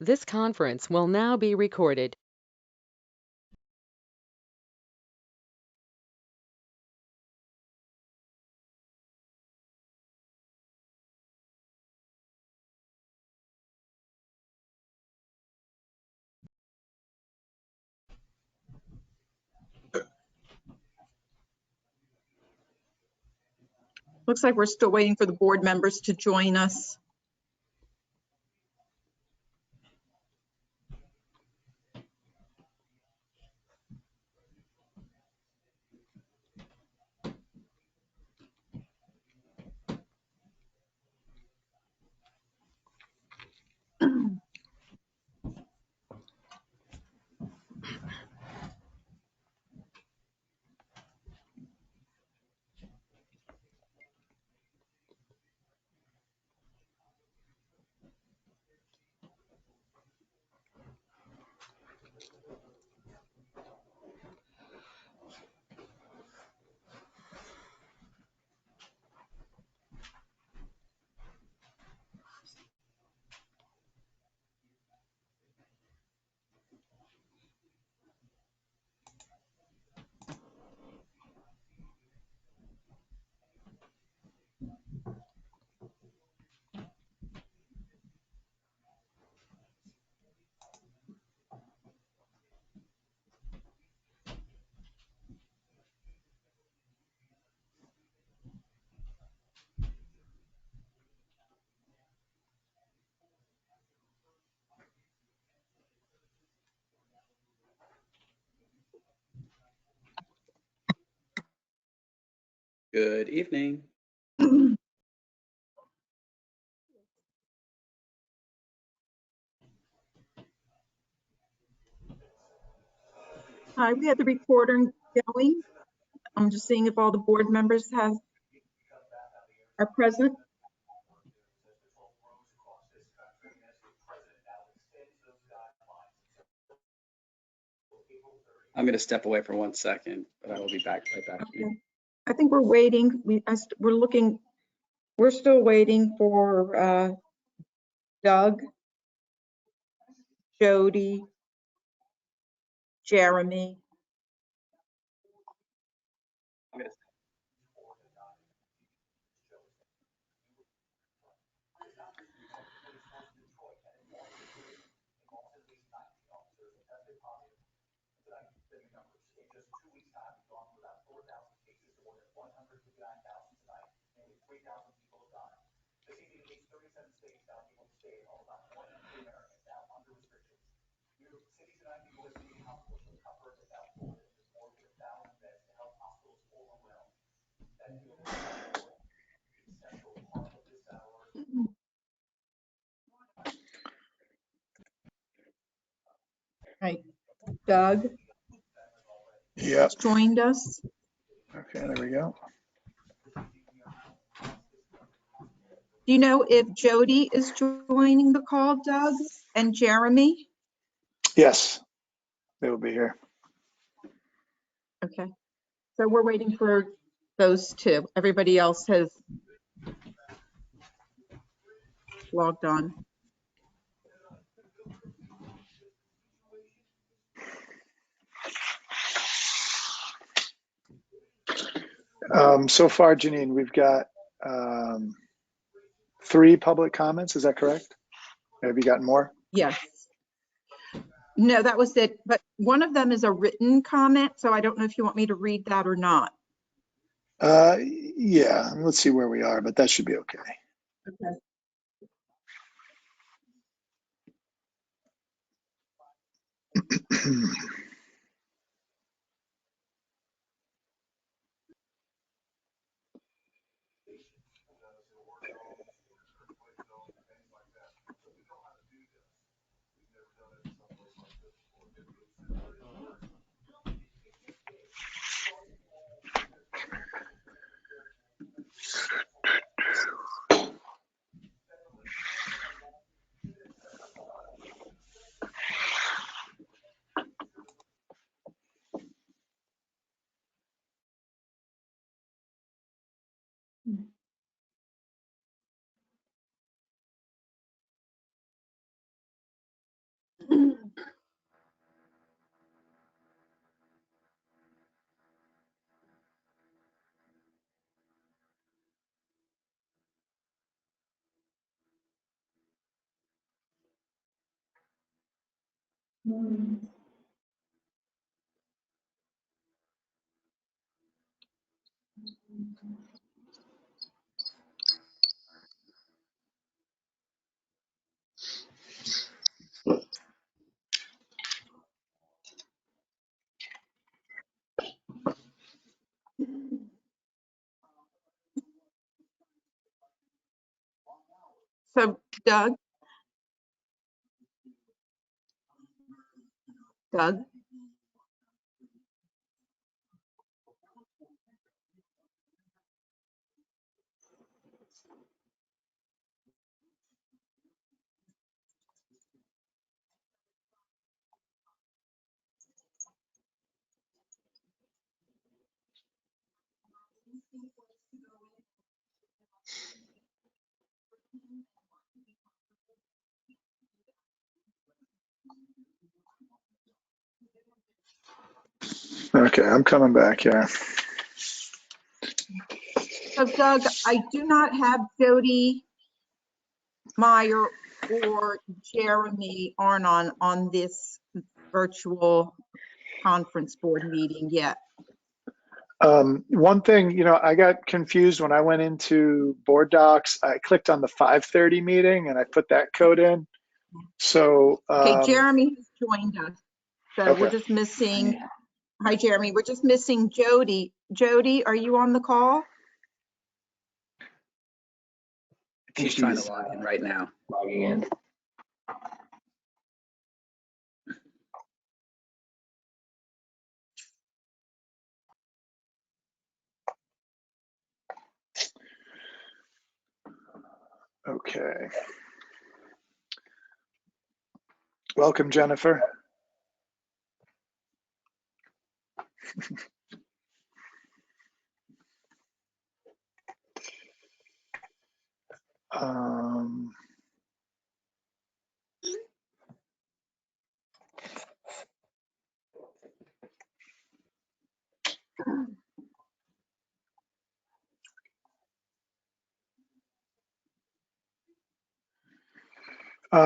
This conference will now be recorded. Looks like we're still waiting for the board members to join us. Good evening. Hi, we had the recording going. I'm just seeing if all the board members are present. I'm going to step away for 1 second, but I will be back right back. Okay. I think we're waiting. We're still waiting for Doug, Jody, Jeremy. Right, Doug. Yep. Joined us. Okay, there we go. Do you know if Jody is joining the call, Doug and Jeremy? Yes, they will be here. Okay, so we're waiting for those two. Everybody else has logged on. So far, Janine, we've got 3 public comments. Is that correct? Have you gotten more? Yes. No, that was it. But one of them is a written comment, so I don't know if you want me to read that or not. Yeah, let's see where we are, but that should be okay. Okay. So Doug? Doug? Okay, I'm coming back here. So Doug, I do not have Jody Meyer or Jeremy Arnon on this virtual conference board meeting yet. One thing, I got confused when I went into board docs. I clicked on the 5:30 meeting and I put that code in. So, Okay, Jeremy has joined us. So we're okay. just missing, hi Jeremy, we're just missing Jody. Jody, are you on the call? She's trying to log in right now. Logging in. Okay. Welcome, Jennifer. Um,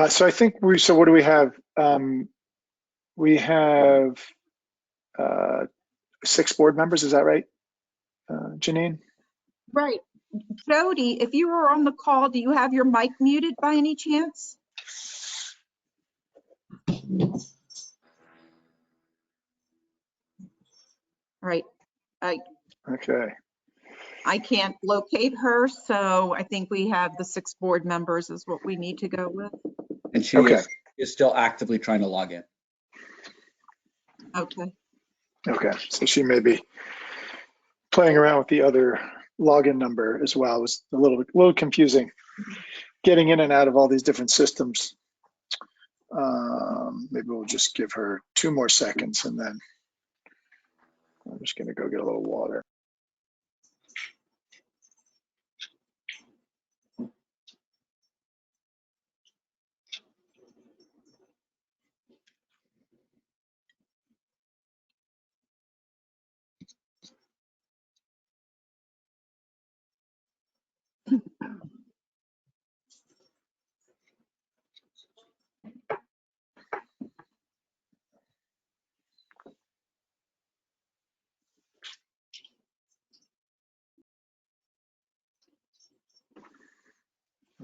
so I think so what do we have? We have 6 board members, is that right, Janine? Right. Jody, if you were on the call, do you have your mic muted by any chance? Right. Okay. I can't locate her, so I think we have the 6 board members is what we need to go with. And she Okay. is still actively trying to log in. Okay. Okay. So she may be playing around with the other login number as well. It was a little confusing getting in and out of all these different systems. Maybe we'll just give her 2 more seconds and then I'm just going to go get a little water.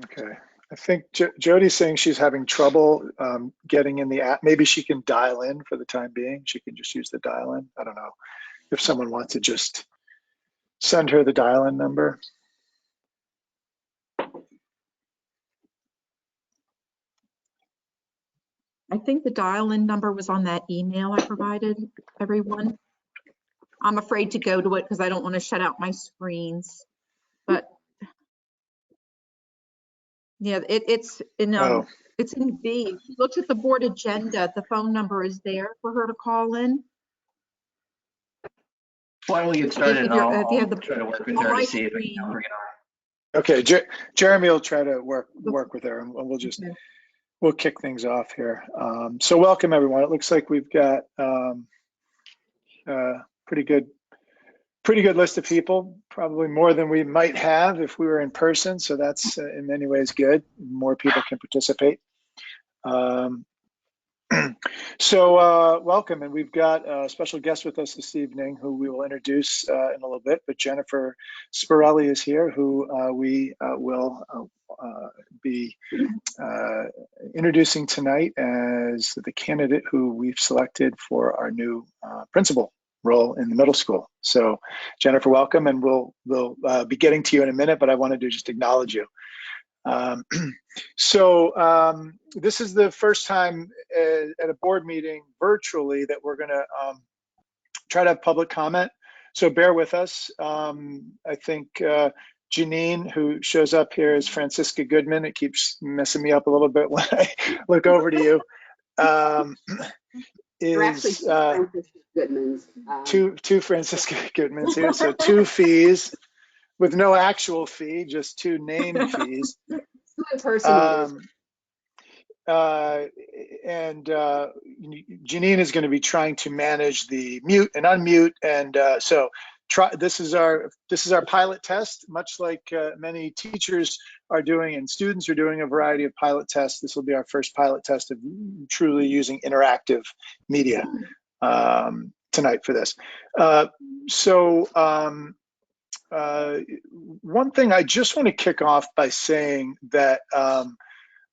Okay. I think Jody's saying she's having trouble getting in the app. Maybe she can dial in for the time being. She can just use the dial in. I don't know if someone wants to just send her the dial in number. I think the dial-in number was on that email I provided everyone. I'm afraid to go to it because I don't want to shut out my screens. But yeah, it's in Oh, it's in B. If you look at the board agenda, the phone number is there for her to call in. Why don't we get started and I'll If you have the try to work with on her my to see if I screen. can bring it on. okay. Jeremy will try to work with her and we'll just, Okay. We'll kick things off here. So welcome everyone. It looks like we've got pretty good list of people, probably more than we might have if we were in person. So that's in many ways good. More people can participate. So welcome, and we've got a special guest with us this evening who we will introduce in a little bit, but Jennifer Spirelli is here, who we will be introducing tonight as the candidate who we've selected for our new principal role in the middle school. So Jennifer, welcome, and we'll be getting to you in a minute, but I wanted to just acknowledge you. This is the first time at a board meeting virtually that we're going to try to have public comment. So bear with us. I think Janine, who shows up here, is Francisca Goodman. It keeps messing me up a little bit when I look over to you. Is two Francisca Goodmans here, so 2 fees with no actual fee, just 2 name fees. And Janine is going to be trying to manage the mute and unmute, and this is our pilot test. Much like many teachers are doing and students are doing a variety of pilot tests, this will be our first pilot test of truly using interactive media tonight for this. One thing I just want to kick off by saying that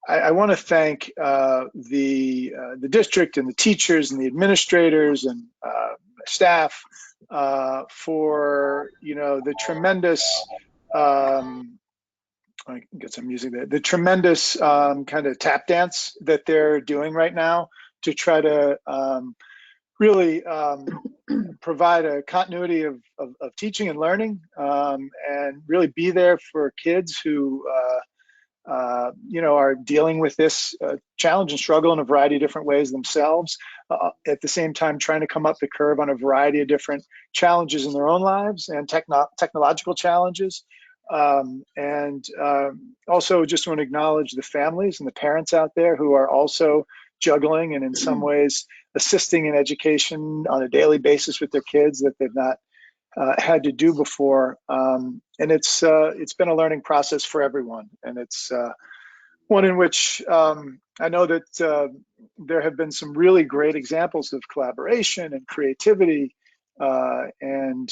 I want to thank the district and the teachers and the administrators and staff for the tremendous I can get some music there. The tremendous kind of tap dance that they're doing right now to try to really provide a continuity of teaching and learning, and really be there for kids who are dealing with this challenge and struggle in a variety of different ways themselves, at the same time trying to come up the curve on a variety of different challenges in their own lives and technological challenges. Also just want to acknowledge the families and the parents out there who are also juggling and in some ways assisting in education on a daily basis with their kids that they've not had to do before. And it's been a learning process for everyone. And it's one in which I know that there have been some really great examples of collaboration and creativity and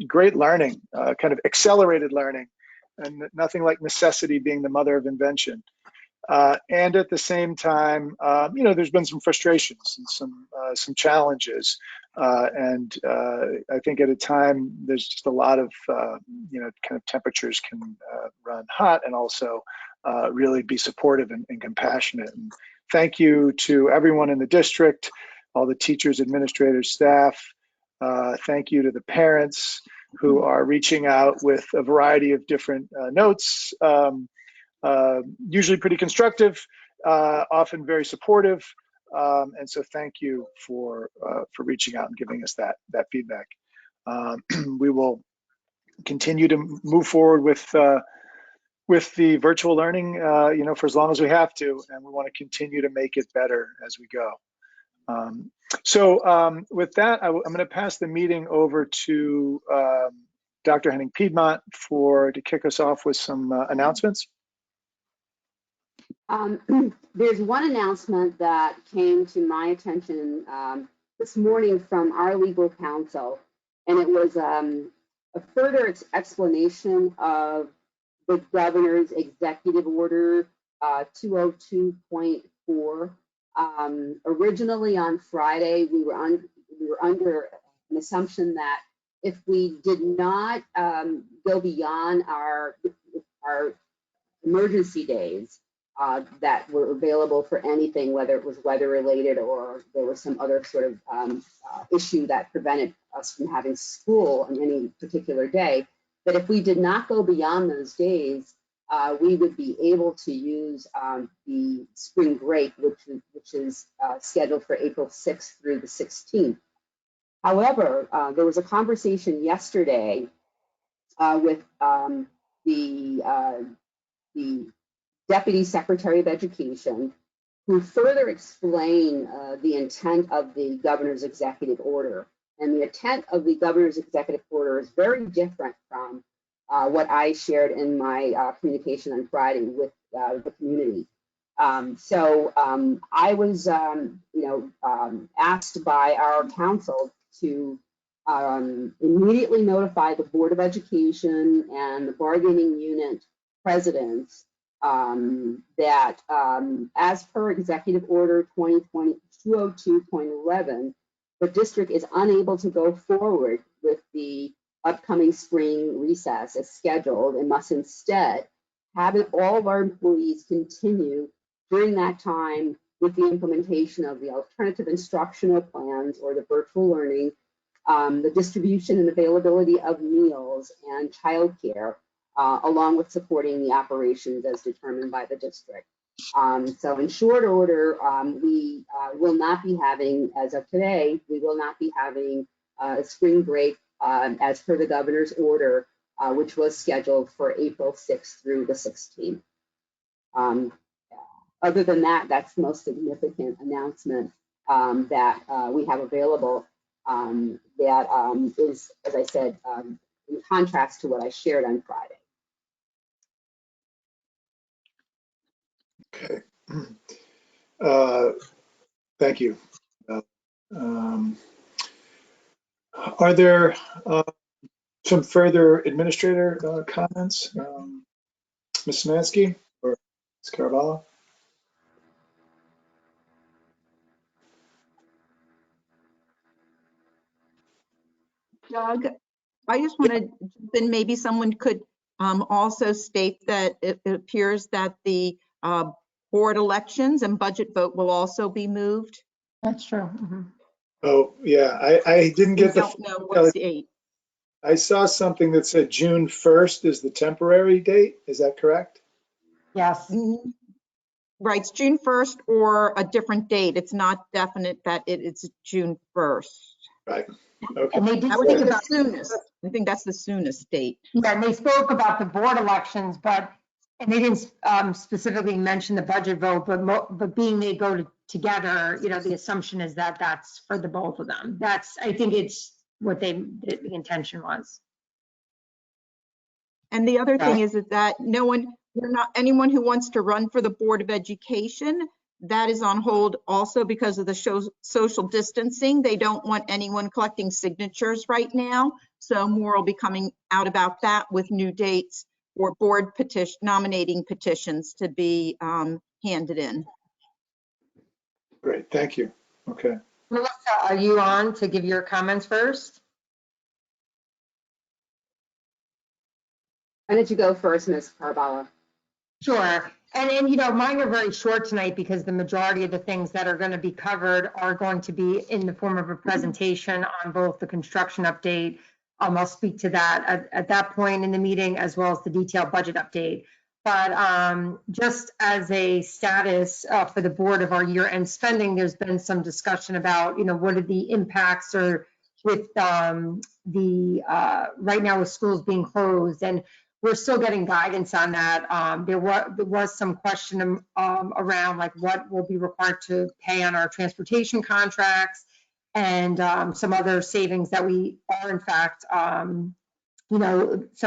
great learning, kind of accelerated learning, and nothing like necessity being the mother of invention. And at the same time, there's been some frustrations and some challenges. And I think at a time, there's just a lot of, kind of temperatures can run hot, and also really be supportive and compassionate. And thank you to everyone in the district, all the teachers, administrators, staff. Thank you to the parents who are reaching out with a variety of different notes. Usually pretty constructive, often very supportive, and so thank you for reaching out and giving us that feedback. We will continue to move forward with the virtual learning, for as long as we have to, and we want to continue to make it better as we go. With that, I'm going to pass the meeting over to Dr. Henning Piedmont to kick us off with some announcements. There's one announcement that came to my attention this morning from our legal counsel, and it was a further explanation of the governor's executive order 202.4. Originally on Friday, we were under an assumption that if we did not go beyond our emergency days, that were available for anything, whether it was weather related or there was some other sort of issue that prevented us from having school on any particular day, that if we did not go beyond those days, we would be able to use the spring break, which is scheduled for April 6th through the 16th. However, there was a conversation yesterday with the Deputy Secretary of Education, who further explain the intent of the governor's executive order. And the intent of the governor's executive order is very different from what I shared in my communication on Friday with the community. I was, asked by our council to immediately notify the Board of Education and the bargaining unit presidents that as per Executive Order 2020-202.11, the district is unable to go forward with the upcoming spring recess as scheduled and must instead have all of our employees continue during that time with the implementation of the alternative instructional plans or the virtual learning, the distribution and availability of meals and childcare, along with supporting the operations as determined by the district. So in short order, we will not be having, as of today, we will not be having a spring break as per the governor's order, which was scheduled for April 6th through the 16th. Other than that, that's the most significant announcement that we have available that is, as I said, in contrast to what I shared on Friday. Okay. Thank you. Are there some further administrator comments? Ms. Szymanski or Ms. Caraballo? Doug, I just want to jump in. Maybe someone could also state that it appears that the board elections and budget vote will also be moved. That's true. Mm-hmm. Oh, yeah, I didn't get I don't know what date. I saw something that said June 1st is the temporary date. Is that correct? Yes. Right, it's June 1st or a different date. It's not definite that it's June 1st. Right. Okay. And they did I would speak think the about, soonest. I think that's the soonest date. yeah, and they spoke about the board elections, and they didn't specifically mention the budget vote, but being they go together, the assumption is that that's for the both of them. I think it's what the intention was. And the other thing is that anyone who wants to run for the Board of Education, that is on hold also because of the social distancing. They don't want anyone collecting signatures right now. So more will be coming out about that with new dates for board nominating petitions to be handed in. Great, thank you. Okay. Melissa, are you on to give your comments first? Why don't you go first, Ms. Caraballo? Sure. And mine are very short tonight because the majority of the things that are going to be covered are going to be in the form of a presentation on both the construction update. I'll speak to that at that point in the meeting, as well as the detailed budget update. But just as a status for the board of our year-end spending, there's been some discussion about, what are the impacts or with right now with schools being closed, and we're still getting guidance on that. There was some question around like what will be required to pay on our transportation contracts and some other savings that we are in fact, some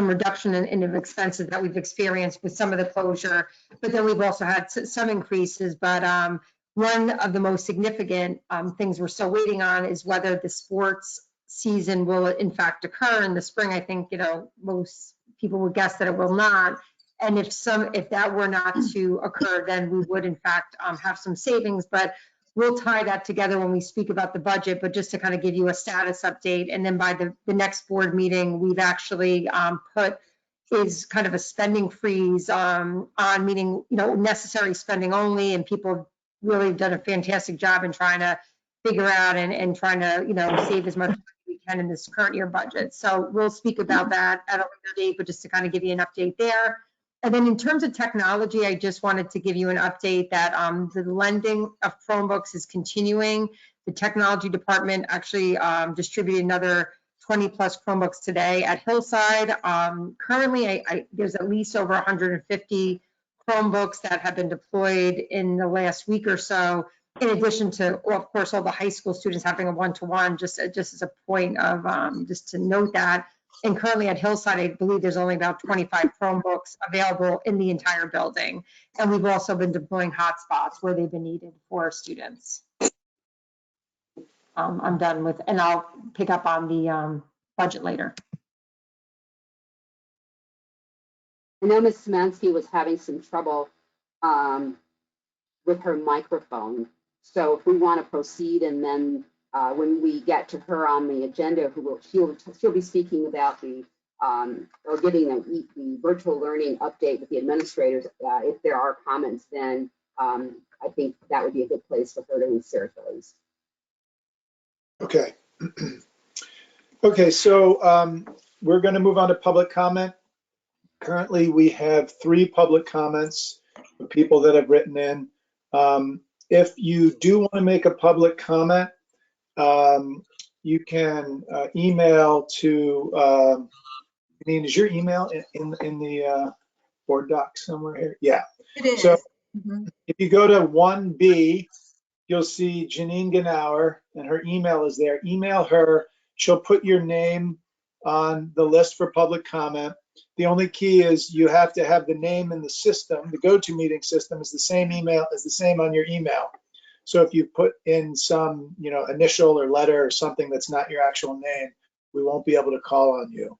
reduction in expenses that we've experienced with some of the closure, but then we've also had some increases. But one of the most significant things we're still waiting on is whether the sports season will in fact occur in the spring. I think, most people would guess that it will not. And if that were not to occur, then we would in fact have some savings, but we'll tie that together when we speak about the budget. But just to kind of give you a status update, and then by the next board meeting, we've actually put is kind of a spending freeze on meaning, necessary spending only, and people really have done a fantastic job in trying to figure out and trying to, save as much as we can in this current year budget. So we'll speak about that at a later date, but just to kind of give you an update there. And then in terms of technology, I just wanted to give you an update that the lending of Chromebooks is continuing. The technology department actually distributed another 20 plus Chromebooks today at Hillside. Currently, there's at least over 150 Chromebooks that have been deployed in the last week or so, in addition to, well, of course, all the high school students having a one-to-one, just as a point of, just to note that. And currently at Hillside, I believe there's only about 25 Chromebooks available in the entire building. And we've also been deploying hotspots where they've been needed for students. I'm done with, and I'll pick up on the budget later. I know Ms. Szymanski was having some trouble with her microphone. So if we want to proceed, and then when we get to her on the agenda, she'll be speaking about the or giving the virtual learning update with the administrators. If there are comments, then I think that would be a good place for her to insert those. Okay. Okay, so we're going to move on to public comment. Currently, we have 3 public comments of people that have written in. If you do want to make a public comment, you can email to, I mean, is your email in the board doc somewhere here? Yeah. It is. So Mhm. if you go to 1B, you'll see Janine Genauer, and her email is there. Email her. She'll put your name on the list for public comment. The only key is you have to have the name in the system. The GoToMeeting system is the same email, is the same on your email. So if you put in some, initial or letter or something that's not your actual name, we won't be able to call on you.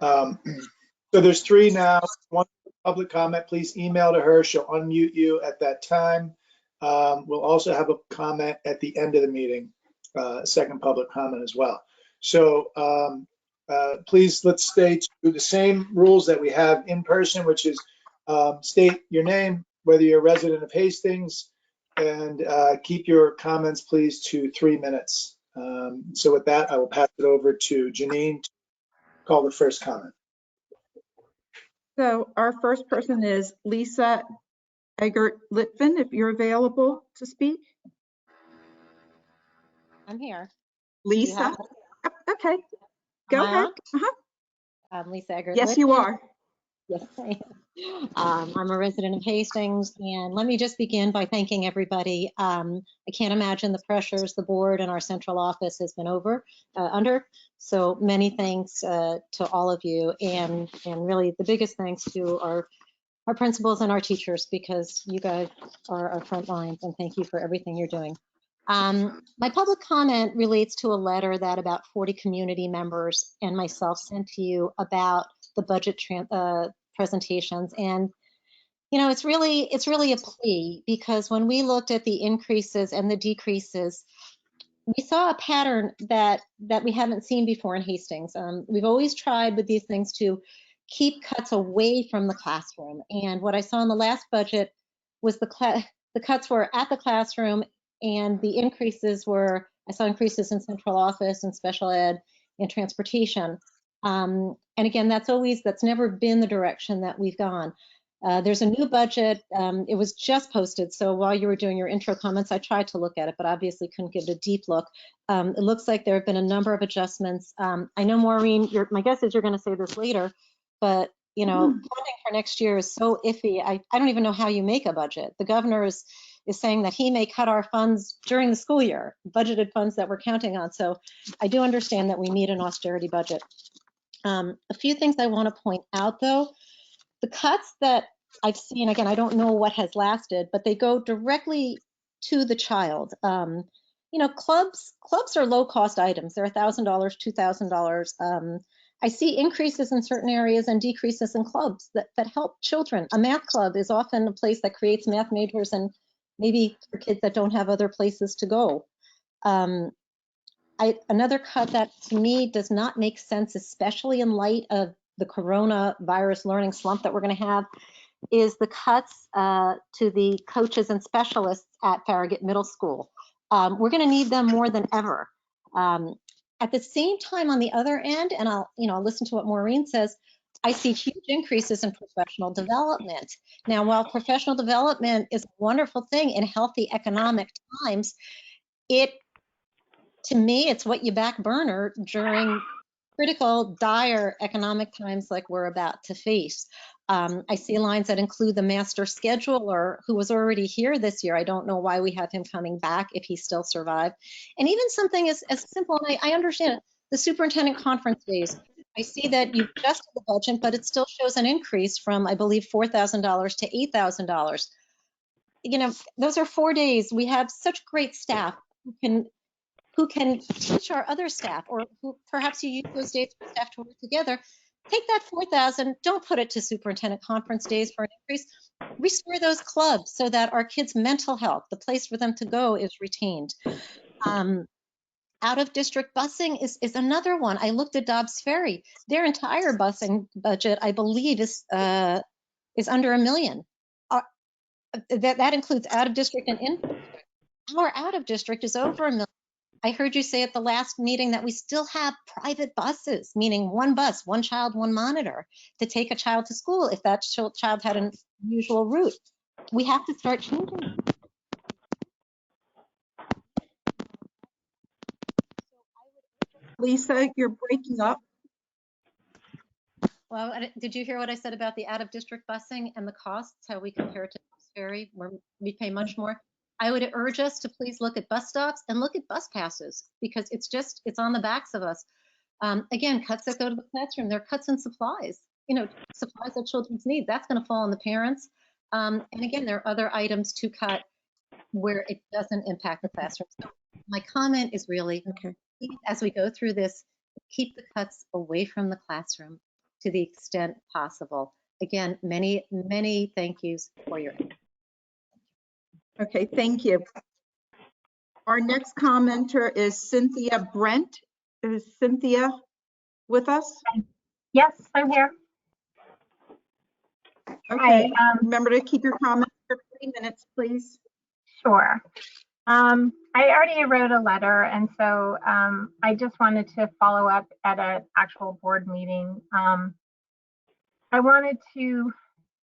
So there's 3 now. One public comment, please email to her. She'll unmute you at that time. We'll also have a comment at the end of the meeting, second public comment as well. So please, let's stay to the same rules that we have in person, which is state your name, whether you're a resident of Hastings, and keep your comments, please, to 3 minutes. So with that, I will pass it over to Janine to call the first comment. So our first person is Lisa Eggert-Litvin, if you're available to speak. I'm here. Lisa? Okay, go Am I ahead. on? Uh-huh. I'm Lisa Eggert. Yes, you are. Yes, I am. I'm a resident of Hastings, and let me just begin by thanking everybody. I can't imagine the pressures the board and our central office has been under. So many thanks to all of you, and really the biggest thanks to our principals and our teachers, because you guys are our front lines, and thank you for everything you're doing. My public comment relates to a letter that about 40 community members and myself sent to you about the budget presentations. And, it's really a plea, because when we looked at the increases and the decreases, we saw a pattern that we haven't seen before in Hastings. We've always tried with these things to keep cuts away from the classroom. And what I saw in the last budget was the cuts were at the classroom, and the increases were, I saw increases in central office and special ed and transportation. And again, that's never been the direction that we've gone. There's a new budget. It was just posted. So while you were doing your intro comments, I tried to look at it, but obviously couldn't give it a deep look. It looks like there have been a number of adjustments. I know, Maureen, my guess is you're going to say this later, but funding for next year is so iffy. I don't even know how you make a budget. The governor is saying that he may cut our funds during the school year, budgeted funds that we're counting on. So I do understand that we need an austerity budget. A few things I want to point out, though. The cuts that I've seen, again, I don't know what has lasted, but they go directly to the child. Clubs are low-cost items. They're $1,000, $2,000. I see increases in certain areas and decreases in clubs that help children. A math club is often a place that creates math majors, and maybe for kids that don't have other places to go. Another cut that to me does not make sense, especially in light of the coronavirus learning slump that we're going to have, is the cuts to the coaches and specialists at Farragut Middle School. We're going to need them more than ever. At the same time, on the other end, and I'll listen to what Maureen says, I see huge increases in professional development. Now, while professional development is a wonderful thing in healthy economic times, to me, it's what you back burner during critical, dire economic times like we're about to face. I see lines that include the master scheduler who was already here this year. I don't know why we have him coming back if he still survived. And even something as simple, and I understand it, the superintendent conference days. I see that you've adjusted the budget, but it still shows an increase from, I believe, $4,000 to $8,000. You know, those are 4 days. We have such great staff who can teach our other staff, or who perhaps you use those days for staff to work together. Take that 4,000, don't put it to superintendent conference days for an increase. Restore those clubs so that our kids' mental health, the place for them to go, is retained. Out of district busing is another one. I looked at Dobbs Ferry. Their entire busing budget, I believe, is under $1 million. That includes out of district and in. Our out of district is over $1 million. I heard you say at the last meeting that we still have private buses, meaning one bus, one child, one monitor, to take a child to school if that child had an unusual route. We have to start changing. Lisa, you're breaking up. Well, did you hear what I said about the out-of-district busing and the costs, how we compare it to Dobbs Ferry, where we pay much more? I would urge us to please look at bus stops and look at bus passes, because it's on the backs of us. Again, cuts that go to the classroom, they're cuts in supplies, supplies that children need. That's going to fall on the parents. And again, there are other items to cut where it doesn't impact the classroom. So my comment is really, as we go through this, keep the cuts away from the classroom to the extent possible. Again, many, many thank yous for your input. Okay, thank you. Our next commenter is Cynthia Brent. Is Cynthia with us? Yes, I'm here. Okay, Hi, remember to keep your comments for 3 minutes, please. sure. I already wrote a letter, and so I just wanted to follow up at an actual board meeting. I wanted to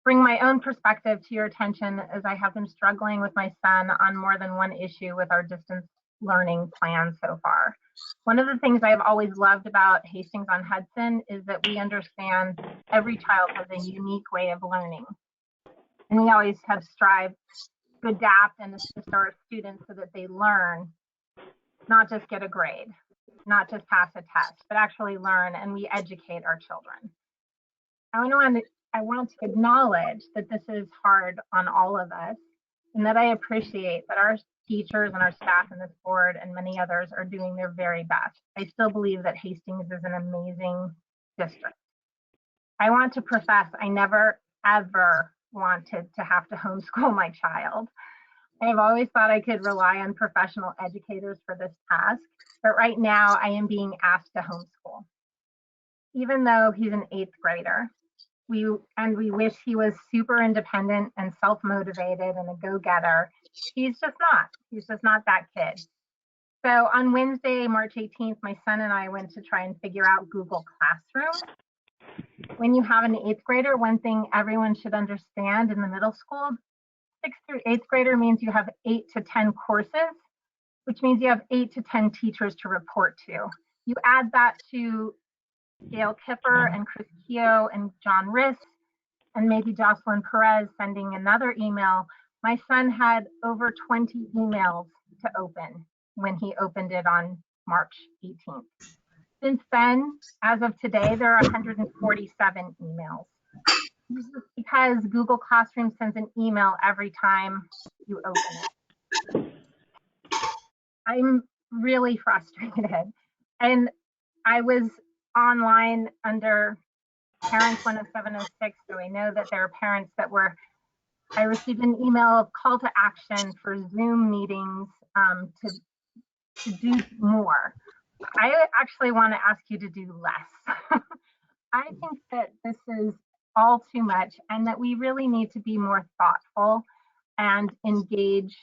bring my own perspective to your attention, as I have been struggling with my son on more than one issue with our distance learning plan so far. One of the things I've always loved about Hastings-on-Hudson is that we understand every child has a unique way of learning. And we always have strived to adapt and assist our students so that they learn, not just get a grade, not just pass a test, but actually learn, and we educate our children. I want to acknowledge that this is hard on all of us, and that I appreciate that our teachers and our staff and this board and many others are doing their very best. I still believe that Hastings is an amazing district. I want to profess I never, ever wanted to have to homeschool my child. I've always thought I could rely on professional educators for this task, but right now I am being asked to homeschool. Even though he's an 8th grader, we wish he was super independent and self-motivated and a go-getter. He's just not that kid. So on Wednesday, March 18th, my son and I went to try and figure out Google Classroom. When you have an 8th grader, one thing everyone should understand in the middle school, 6th through 8th grader means you have 8 to 10 courses, which means you have 8 to 10 teachers to report to. You add that to Gail Kipper and Chris Keogh and John Riss and maybe Jocelyn Perez sending another email. My son had over 20 emails to open when he opened it on March 18th. Since then, as of today, there are 147 emails. This is because Google Classroom sends an email every time you open it. I'm really frustrated. And I was online under Parents 10706, so I know that there are parents that I received an email of call to action for Zoom meetings to do more. I actually want to ask you to do less. I think that this is all too much, and that we really need to be more thoughtful and engage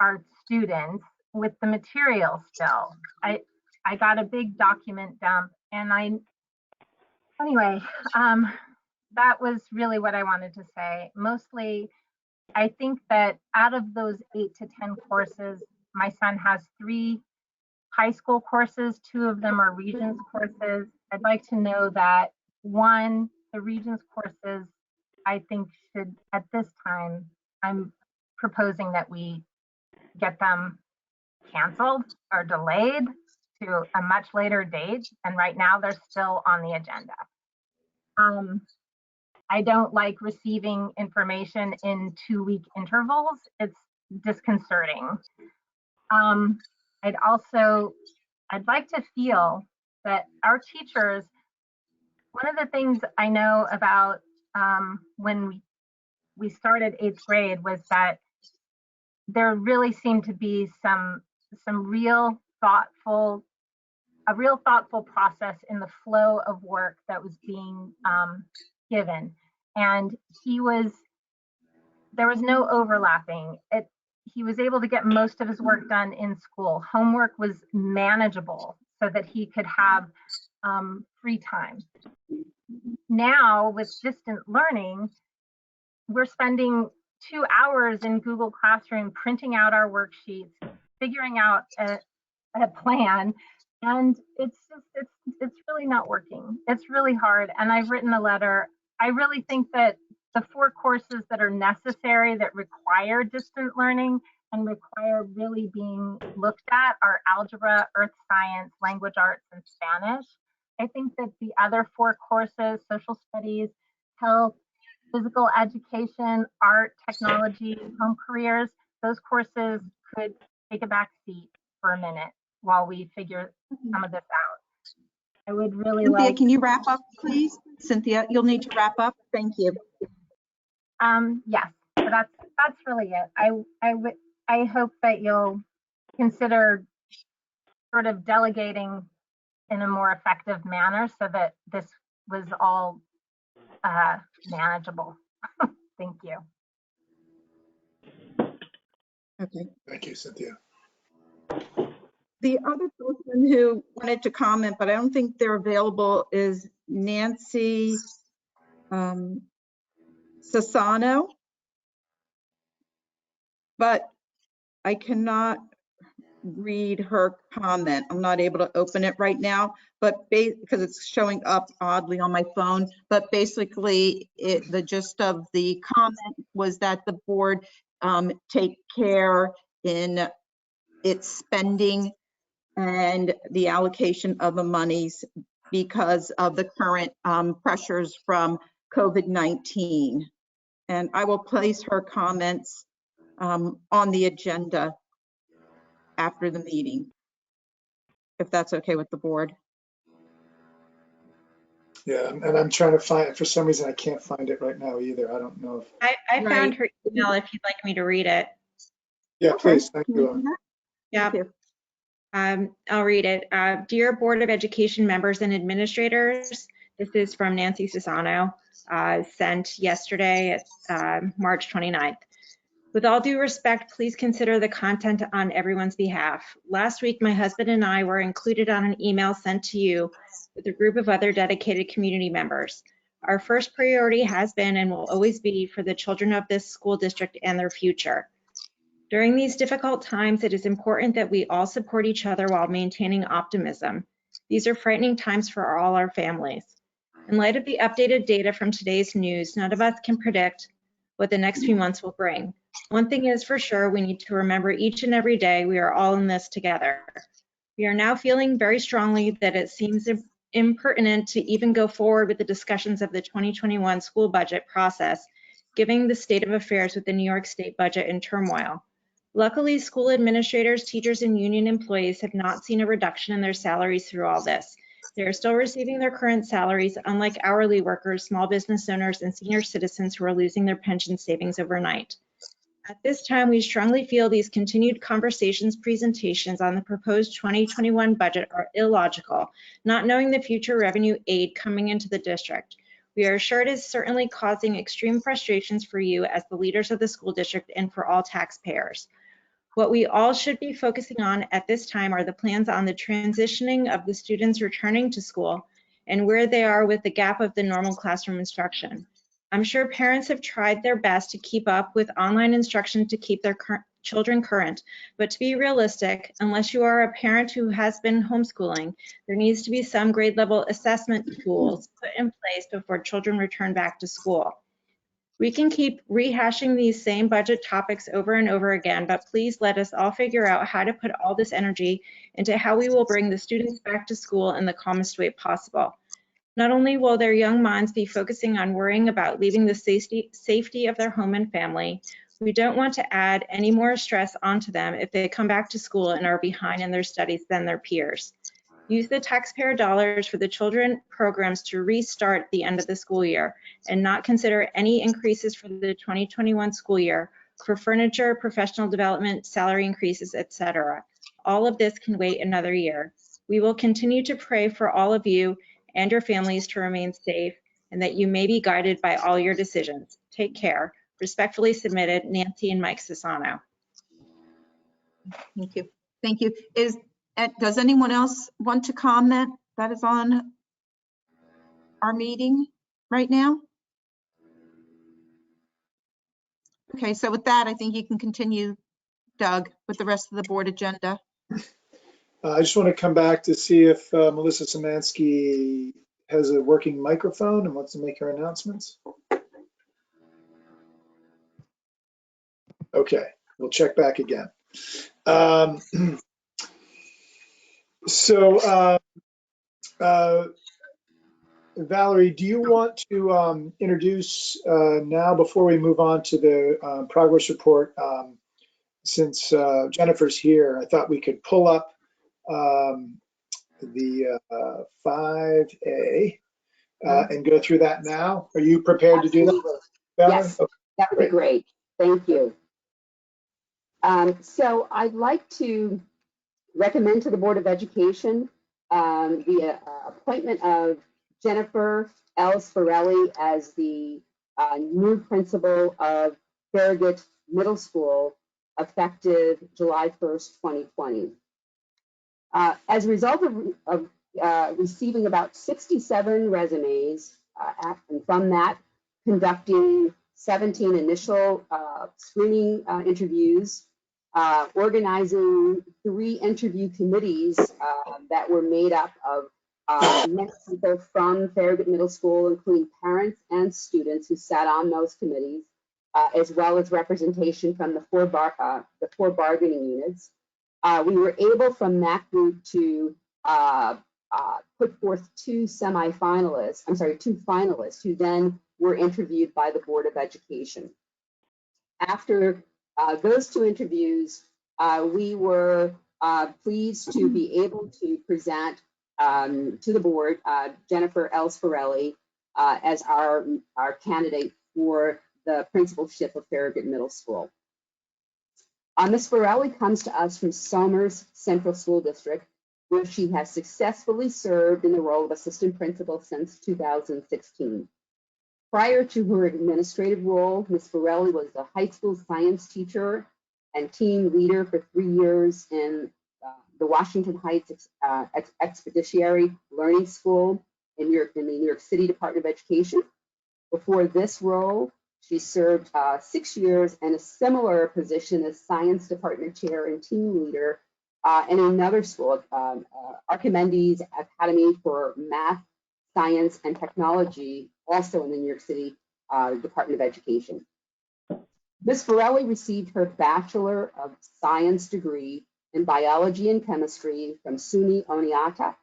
our students with the material still. I got a big document dump, and anyway, that was really what I wanted to say. Mostly, I think that out of those 8 to 10 courses, my son has 3 high school courses, 2 of them are Regents courses. I'd like to know that, 1, the Regents courses I think should, at this time, I'm proposing that we get them canceled or delayed to a much later date. And right now they're still on the agenda. I don't like receiving information in 2-week intervals. It's disconcerting. I'd like to feel that our teachers, one of the things I know about when we started 8th grade was that there really seemed to be some real thoughtful process in the flow of work that was being given. And there was no overlapping. He was able to get most of his work done in school. Homework was manageable so that he could have free time. Now with distant learning, we're spending 2 hours in Google Classroom printing out our worksheets, figuring out a plan, and it's really not working. It's really hard. And I've written a letter. I really think that the 4 courses that are necessary that require distant learning and require really being looked at are algebra, earth science, language arts, and Spanish. I think that the other 4 courses, social studies, health, physical education, art, technology, home careers, those courses could take a back seat for a minute while we figure some of this out. I would really Cynthia, like. can you wrap up, please? Cynthia, you'll need to wrap up. Thank you. Yes, so that's really it. I hope that you'll consider sort of delegating in a more effective manner so that this was all manageable. Thank you. Okay. Thank you, Cynthia. The other person who wanted to comment, but I don't think they're available, is Nancy Sassano. But I cannot read her comment. I'm not able to open it right now, but because it's showing up oddly on my phone. But basically, the gist of the comment was that the board take care in its spending and the allocation of the monies because of the current pressures from COVID-19. And I will place her comments on the agenda after the meeting, if that's okay with the board. Yeah, and I'm trying to find it. For some reason, I can't find it right now either. I don't know if. I found her email if you'd like me to read it. Yeah, Okay. please. Thank you. Yeah. Thank you. I'll read it. Dear Board of Education members and administrators, this is from Nancy Sassano, sent yesterday at March 29th. With all due respect, please consider the content on everyone's behalf. Last week, my husband and I were included on an email sent to you with a group of other dedicated community members. Our first priority has been and will always be for the children of this school district and their future. During these difficult times, it is important that we all support each other while maintaining optimism. These are frightening times for all our families. In light of the updated data from today's news, none of us can predict what the next few months will bring. One thing is for sure, we need to remember each and every day we are all in this together. We are now feeling very strongly that it seems impertinent to even go forward with the discussions of the 2021 school budget process, given the state of affairs with the New York State budget in turmoil. Luckily, school administrators, teachers, and union employees have not seen a reduction in their salaries through all this. They are still receiving their current salaries, unlike hourly workers, small business owners, and senior citizens who are losing their pension savings overnight. At this time, we strongly feel these continued presentations on the proposed 2021 budget are illogical, not knowing the future revenue aid coming into the district. We are sure it is certainly causing extreme frustrations for you as the leaders of the school district and for all taxpayers. What we all should be focusing on at this time are the plans on the transitioning of the students returning to school and where they are with the gap of the normal classroom instruction. I'm sure parents have tried their best to keep up with online instruction to keep their children current, but to be realistic, unless you are a parent who has been homeschooling, there needs to be some grade level assessment tools put in place before children return back to school. We can keep rehashing these same budget topics over and over again, but please let us all figure out how to put all this energy into how we will bring the students back to school in the calmest way possible. Not only will their young minds be focusing on worrying about leaving the safety of their home and family, we don't want to add any more stress onto them if they come back to school and are behind in their studies than their peers. Use the taxpayer dollars for the children programs to restart the end of the school year and not consider any increases for the 2021 school year for furniture, professional development, salary increases, etc. All of this can wait another year. We will continue to pray for all of you and your families to remain safe and that you may be guided by all your decisions. Take care. Respectfully submitted, Nancy and Mike Sassano. Thank you. Thank you. Does anyone else want to comment that is on our meeting right now? Okay, so with that, I think you can continue, Doug, with the rest of the board agenda. I just want to come back to see if Melissa Szymanski has a working microphone and wants to make her announcements. Okay, we'll check back again. Valerie, do you want to introduce now before we move on to the progress report? Since Jennifer's here, I thought we could pull up the 5A and go through that now. Are you prepared to do that, Valerie? Yes, Okay, that would be great. Thank you. So I'd like to recommend to the Board of Education the appointment of Jennifer L. Sparelli as the new principal of Farragut Middle School effective July 1st, 2020. As a result of receiving about 67 resumes, and from that, conducting 17 initial screening interviews, organizing 3 interview committees that were made up of many people from Farragut Middle School, including parents and students who sat on those committees, as well as representation from the four bargaining units. We were able from that group to put forth 2 finalists who then were interviewed by the Board of Education. After those 2 interviews, we were pleased to be able to present to the board Jennifer L. Sparelli as our candidate for the principalship of Farragut Middle School. Ms. Sparelli comes to us from Somers Central School District, where she has successfully served in the role of assistant principal since 2016. Prior to her administrative role, Ms. Sparelli was a high school science teacher and team leader for 3 years in the Washington Heights Expeditionary Learning School in the New York City Department of Education. Before this role, she served 6 years in a similar position as science department chair and team leader in another school, Archimedes Academy for Math, Science, and Technology, also in the New York City Department of Education. Ms. Sparelli received her Bachelor of Science degree in Biology and Chemistry from SUNY Oneonta,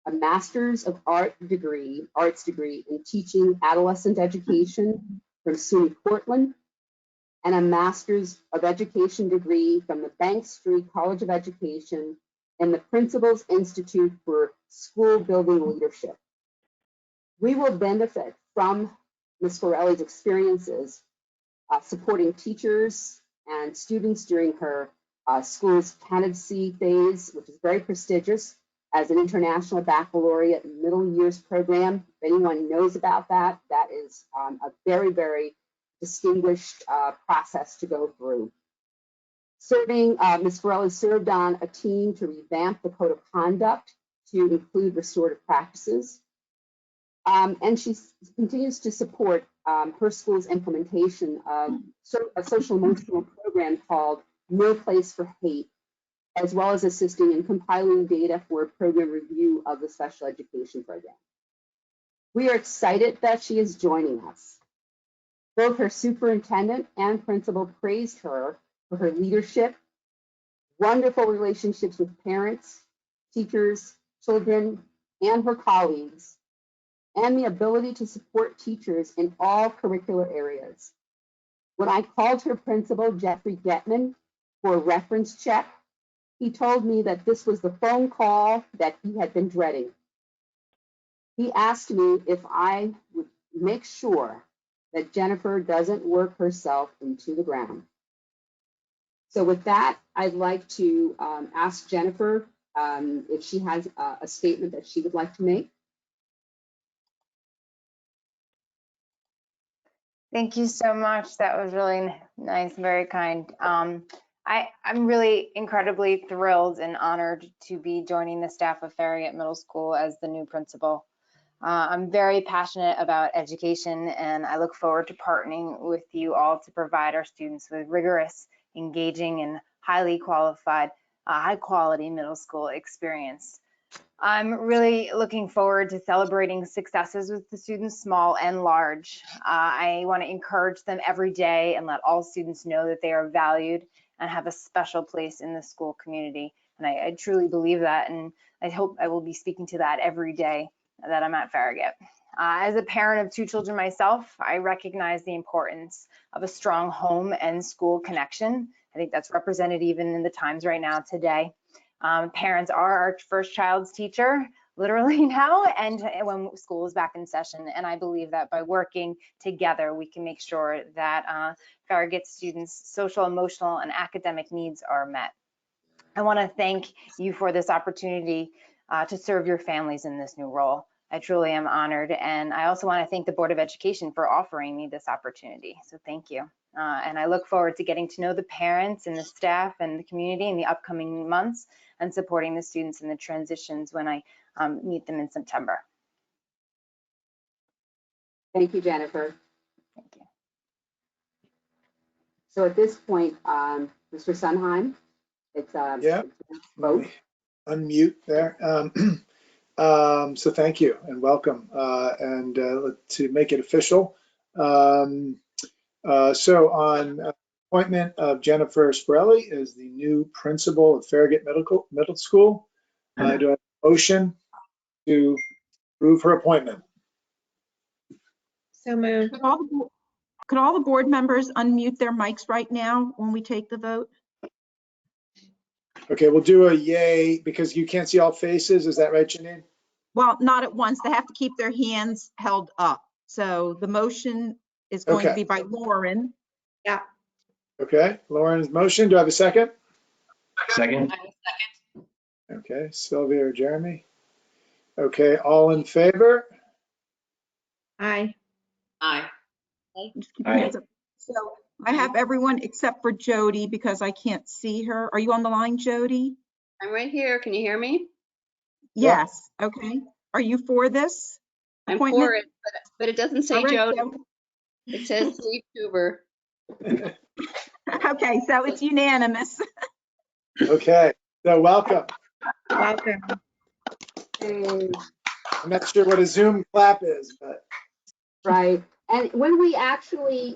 a Master's of Arts degree in Teaching Adolescent Education from SUNY Portland, and a Master's of Education degree from the Bank Street College of Education and the Principal's Institute for School Building Leadership. We will benefit from Ms. Sparelli's experiences supporting teachers and students during her school's candidacy phase, which is very prestigious, as an international baccalaureate middle years program. If anyone knows about that, that is a very, very distinguished process to go through. Ms. Sparelli served on a team to revamp the code of conduct to include restorative practices. And she continues to support her school's implementation of a social emotional program called No Place for Hate, as well as assisting in compiling data for a program review of the special education program. We are excited that she is joining us. Both her superintendent and principal praised her for her leadership, wonderful relationships with parents, teachers, children, and her colleagues, and the ability to support teachers in all curricular areas. When I called her principal, Jeffrey Getman, for a reference check, he told me that this was the phone call that he had been dreading. He asked me if I would make sure that Jennifer doesn't work herself into the ground. So with that, I'd like to ask Jennifer if she has a statement that she would like to make. Thank you so much. That was really nice, very kind. I'm really incredibly thrilled and honored to be joining the staff of Farragut Middle School as the new principal. I'm very passionate about education, and I look forward to partnering with you all to provide our students with rigorous, engaging, and highly qualified, high quality middle school experience. I'm really looking forward to celebrating successes with the students, small and large. I want to encourage them every day and let all students know that they are valued and have a special place in the school community. And I truly believe that, and I hope I will be speaking to that every day that I'm at Farragut. As a parent of 2 children myself, I recognize the importance of a strong home and school connection. I think that's represented even in the times right now today. Parents are our first child's teacher, literally now, and when school is back in session. And I believe that by working together, we can make sure that Farragut students' social, emotional, and academic needs are met. I want to thank you for this opportunity to serve your families in this new role. I truly am honored. And I also want to thank the Board of Education for offering me this opportunity. So thank you. And I look forward to getting to know the parents and the staff and the community in the upcoming months and supporting the students in the transitions when I meet them in September. Thank you, Jennifer. Thank you. So at this point, Mr. Sunheim, it's Yeah. vote. Unmute there. So thank you and welcome. And to make it official, so on appointment of Jennifer Sporelli as the new principal of Farragut Middle School, do I have a motion to approve her appointment? So moved. Could all the board members unmute their mics right now when we take the vote? Okay, we'll do a yay because you can't see all faces. Is that right, Janine? Well, not at once. They have to keep their hands held up. So the motion is going to be by Lauren. Yeah. Okay, Lauren's motion. Do I have a second? Second. Okay, Sylvia or Jeremy? Okay, all in favor? Aye. Just keep your hands up. So I have everyone except for Jody because I can't see her. Are you on the line, Jody? I'm right here. Can you hear me? Yes. Okay. Are you for this appointment? I'm for it, but it doesn't say All right, Jody. so- It says Steve Tuber. Okay, so it's unanimous. Okay, so welcome. Welcome. Hey, I'm not sure what a Zoom clap is, but. right. And when we actually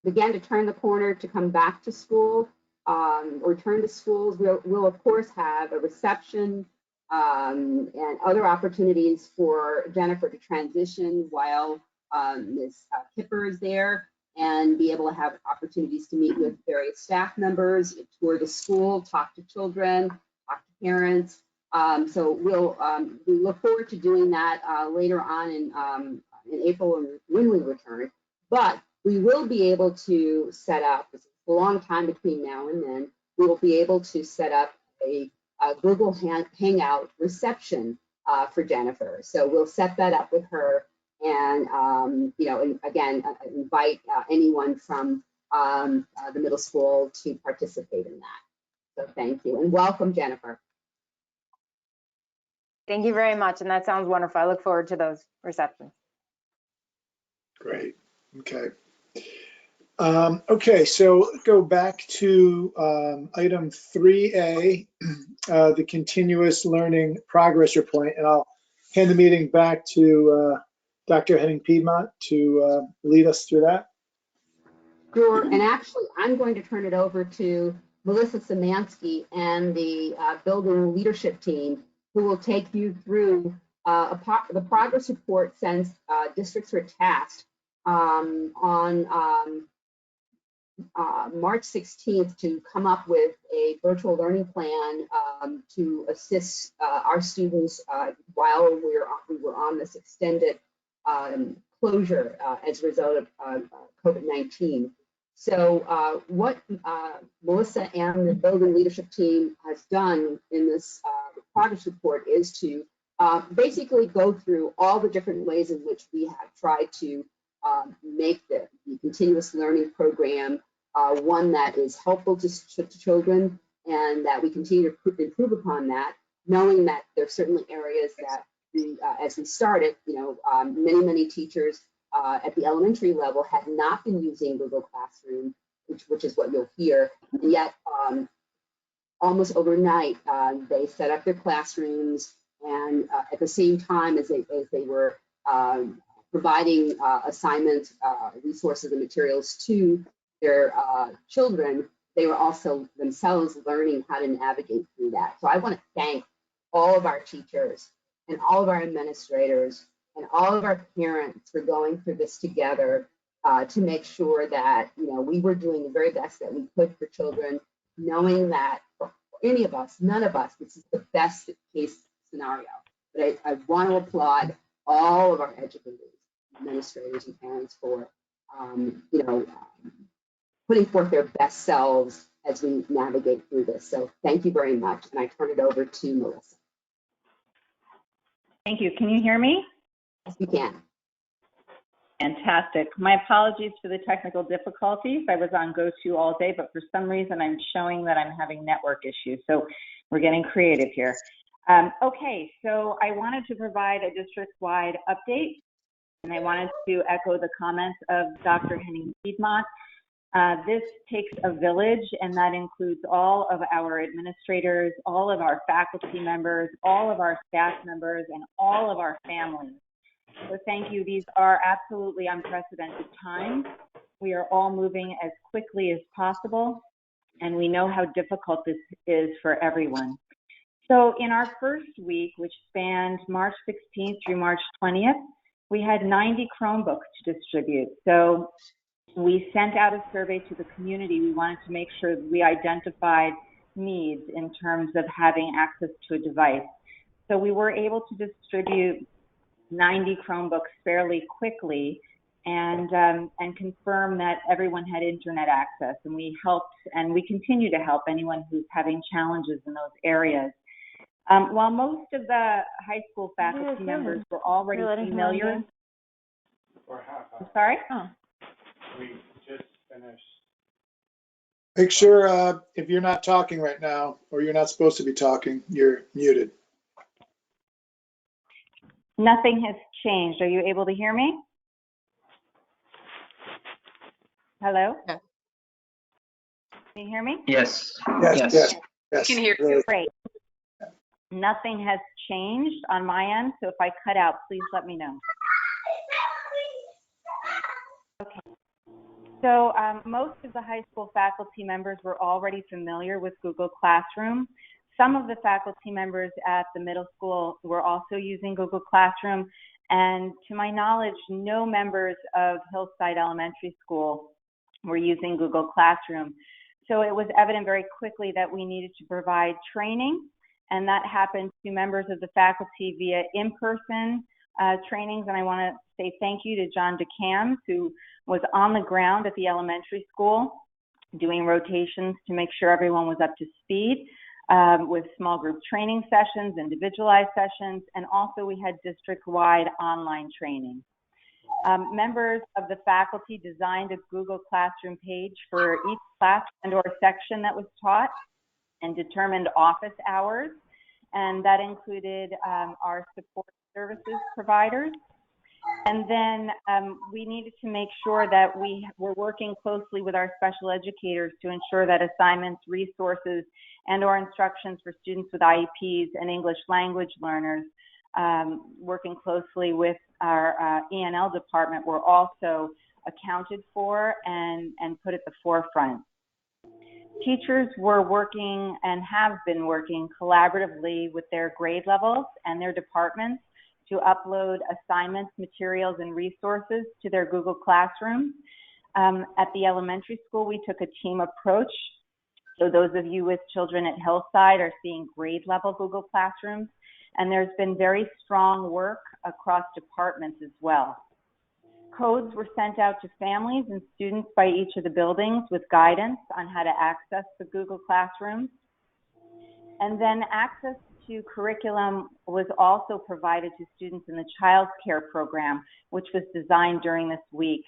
began to turn the corner to come back to school, or return to schools, we'll of course have a reception and other opportunities for Jennifer to transition while Ms. Kipper is there, and be able to have opportunities to meet with various staff members, tour the school, talk to children, talk to parents. So we look forward to doing that later on in April when we return. But we will be able to set up, it's a long time between now and then, we will be able to set up a Google Hangout reception for Jennifer. So we'll set that up with her, and again, invite anyone from the middle school to participate in that. So thank you and welcome, Jennifer. Thank you very much, and that sounds wonderful. I look forward to those receptions. Great. Okay. Okay, so go back to item 3A, the continuous learning progress report, and I'll hand the meeting back to Dr. Henning-Piedmont to lead us through that. Sure, and actually, I'm going to turn it over to Melissa Szymanski and the building leadership team, who will take you through the progress report since districts were tasked on March 16th to come up with a virtual learning plan to assist our students while we were on this extended closure as a result of COVID-19. So what Melissa and the building leadership team has done in this progress report is to basically go through all the different ways in which we have tried to make the continuous learning program one that is helpful to children, and that we continue to improve upon that, knowing that there are certainly areas that we, as we started, many teachers at the elementary level had not been using Google Classroom, which is what you'll hear, and yet almost overnight they set up their classrooms, and at the same time as they were providing assignments, resources, and materials to their children, they were also themselves learning how to navigate through that. So I want to thank all of our teachers and all of our administrators and all of our parents for going through this together to make sure that we were doing the very best that we could for children, knowing that for any of us, none of us, this is the best case scenario. But I want to applaud all of our educators, administrators, and parents for putting forth their best selves as we navigate through this. So thank you very much. And I turn it over to Melissa. Thank you. Can you hear me? Yes, you can. Fantastic. My apologies for the technical difficulties. I was on GoTo all day, but for some reason I'm showing that I'm having network issues. So we're getting creative here. Okay, so I wanted to provide a district-wide update, and I wanted to echo the comments of Dr. Henning-Piedmont. This takes a village, and that includes all of our administrators, all of our faculty members, all of our staff members, and all of our families. So thank you. These are absolutely unprecedented times. We are all moving as quickly as possible, and we know how difficult this is for everyone. So in our first week, which spanned March 16th through March 20th, we had 90 Chromebooks to distribute. So we sent out a survey to the community. We wanted to make sure that we identified needs in terms of having access to a device. So we were able to distribute 90 Chromebooks fairly quickly and confirm that everyone had internet access. And we helped, and we continue to help anyone who's having challenges in those areas. While most of the high school faculty members were already familiar. I'm sorry? Oh. We just finished. Make sure if you're not talking right now, or you're not supposed to be talking, you're muted. Nothing has changed. Are you able to hear me? Hello? Yeah. Can you hear me? Yes. Yes. Can hear you. Great. Nothing has changed on my end, so if I cut out, please let me know. Okay. So most of the high school faculty members were already familiar with Google Classroom. Some of the faculty members at the middle school were also using Google Classroom, and to my knowledge, no members of Hillside Elementary School were using Google Classroom. So it was evident very quickly that we needed to provide training, and that happened to members of the faculty via in-person trainings. And I want to say thank you to John DeCams, who was on the ground at the elementary school doing rotations to make sure everyone was up to speed with small group training sessions, individualized sessions, and also we had district-wide online training. Members of the faculty designed a Google Classroom page for each class and or section that was taught and determined office hours, and that included our support services providers. And then we needed to make sure that we were working closely with our special educators to ensure that assignments, resources, and or instructions for students with IEPs and English language learners working closely with our E&L department were also accounted for and put at the forefront. Teachers were working and have been working collaboratively with their grade levels and their departments to upload assignments, materials, and resources to their Google Classroom. At the elementary school, we took a team approach. So those of you with children at Hillside are seeing grade level Google Classrooms, and there's been very strong work across departments as well. Codes were sent out to families and students by each of the buildings with guidance on how to access the Google Classrooms. And then access to curriculum was also provided to students in the child care program, which was designed during this week.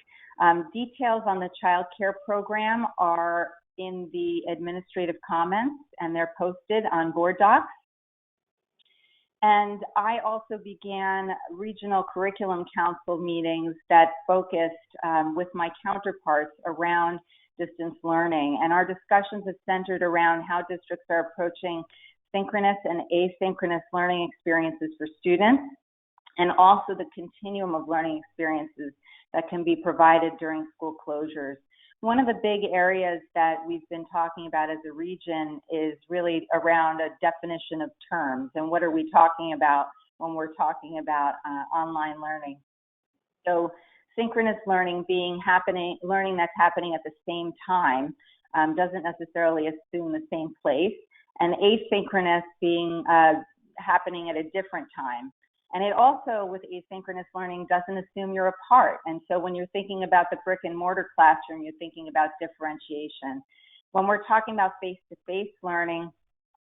Details on the child care program are in the administrative comments, and they're posted on board docs. And I also began regional curriculum council meetings that focused with my counterparts around distance learning. And our discussions have centered around how districts are approaching synchronous and asynchronous learning experiences for students, and also the continuum of learning experiences that can be provided during school closures. One of the big areas that we've been talking about as a region is really around a definition of terms, and what are we talking about when we're talking about online learning. So synchronous learning being learning that's happening at the same time doesn't necessarily assume the same place, and asynchronous being happening at a different time. And it also, with asynchronous learning, doesn't assume you're apart. And so when you're thinking about the brick and mortar classroom, you're thinking about differentiation. When we're talking about face-to-face learning,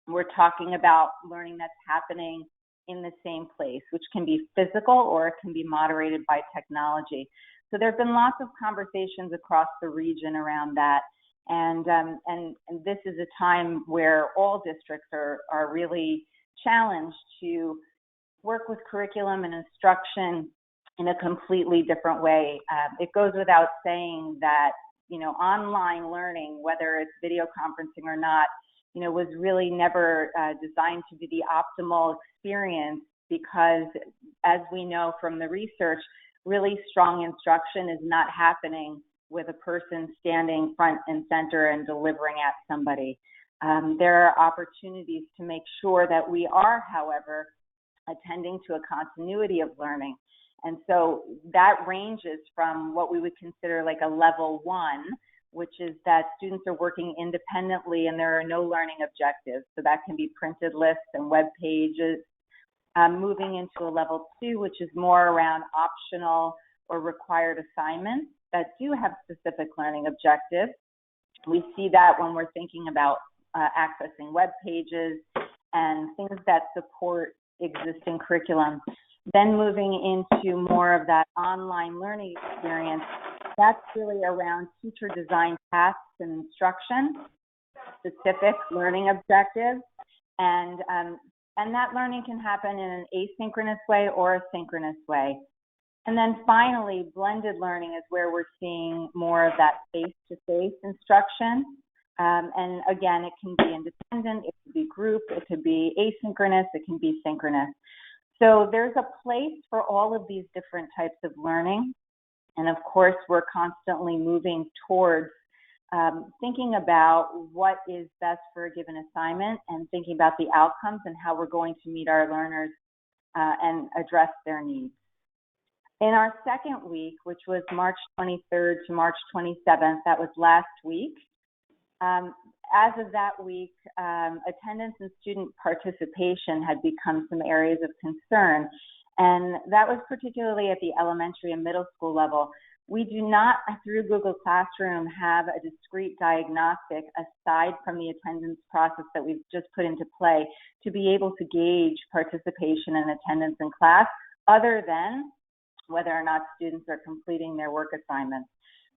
we're talking about learning that's happening in the same place, which can be physical or it can be moderated by technology. So there have been lots of conversations across the region around that. And this is a time where all districts are really challenged to work with curriculum and instruction in a completely different way. It goes without saying that, online learning, whether it's video conferencing or not, was really never designed to be the optimal experience, because as we know from the research, really strong instruction is not happening with a person standing front and center and delivering at somebody. There are opportunities to make sure that we are, however, attending to a continuity of learning. And so that ranges from what we would consider like a level 1, which is that students are working independently and there are no learning objectives. So that can be printed lists and web pages. Moving into a level 2, which is more around optional or required assignments that do have specific learning objectives. We see that when we're thinking about accessing web pages and things that support existing curriculum. Then moving into more of that online learning experience, that's really around teacher designed tasks and instruction, specific learning objectives, and that learning can happen in an asynchronous way or a synchronous way. And then finally, blended learning is where we're seeing more of that face-to-face instruction. And again, it can be independent, it could be group, it could be asynchronous, it can be synchronous. So there's a place for all of these different types of learning. And of course, we're constantly moving towards thinking about what is best for a given assignment and thinking about the outcomes and how we're going to meet our learners and address their needs. In our second week, which was March 23rd to March 27th, that was last week, as of that week, attendance and student participation had become some areas of concern, and that was particularly at the elementary and middle school level. We do not, through Google Classroom, have a discrete diagnostic aside from the attendance process that we've just put into play to be able to gauge participation and attendance in class, other than whether or not students are completing their work assignments.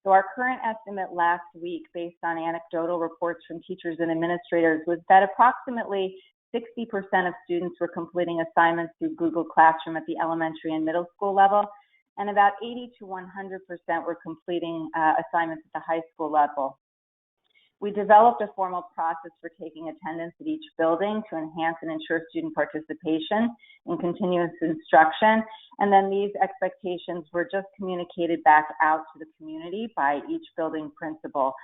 So our current estimate last week, based on anecdotal reports from teachers and administrators, was that approximately 60% of students were completing assignments through Google Classroom at the elementary and middle school level, and about 80 to 100% were completing assignments at the high school level. We developed a formal process for taking attendance at each building to enhance and ensure student participation in continuous instruction. And then these expectations were just communicated back out to the community by each building principal.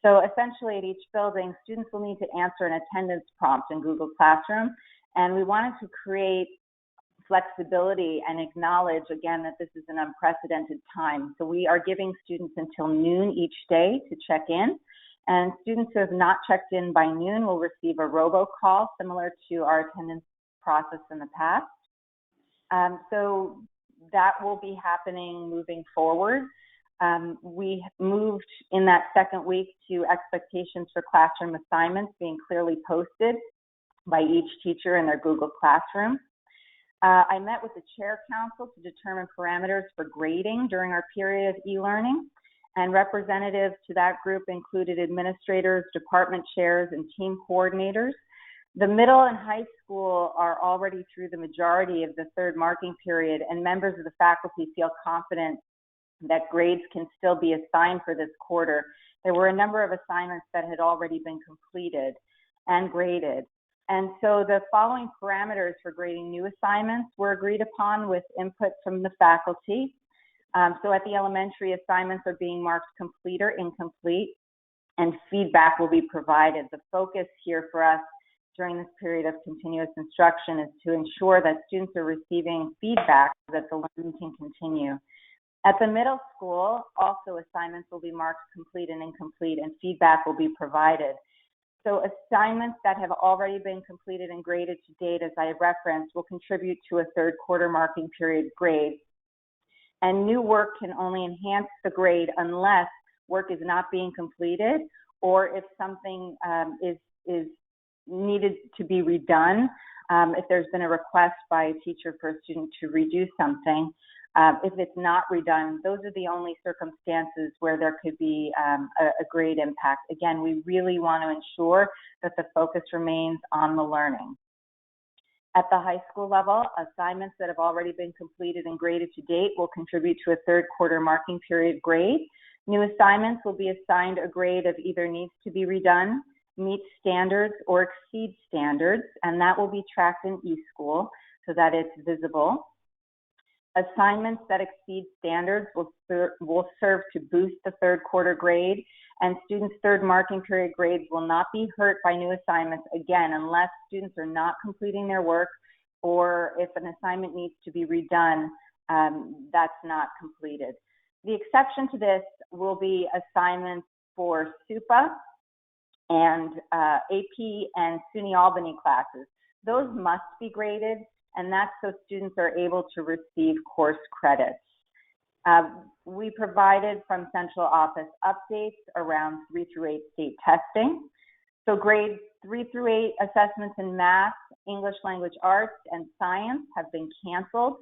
So essentially at each building, students will need to answer an attendance prompt in Google Classroom. And we wanted to create flexibility and acknowledge again that this is an unprecedented time. So we are giving students until noon each day to check in. And students who have not checked in by noon will receive a robocall similar to our attendance process in the past. So that will be happening moving forward. We moved in that second week to expectations for classroom assignments being clearly posted by each teacher in their Google Classroom. I met with the Chair Council to determine parameters for grading during our period of e-learning, and representatives to that group included administrators, department chairs, and team coordinators. The middle and high school are already through the majority of the third marking period, and members of the faculty feel confident that grades can still be assigned for this quarter. There were a number of assignments that had already been completed and graded. And so the following parameters for grading new assignments were agreed upon with input from the faculty. So at the elementary, assignments are being marked complete or incomplete, and feedback will be provided. The focus here for us during this period of continuous instruction is to ensure that students are receiving feedback so that the learning can continue. At the middle school, also assignments will be marked complete and incomplete, and feedback will be provided. So assignments that have already been completed and graded to date, as I referenced, will contribute to a third quarter marking period grade. And new work can only enhance the grade unless work is not being completed, or if something is needed to be redone, if there's been a request by a teacher for a student to redo something. If it's not redone, those are the only circumstances where there could be a grade impact. Again, we really want to ensure that the focus remains on the learning. At the high school level, assignments that have already been completed and graded to date will contribute to a third quarter marking period grade. New assignments will be assigned a grade of either needs to be redone, meet standards, or exceed standards, and that will be tracked in eSchool so that it's visible. Assignments that exceed standards will serve to boost the third quarter grade, and students' third marking period grades will not be hurt by new assignments, again, unless students are not completing their work, or if an assignment needs to be redone, that's not completed. The exception to this will be assignments for SUPA and AP and SUNY Albany classes. Those must be graded, and that's so students are able to receive course credits. We provided from central office updates around 3 through 8 state testing. So grades 3 through 8 assessments in math, English language arts, and science have been canceled.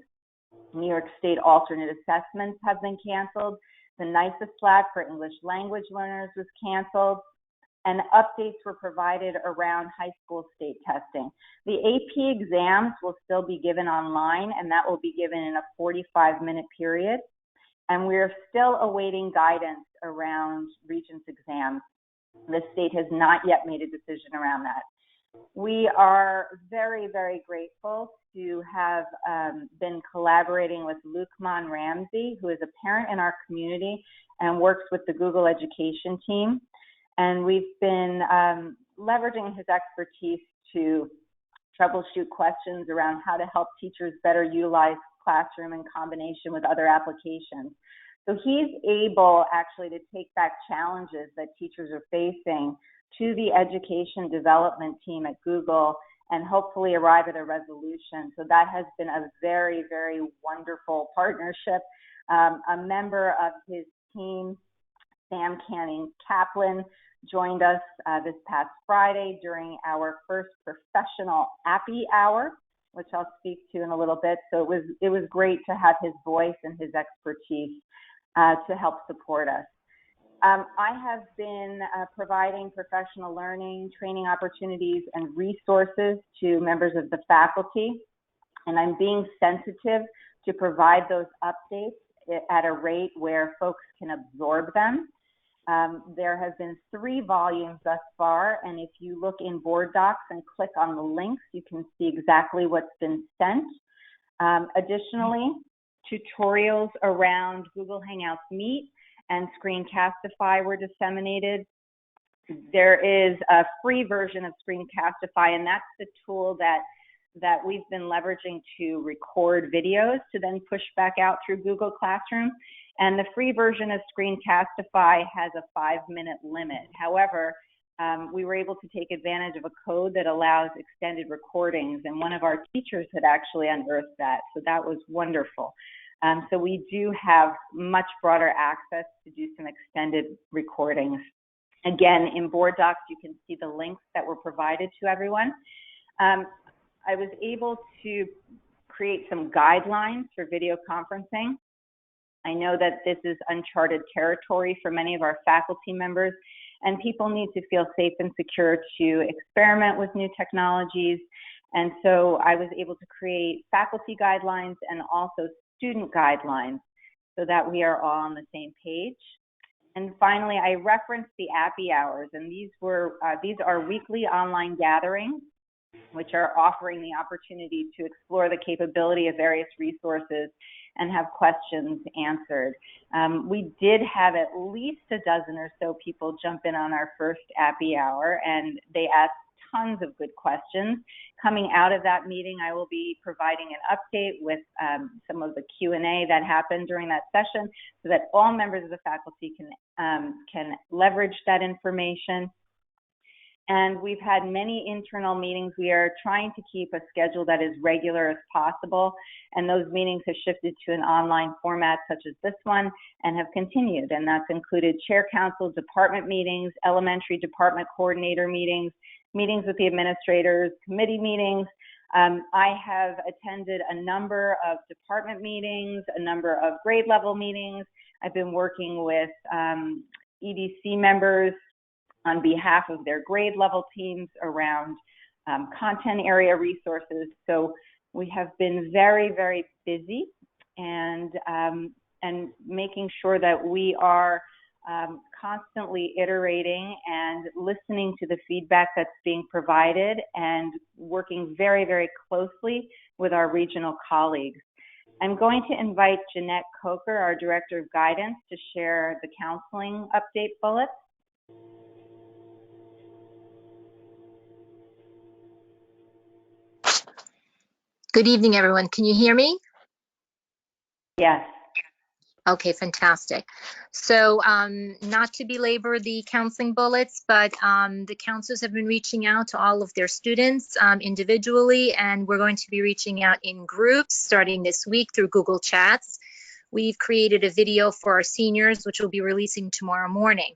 New York State alternate assessments have been canceled. The NYSA flag for English language learners was canceled. And updates were provided around high school state testing. The AP exams will still be given online, and that will be given in a 45-minute period. And we're still awaiting guidance around Regents exams. The state has not yet made a decision around that. We are very, very grateful to have been collaborating with Lukman Ramsey, who is a parent in our community and works with the Google Education team. And we've been leveraging his expertise to troubleshoot questions around how to help teachers better utilize classroom in combination with other applications. So he's able actually to take back challenges that teachers are facing to the education development team at Google and hopefully arrive at a resolution. So that has been a very, very wonderful partnership. A member of his team, Sam Canning Kaplan, joined us this past Friday during our first professional Appy Hour, which I'll speak to in a little bit. So it was great to have his voice and his expertise to help support us. I have been providing professional learning, training opportunities, and resources to members of the faculty, and I'm being sensitive to provide those updates at a rate where folks can absorb them. There have been 3 volumes thus far, and if you look in board docs and click on the links, you can see exactly what's been sent. Additionally, tutorials around Google Hangouts Meet and Screencastify were disseminated. There is a free version of Screencastify, and that's the tool that we've been leveraging to record videos to then push back out through Google Classroom. And the free version of Screencastify has a 5-minute limit. However, we were able to take advantage of a code that allows extended recordings, and one of our teachers had actually unearthed that, so that was wonderful. So we do have much broader access to do some extended recordings. Again, in board docs, you can see the links that were provided to everyone. I was able to create some guidelines for video conferencing. I know that this is uncharted territory for many of our faculty members, and people need to feel safe and secure to experiment with new technologies. And so I was able to create faculty guidelines and also student guidelines so that we are all on the same page. And finally, I referenced the Appy Hours, and these are weekly online gatherings which are offering the opportunity to explore the capability of various resources and have questions answered. We did have at least a dozen or so people jump in on our first Appy Hour, and they asked tons of good questions. Coming out of that meeting, I will be providing an update with some of the Q&A that happened during that session so that all members of the faculty can leverage that information. And we've had many internal meetings. We are trying to keep a schedule that is regular as possible, and those meetings have shifted to an online format such as this one and have continued, and that's included chair council, department meetings, elementary department coordinator meetings, meetings with the administrators, committee meetings. I have attended a number of department meetings, a number of grade level meetings. I've been working with EDC members on behalf of their grade level teams around content area resources. So we have been very, very busy and making sure that we are constantly iterating and listening to the feedback that's being provided and working very, very closely with our regional colleagues. I'm going to invite Jeanette Coker, our Director of Guidance, to share the counseling update bullets. Good evening, everyone. Can you hear me? Yes. Okay, fantastic. So not to belabor the counseling bullets, but the counselors have been reaching out to all of their students individually, and we're going to be reaching out in groups starting this week through Google Chats. We've created a video for our seniors, which we'll be releasing tomorrow morning.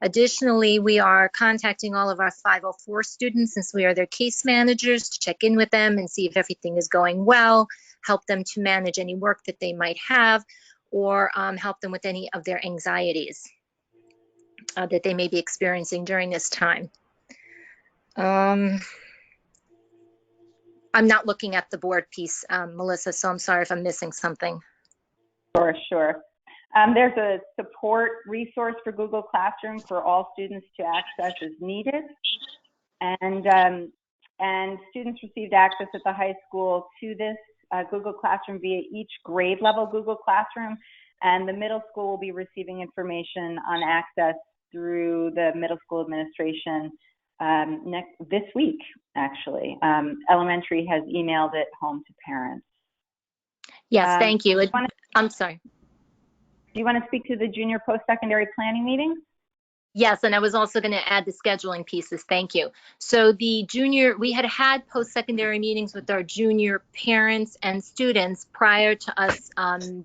Additionally, we are contacting all of our 504 students since we are their case managers to check in with them and see if everything is going well, help them to manage any work that they might have, or help them with any of their anxieties that they may be experiencing during this time. I'm not looking at the board piece, Melissa, so I'm sorry if I'm missing something. Sure. There's a support resource for Google Classroom for all students to access as needed. And students received access at the high school to this Google Classroom via each grade level Google Classroom, and the middle school will be receiving information on access through the middle school administration this week, actually. Elementary has emailed it home to parents. Yes, thank you. I'm sorry. Do you want to speak to the junior post-secondary planning meetings? Yes, and I was also going to add the scheduling pieces. Thank you. So we had post-secondary meetings with our junior parents and students prior to us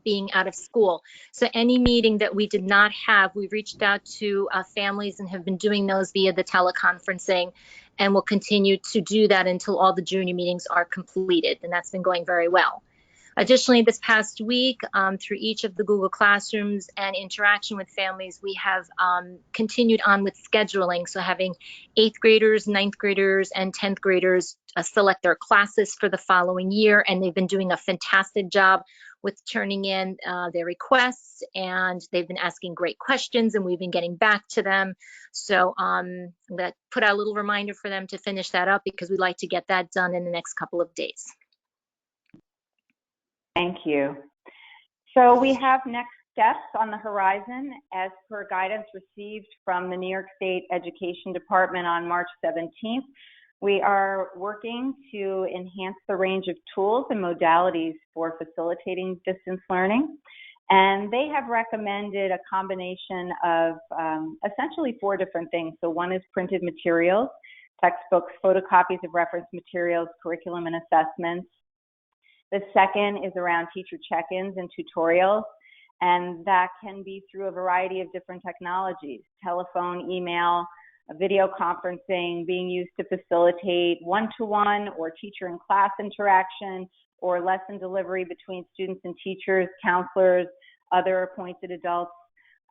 being out of school. So any meeting that we did not have, we reached out to families and have been doing those via the teleconferencing, and will continue to do that until all the junior meetings are completed, and that's been going very well. Additionally, this past week, through each of the Google Classrooms and interaction with families, we have continued on with scheduling. So having 8th graders, 9th graders, and 10th graders select their classes for the following year. And they've been doing a fantastic job with turning in their requests, and they've been asking great questions, and we've been getting back to them. So I'm going to put out a little reminder for them to finish that up, because we'd like to get that done in the next couple of days. Thank you. So we have next steps on the horizon as per guidance received from the New York State Education Department on March 17th. We are working to enhance the range of tools and modalities for facilitating distance learning. And they have recommended a combination of essentially 4 different things. So one is printed materials, textbooks, photocopies of reference materials, curriculum and assessments. The second is around teacher check-ins and tutorials. And that can be through a variety of different technologies: telephone, email, video conferencing, being used to facilitate one-to-one or teacher and class interaction, or lesson delivery between students and teachers, counselors, other appointed adults.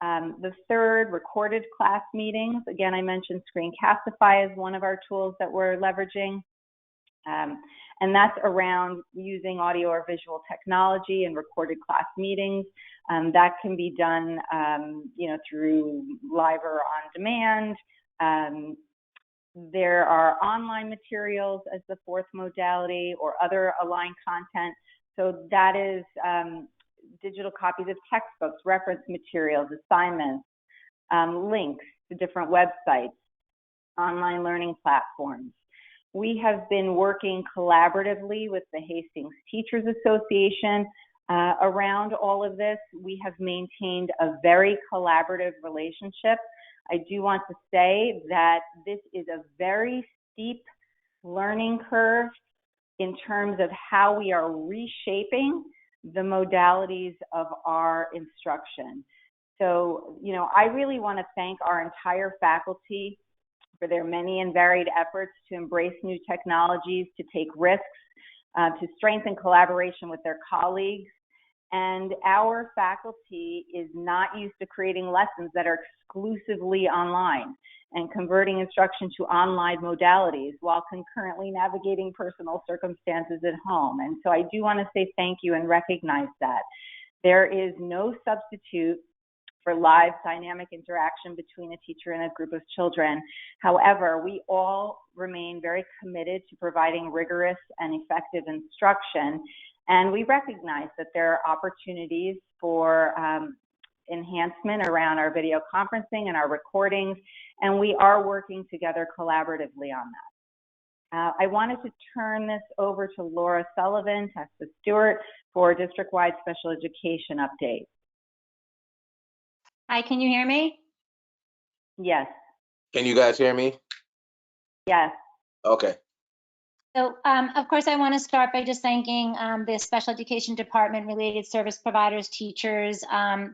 The third, recorded class meetings. Again, I mentioned Screencastify as one of our tools that we're leveraging. And that's around using audio or visual technology in recorded class meetings. That can be done, through live or on demand. There are online materials as the fourth modality, or other aligned content. So that is digital copies of textbooks, reference materials, assignments, links to different websites, online learning platforms. We have been working collaboratively with the Hastings Teachers Association around all of this. We have maintained a very collaborative relationship. I do want to say that this is a very steep learning curve in terms of how we are reshaping the modalities of our instruction. So, I really want to thank our entire faculty for their many and varied efforts to embrace new technologies, to take risks, to strengthen collaboration with their colleagues. And our faculty is not used to creating lessons that are exclusively online and converting instruction to online modalities while concurrently navigating personal circumstances at home. And so I do want to say thank you and recognize that. There is no substitute for live dynamic interaction between a teacher and a group of children. However, we all remain very committed to providing rigorous and effective instruction. And we recognize that there are opportunities for enhancement around our video conferencing and our recordings, and we are working together collaboratively on that. I wanted to turn this over to Laura Sullivan, Tessa Stewart, for district-wide special education update. Hi, can you hear me? Yes. Can you guys hear me? Yes. Okay. So, of course, I want to start by just thanking the special education department, related service providers, teachers,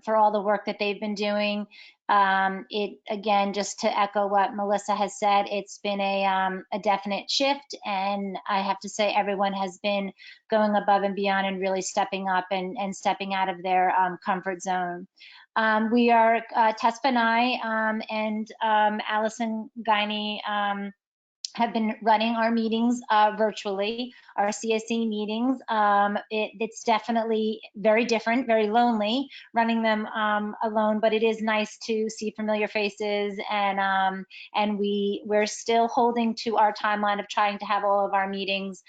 for all the work that they've been doing. Again, just to echo what Melissa has said, it's been a definite shift, and I have to say everyone has been going above and beyond and really stepping up and stepping out of their comfort zone. We are, Tess and I and Allison Guiney have been running our meetings virtually, our CSE meetings. It's definitely very different, very lonely running them alone, but it is nice to see familiar faces, and we're still holding to our timeline of trying to have all of our meetings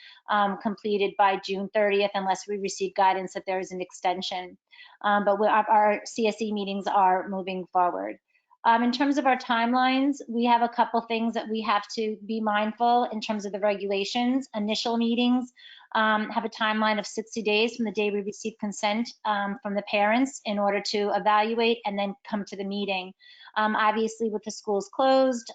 completed by June 30th, unless we receive guidance that there is an extension. But our CSE meetings are moving forward. In terms of our timelines, we have a couple things that we have to be mindful in terms of the regulations. Initial meetings have a timeline of 60 days from the day we receive consent from the parents in order to evaluate and then come to the meeting. Obviously, with the schools closed,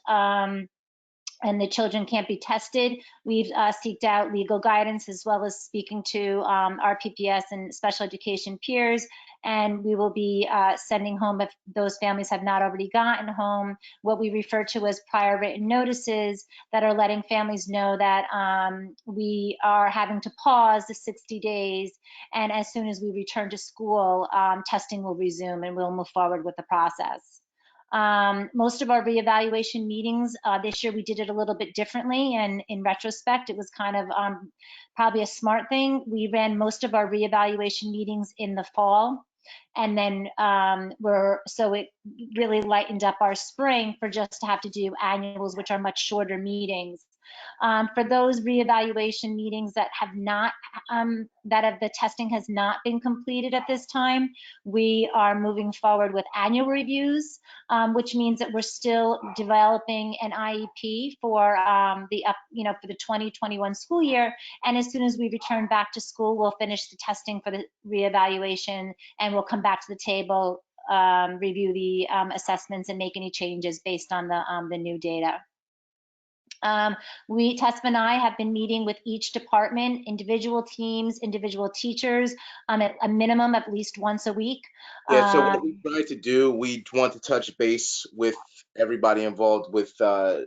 and the children can't be tested, we've seeked out legal guidance as well as speaking to our PPS and special education peers, and we will be sending home, if those families have not already gotten home, what we refer to as prior written notices that are letting families know that we are having to pause the 60 days, and as soon as we return to school, testing will resume and we'll move forward with the process. Most of our reevaluation meetings this year, we did it a little bit differently, and in retrospect, it was kind of probably a smart thing. We ran most of our reevaluation meetings in the fall, and then so it really lightened up our spring for just to have to do annuals, which are much shorter meetings. For those reevaluation meetings that have not, the testing has not been completed at this time, we are moving forward with annual reviews, which means that we're still developing an IEP for for the 2021 school year. And as soon as we return back to school, we'll finish the testing for the reevaluation, and we'll come back to the table, review the assessments, and make any changes based on the new data. Tesfa and I have been meeting with each department, individual teams, individual teachers, at a minimum at least once a week. Yeah, so what we try to do, we want to touch base with everybody involved with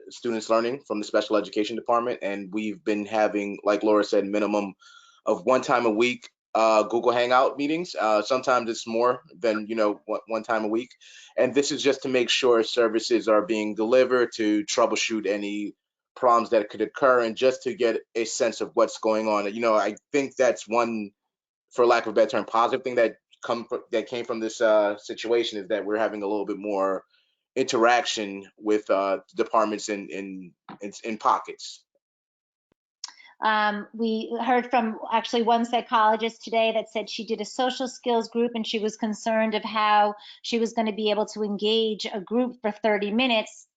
students learning from the special education department. And we've been having, like Laura said, minimum of one time a week Google Hangout meetings. Sometimes it's more than, one time a week. And this is just to make sure services are being delivered, to troubleshoot any problems that could occur, and just to get a sense of what's going on. I think that's one, for lack of a better term, positive thing that came from this situation, is that we're having a little bit more interaction with departments in pockets. We heard from actually one psychologist today that said she did a social skills group, and she was concerned of how she was going to be able to engage a group for 30 minutes,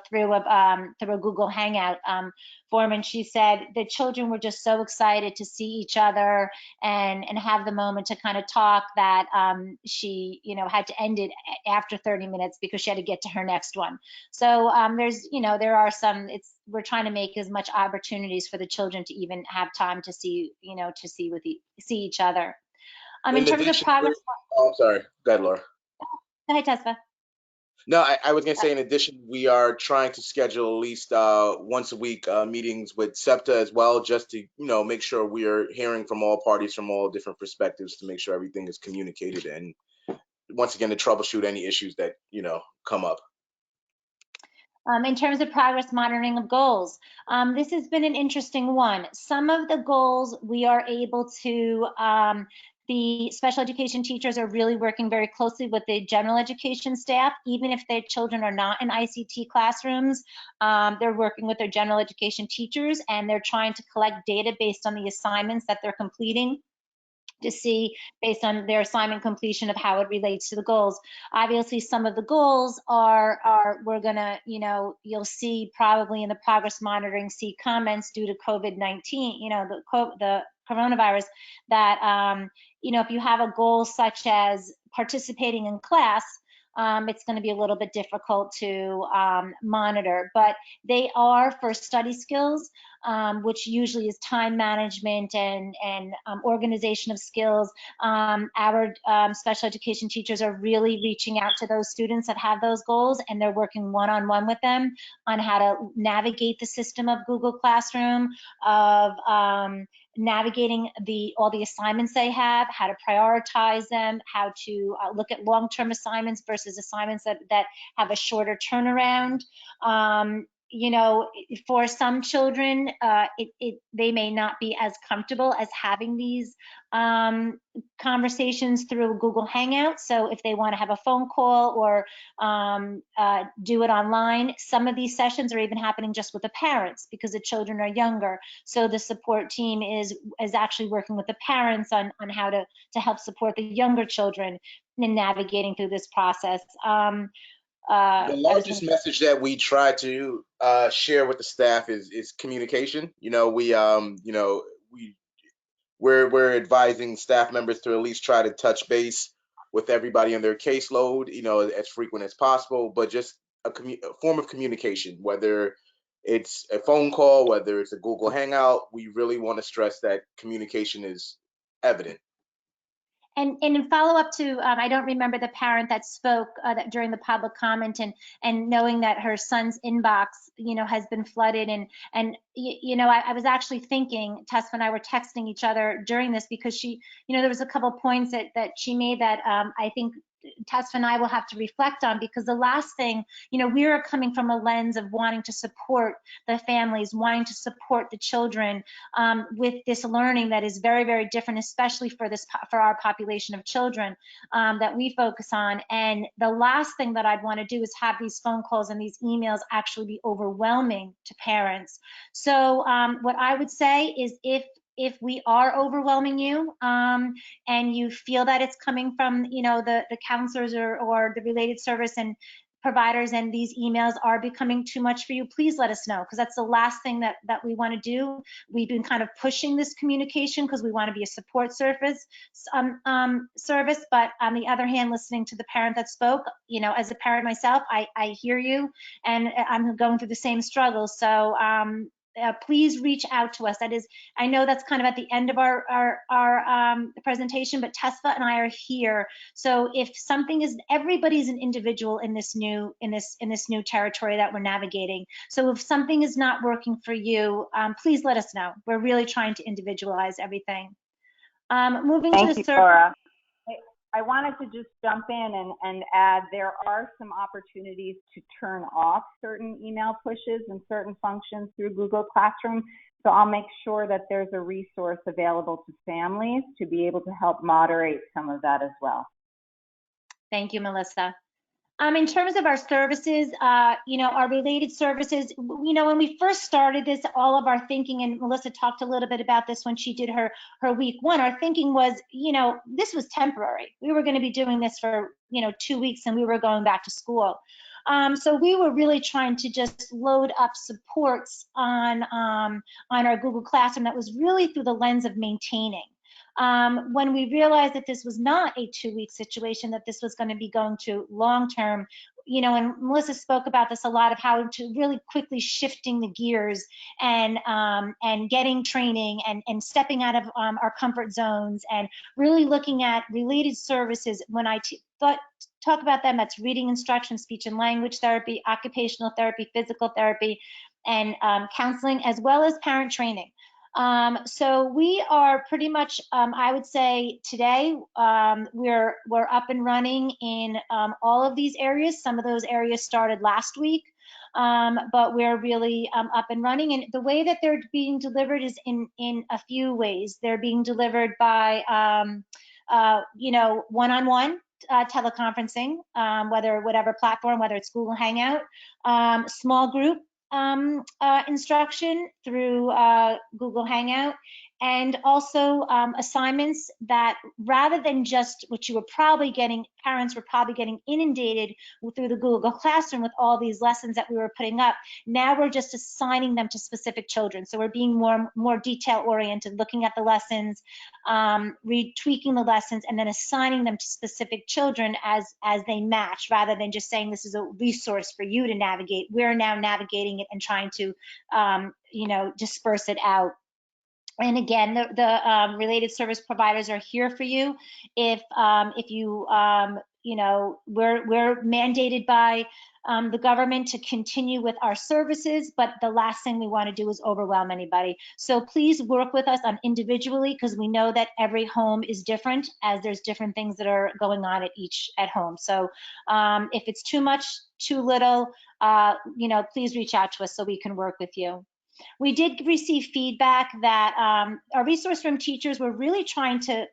through a Google Hangout form. And she said the children were just so excited to see each other and have the moment to kind of talk, that she, had to end it after 30 minutes because she had to get to her next one. So there are some, we're trying to make as much opportunities for the children to even have time to see, see each other. In terms of progress. Oh, I'm sorry. Go ahead, Laura. Go ahead, Tesfa. No, I was going to say, in addition, we are trying to schedule at least once a week meetings with SEPTA as well, just to, make sure we are hearing from all parties from all different perspectives, to make sure everything is communicated, and once again, to troubleshoot any issues that, come up. In terms of progress monitoring of goals, this has been an interesting one. Some of the goals we are able to, the special education teachers are really working very closely with the general education staff, even if their children are not in ICT classrooms. They're working with their general education teachers, and they're trying to collect data based on the assignments that they're completing, to see, based on their assignment completion, of how it relates to the goals. Obviously, some of the goals are we're gonna, you'll see probably in the progress monitoring, see comments due to COVID-19, the coronavirus, that, if you have a goal such as participating in class, it's going to be a little bit difficult to monitor. But they are for study skills, which usually is time management and organization of skills. Our special education teachers are really reaching out to those students that have those goals, and they're working one-on-one with them on how to navigate the system of Google Classroom, of navigating all the assignments they have, how to prioritize them, how to look at long-term assignments versus assignments that have a shorter turnaround. For some children, they may not be as comfortable as having these conversations through Google Hangout. So if they want to have a phone call or do it online, some of these sessions are even happening just with the parents because the children are younger. So the support team is actually working with the parents on how to help support the younger children in navigating through this process. The largest message that we try to share with the staff is communication. We're advising staff members to at least try to touch base with everybody in their caseload, as frequent as possible, but just a form of communication, whether it's a phone call, whether it's a Google Hangout. We really want to stress that communication is evident. And in follow up to, I don't remember the parent that spoke that during the public comment, and knowing that her son's inbox, has been flooded, and I was actually thinking, Tess and I were texting each other during this, because she, there was a couple points that she made that I think Tessa and I will have to reflect on, because the last thing, we are coming from a lens of wanting to support the families, wanting to support the children with this learning that is very, very different, especially for our population of children that we focus on. And the last thing that I'd want to do is have these phone calls and these emails actually be overwhelming to parents. So what I would say is, if we are overwhelming you and you feel that it's coming from the counselors or the related service and providers, and these emails are becoming too much for you, please let us know, because that's the last thing that we want to do. We've been kind of pushing this communication because we want to be a support service, but on the other hand, listening to the parent that spoke, as a parent myself, I hear you, and I'm going through the same struggle. So please reach out to us. That is, I know that's kind of at the end of our presentation, but Tessa and I are here. So if something is, everybody's an individual in this new territory that we're navigating. So if something is not working for you, please let us know. We're really trying to individualize everything. Moving to the Thank you, Laura. I wanted to just jump in and add, there are some opportunities to turn off certain email pushes and certain functions through Google Classroom. So I'll make sure that there's a resource available to families to be able to help moderate some of that as well. Thank you, Melissa. In terms of our services, our related services, when we first started this, all of our thinking, and Melissa talked a little bit about this when she did her week one, our thinking was, this was temporary. We were going to be doing this for, 2 weeks, and we were going back to school. So we were really trying to just load up supports on our Google Classroom that was really through the lens of maintaining. When we realized that this was not a 2-week situation, that this was going to be going to long-term, and Melissa spoke about this a lot, of how to really quickly shifting the gears and getting training and stepping out of our comfort zones and really looking at related services. When I talk about them, that's reading instruction, speech and language therapy, occupational therapy, physical therapy, and counseling, as well as parent training. So we are pretty much, I would say today, we're up and running in all of these areas. Some of those areas started last week, but we're really up and running. And the way that they're being delivered is in a few ways. They're being delivered by, one-on-one teleconferencing, whatever platform, whether it's Google Hangout, small group instruction through Google Hangout, and also assignments that, rather than just what you were probably getting, parents were probably getting inundated through the Google Classroom with all these lessons that we were putting up. Now we're just assigning them to specific children. So we're being more detail oriented, looking at the lessons, retweaking the lessons, and then assigning them to specific children as they match, rather than just saying this is a resource for you to navigate. We're now navigating it and trying to disperse it out. And again, the related service providers are here for you. If you, we're mandated by the government to continue with our services, but the last thing we want to do is overwhelm anybody. So please work with us on individually, because we know that every home is different, as there's different things that are going on at home. So if it's too much, too little, please reach out to us so we can work with you. We did receive feedback that our resource room teachers were really trying to,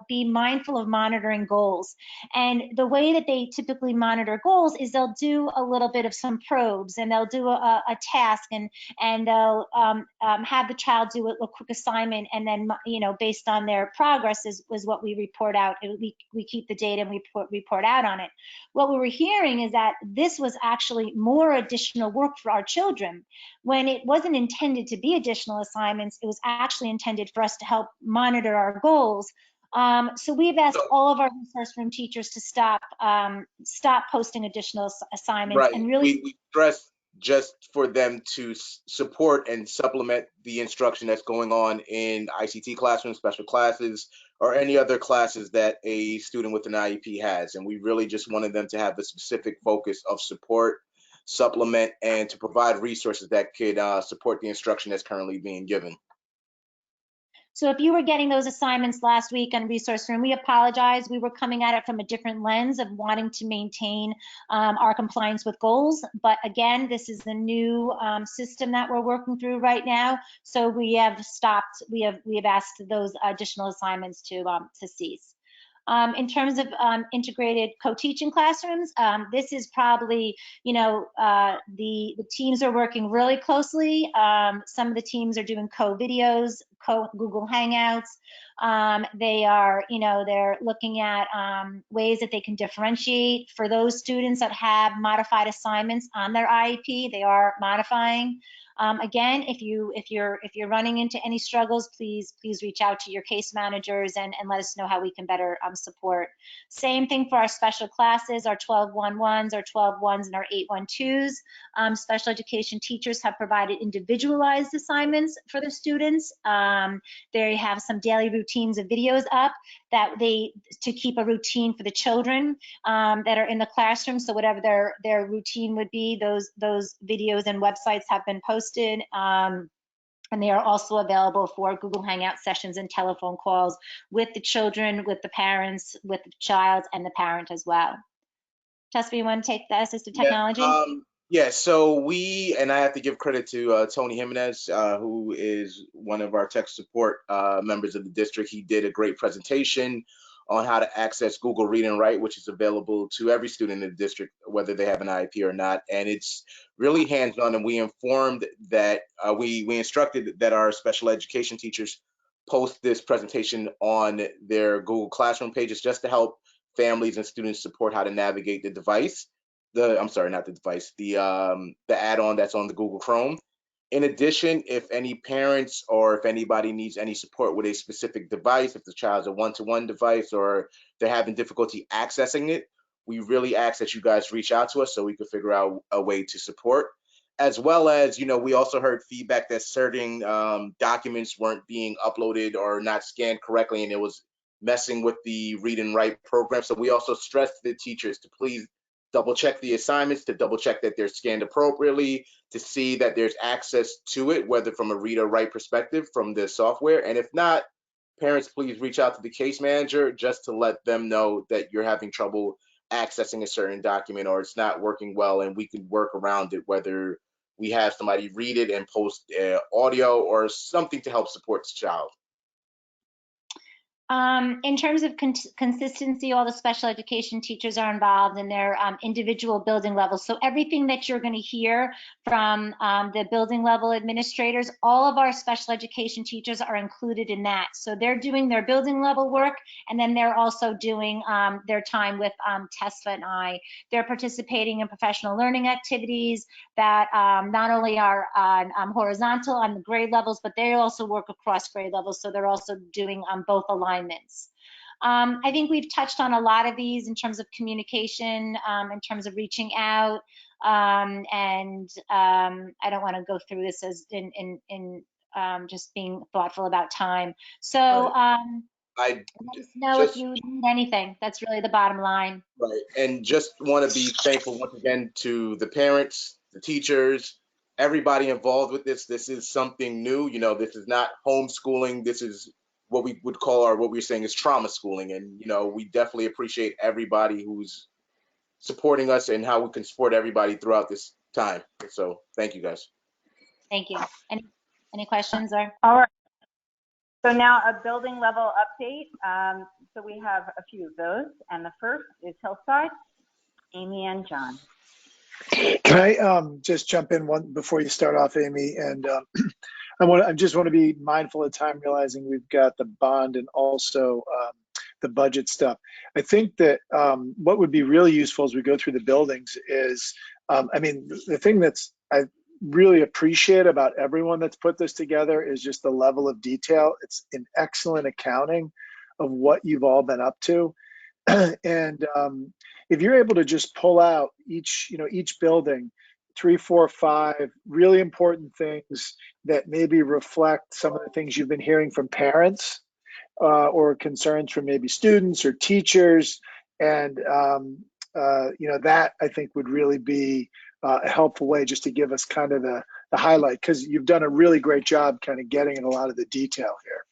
be mindful of monitoring goals. And the way that they typically monitor goals is they'll do a little bit of some probes, and they'll do a task, and they'll have the child do a quick assignment, and then, based on their progress is what we report out. We keep the data and we report out on it. What we were hearing is that this was actually more additional work for our children, when it wasn't intended to be additional assignments. It was actually intended for us to help monitor our goals. So we've asked all of our resource room teachers to stop posting additional assignments, Right. and really we stress just for them to support and supplement the instruction that's going on in ICT classrooms, special classes, or any other classes that a student with an IEP has. And we really just wanted them to have the specific focus of support, supplement, and to provide resources that could support the instruction that's currently being given. So if you were getting those assignments last week on Resource Room, we apologize. We were coming at it from a different lens of wanting to maintain our compliance with goals. But again, this is the new system that we're working through right now. So we have stopped, we have asked those additional assignments to cease. In terms of integrated co-teaching classrooms, this is probably, you know, the teams are working really closely. Some of the teams are doing co-videos, Google Hangouts. They are, you know, they're looking at ways that they can differentiate for those students that have modified assignments on their IEP. They are modifying. Again, if you're running into any struggles, please reach out to your case managers and let us know how we can better support. Same thing for our special classes, our 12-1-1s, our 12-1s, and our 8-1-2s. Special education teachers have provided individualized assignments for the students. They have some daily routines of videos up to keep a routine for the children that are in the classroom. So whatever their routine would be, those videos and websites have been posted. And they are also available for Google Hangout sessions and telephone calls with the children, with the parents, with the child and the parent as well. Tessa, you want to take the assistive technology? Yeah, so and I have to give credit to Tony Jimenez, who is one of our tech support members of the district. He did a great presentation on how to access Google Read and Write, which is available to every student in the district, whether they have an IEP or not. And it's really hands-on, and we informed that, we instructed that our special education teachers post this presentation on their Google Classroom pages just to help families and students support how to navigate the device. I'm sorry, not the device, the add-on that's on the Google Chrome. In addition, if any parents or if anybody needs any support with a specific device, if the child's a one-to-one device or they're having difficulty accessing it, we really ask that you guys reach out to us so we can figure out a way to support. As well as, you know, we also heard feedback that certain documents weren't being uploaded or not scanned correctly, and it was messing with the read and write program. So we also stressed the teachers to please double check the assignments, to double check that they're scanned appropriately, to see that there's access to it, whether from a read or write perspective from the software. And if not, parents, please reach out to the case manager just to let them know that you're having trouble accessing a certain document or it's not working well, and we can work around it, whether we have somebody read it and post audio or something to help support the child. In terms of consistency, all the special education teachers are involved in their individual building levels. So everything that you're going to hear from the building level administrators, all of our special education teachers are included in that. So they're doing their building level work, and then they're also doing their time with Tessa and I. They're participating in professional learning activities that not only are horizontal on the grade levels, but they also work across grade levels. So they're also doing both alignments. I think we've touched on a lot of these in terms of communication, in terms of reaching out, and I don't want to go through this as in just being thoughtful about time. So let us know if you need anything. That's really the bottom line. Right, and just want to be thankful once again to the parents, the teachers, everybody involved with this. This is something new. You know, this is not homeschooling. This is what we would call what we're saying is trauma schooling. And, you know, we definitely appreciate everybody who's supporting us and how we can support everybody throughout this time. So thank you guys. Thank you. Any questions or? All right. So now a building level update. So we have a few of those. And the first is Hillside, Amy and John. Can I just jump in one before you start off, Amy? And I just want to be mindful of time, realizing we've got the bond and also the budget stuff. I think that what would be really useful as we go through the buildings is, I mean, the thing I really appreciate about everyone that's put this together is just the level of detail. It's an excellent accounting of what you've all been up to. And if you're able to just pull out each building, 3, 4, 5 really important things that maybe reflect some of the things you've been hearing from parents or concerns from maybe students or teachers, and that I think would really be a helpful way just to give us kind of the highlight, because you've done a really great job kind of getting in a lot of the detail here.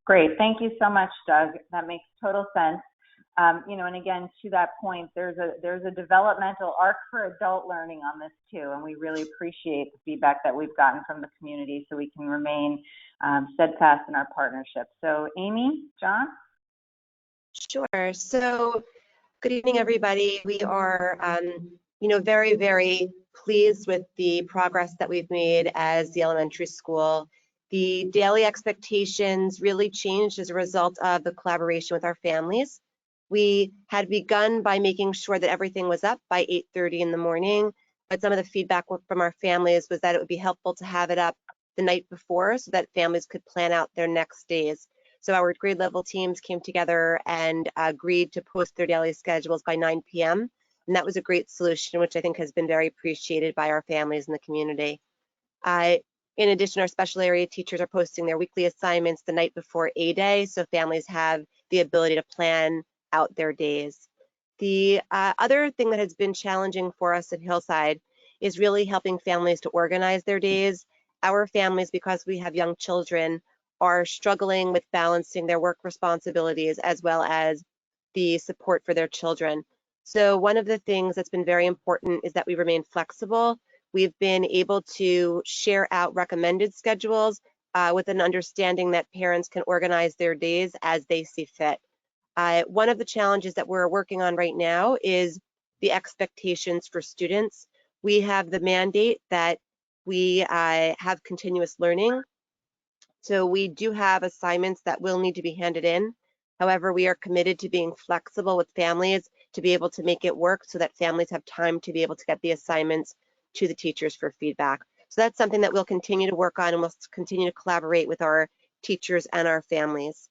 Great. Thank you so much, Doug. That makes total sense. And again, to that point, there's a developmental arc for adult learning on this too, and we really appreciate the feedback that we've gotten from the community so we can remain steadfast in our partnership. So Amy, John? Sure. So good evening, everybody. We are, very, very pleased with the progress that we've made as the elementary school. The daily expectations really changed as a result of the collaboration with our families. We had begun by making sure that everything was up by 8:30 in the morning, but some of the feedback from our families was that it would be helpful to have it up the night before so that families could plan out their next days. So our grade level teams came together and agreed to post their daily schedules by 9 p.m. And that was a great solution, which I think has been very appreciated by our families in the community. In addition, our special area teachers are posting their weekly assignments the night before A-Day, so families have the ability to plan out their days. The other thing that has been challenging for us at Hillside is really helping families to organize their days. Our families, because we have young children, are struggling with balancing their work responsibilities as well as the support for their children. So one of the things that's been very important is that we remain flexible. We've been able to share out recommended schedules with an understanding that parents can organize their days as they see fit. One of the challenges that we're working on right now is the expectations for students. We have the mandate that we have continuous learning. So we do have assignments that will need to be handed in. However, we are committed to being flexible with families to be able to make it work so that families have time to be able to get the assignments to the teachers for feedback. So that's something that we'll continue to work on, and we'll continue to collaborate with our teachers and our families.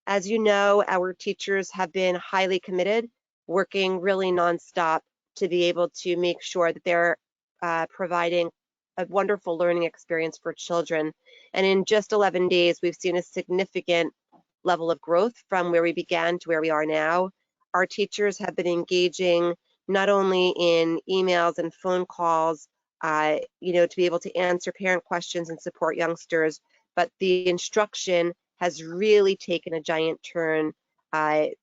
As you know, our teachers have been highly committed, working really nonstop to be able to make sure that they're providing a wonderful learning experience for children. And in just 11 days, we've seen a significant level of growth from where we began to where we are now. Our teachers have been engaging not only in emails and phone calls, to be able to answer parent questions and support youngsters, but the instruction has really taken a giant turn. So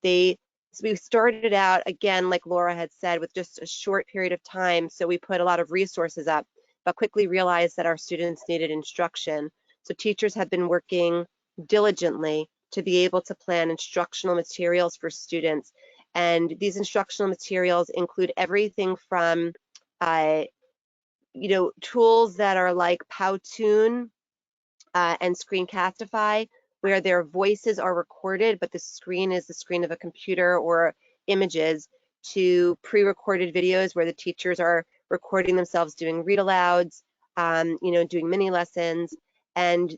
we started out, again, like Laura had said, with just a short period of time. So we put a lot of resources up, but quickly realized that our students needed instruction. So teachers have been working diligently to be able to plan instructional materials for students. And these instructional materials include everything from, tools that are like Powtoon and Screencastify, where their voices are recorded, but the screen is the screen of a computer, or images, to pre-recorded videos where the teachers are recording themselves doing read-alouds, doing mini lessons. And,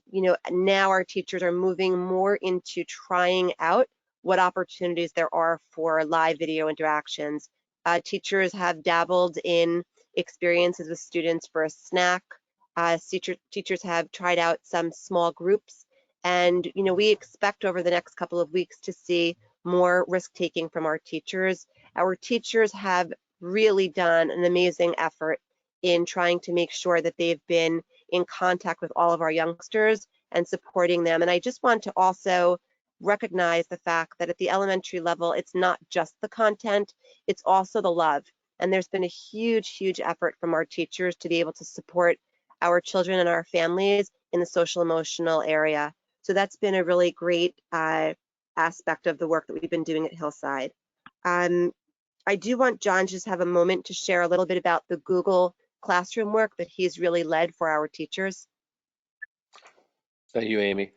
now our teachers are moving more into trying out what opportunities there are for live video interactions. Teachers have dabbled in experiences with students for a snack. Teachers have tried out some small groups, and we expect over the next couple of weeks to see more risk-taking from our teachers. Our teachers have really done an amazing effort in trying to make sure that they've been in contact with all of our youngsters and supporting them. And I just want to also recognize the fact that at the elementary level, it's not just the content, it's also the love. And there's been a huge, huge effort from our teachers to be able to support our children and our families in the social emotional area. So that's been a really great aspect of the work that we've been doing at Hillside. I do want John to just have a moment to share a little bit about the Google Classroom work that he's really led for our teachers. Thank you, Amy.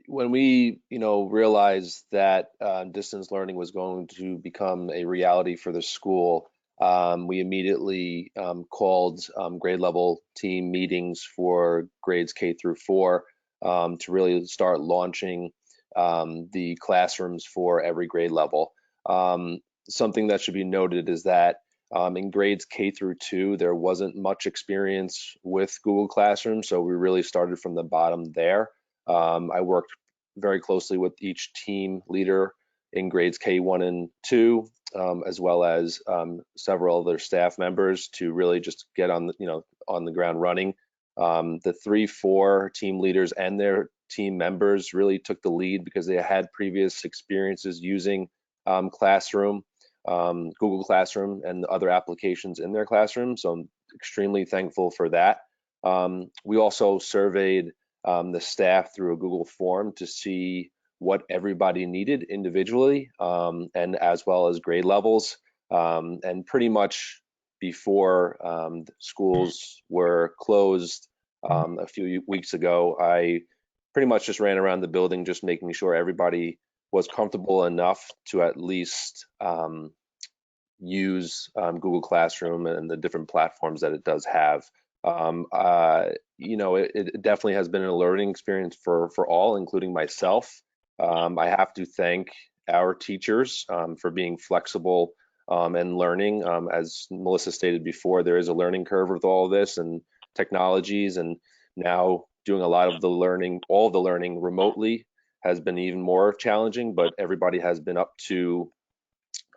When we, realized that distance learning was going to become a reality for the school, we immediately called grade level team meetings for grades K through 4 to really start launching the classrooms for every grade level. Something that should be noted is that in grades K through 2, there wasn't much experience with Google Classroom, so we really started from the bottom there. I worked very closely with each team leader in grades K1 and 2, as well as several other staff members to really just get on the ground running The 3-4 team leaders and their team members really took the lead because they had previous experiences using Classroom, Google Classroom, and other applications in their classroom. So I'm extremely thankful for that. We also surveyed the staff through a Google form to see what everybody needed individually, and as well as grade levels. And pretty much before schools were closed a few weeks ago, I pretty much just ran around the building just making sure everybody was comfortable enough to at least use Google Classroom and the different platforms that it does have. It definitely has been a learning experience for all, including myself. I have to thank our teachers for being flexible and learning. As Melissa stated before, there is a learning curve with all of this and technologies, and now doing a lot of the learning, all the learning remotely has been even more challenging, but everybody has been up to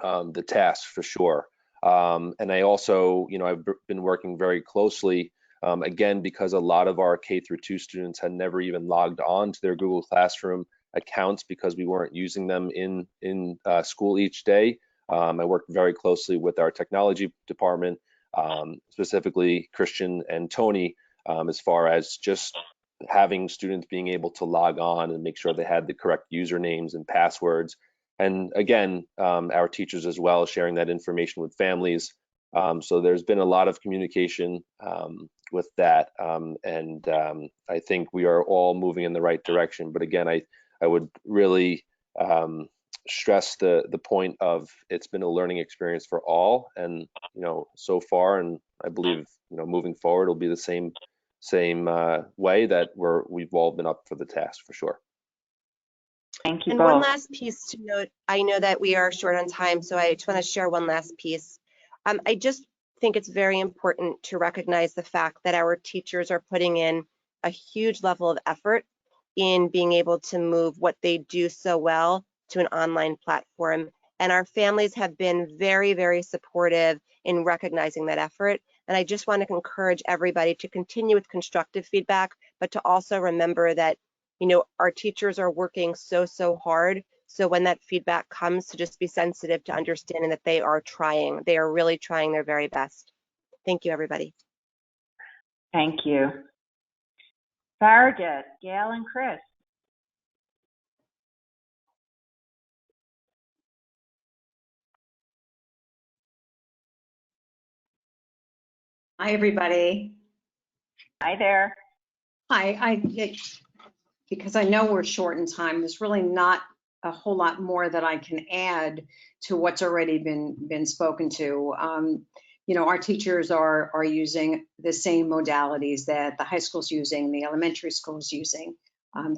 the task for sure. And I also, I've been working very closely, again, because a lot of our K-2 students had never even logged on to their Google Classroom accounts because we weren't using them in school each day. I worked very closely with our technology department, specifically Christian and Tony, as far as just having students being able to log on and make sure they had the correct usernames and passwords. And again, our teachers as well, sharing that information with families. So there's been a lot of communication with that. And I think we are all moving in the right direction. But again, I would really stress the point of it's been a learning experience for all. And, so far, and I believe, moving forward, it'll be the same way that we've all been up for the task for sure. Thank you and both. one last piece to note, I know that we are short on time, so I just want to share one last piece. I just think it's very important to recognize the fact that our teachers are putting in a huge level of effort in being able to move what they do so well to an online platform. And our families have been very, very supportive in recognizing that effort. And I just want to encourage everybody to continue with constructive feedback, but to also remember that our teachers are working so hard. So when that feedback comes, to just be sensitive to understanding that they are trying. They are really trying their very best. Thank you, everybody. Thank you. Farragut, Gail, and Chris. Hi, everybody. Hi there. Hi, because I know we're short in time, there's really not a whole lot more that I can add to what's already been spoken to. Our teachers are using the same modalities that the high school's using, the elementary school's using.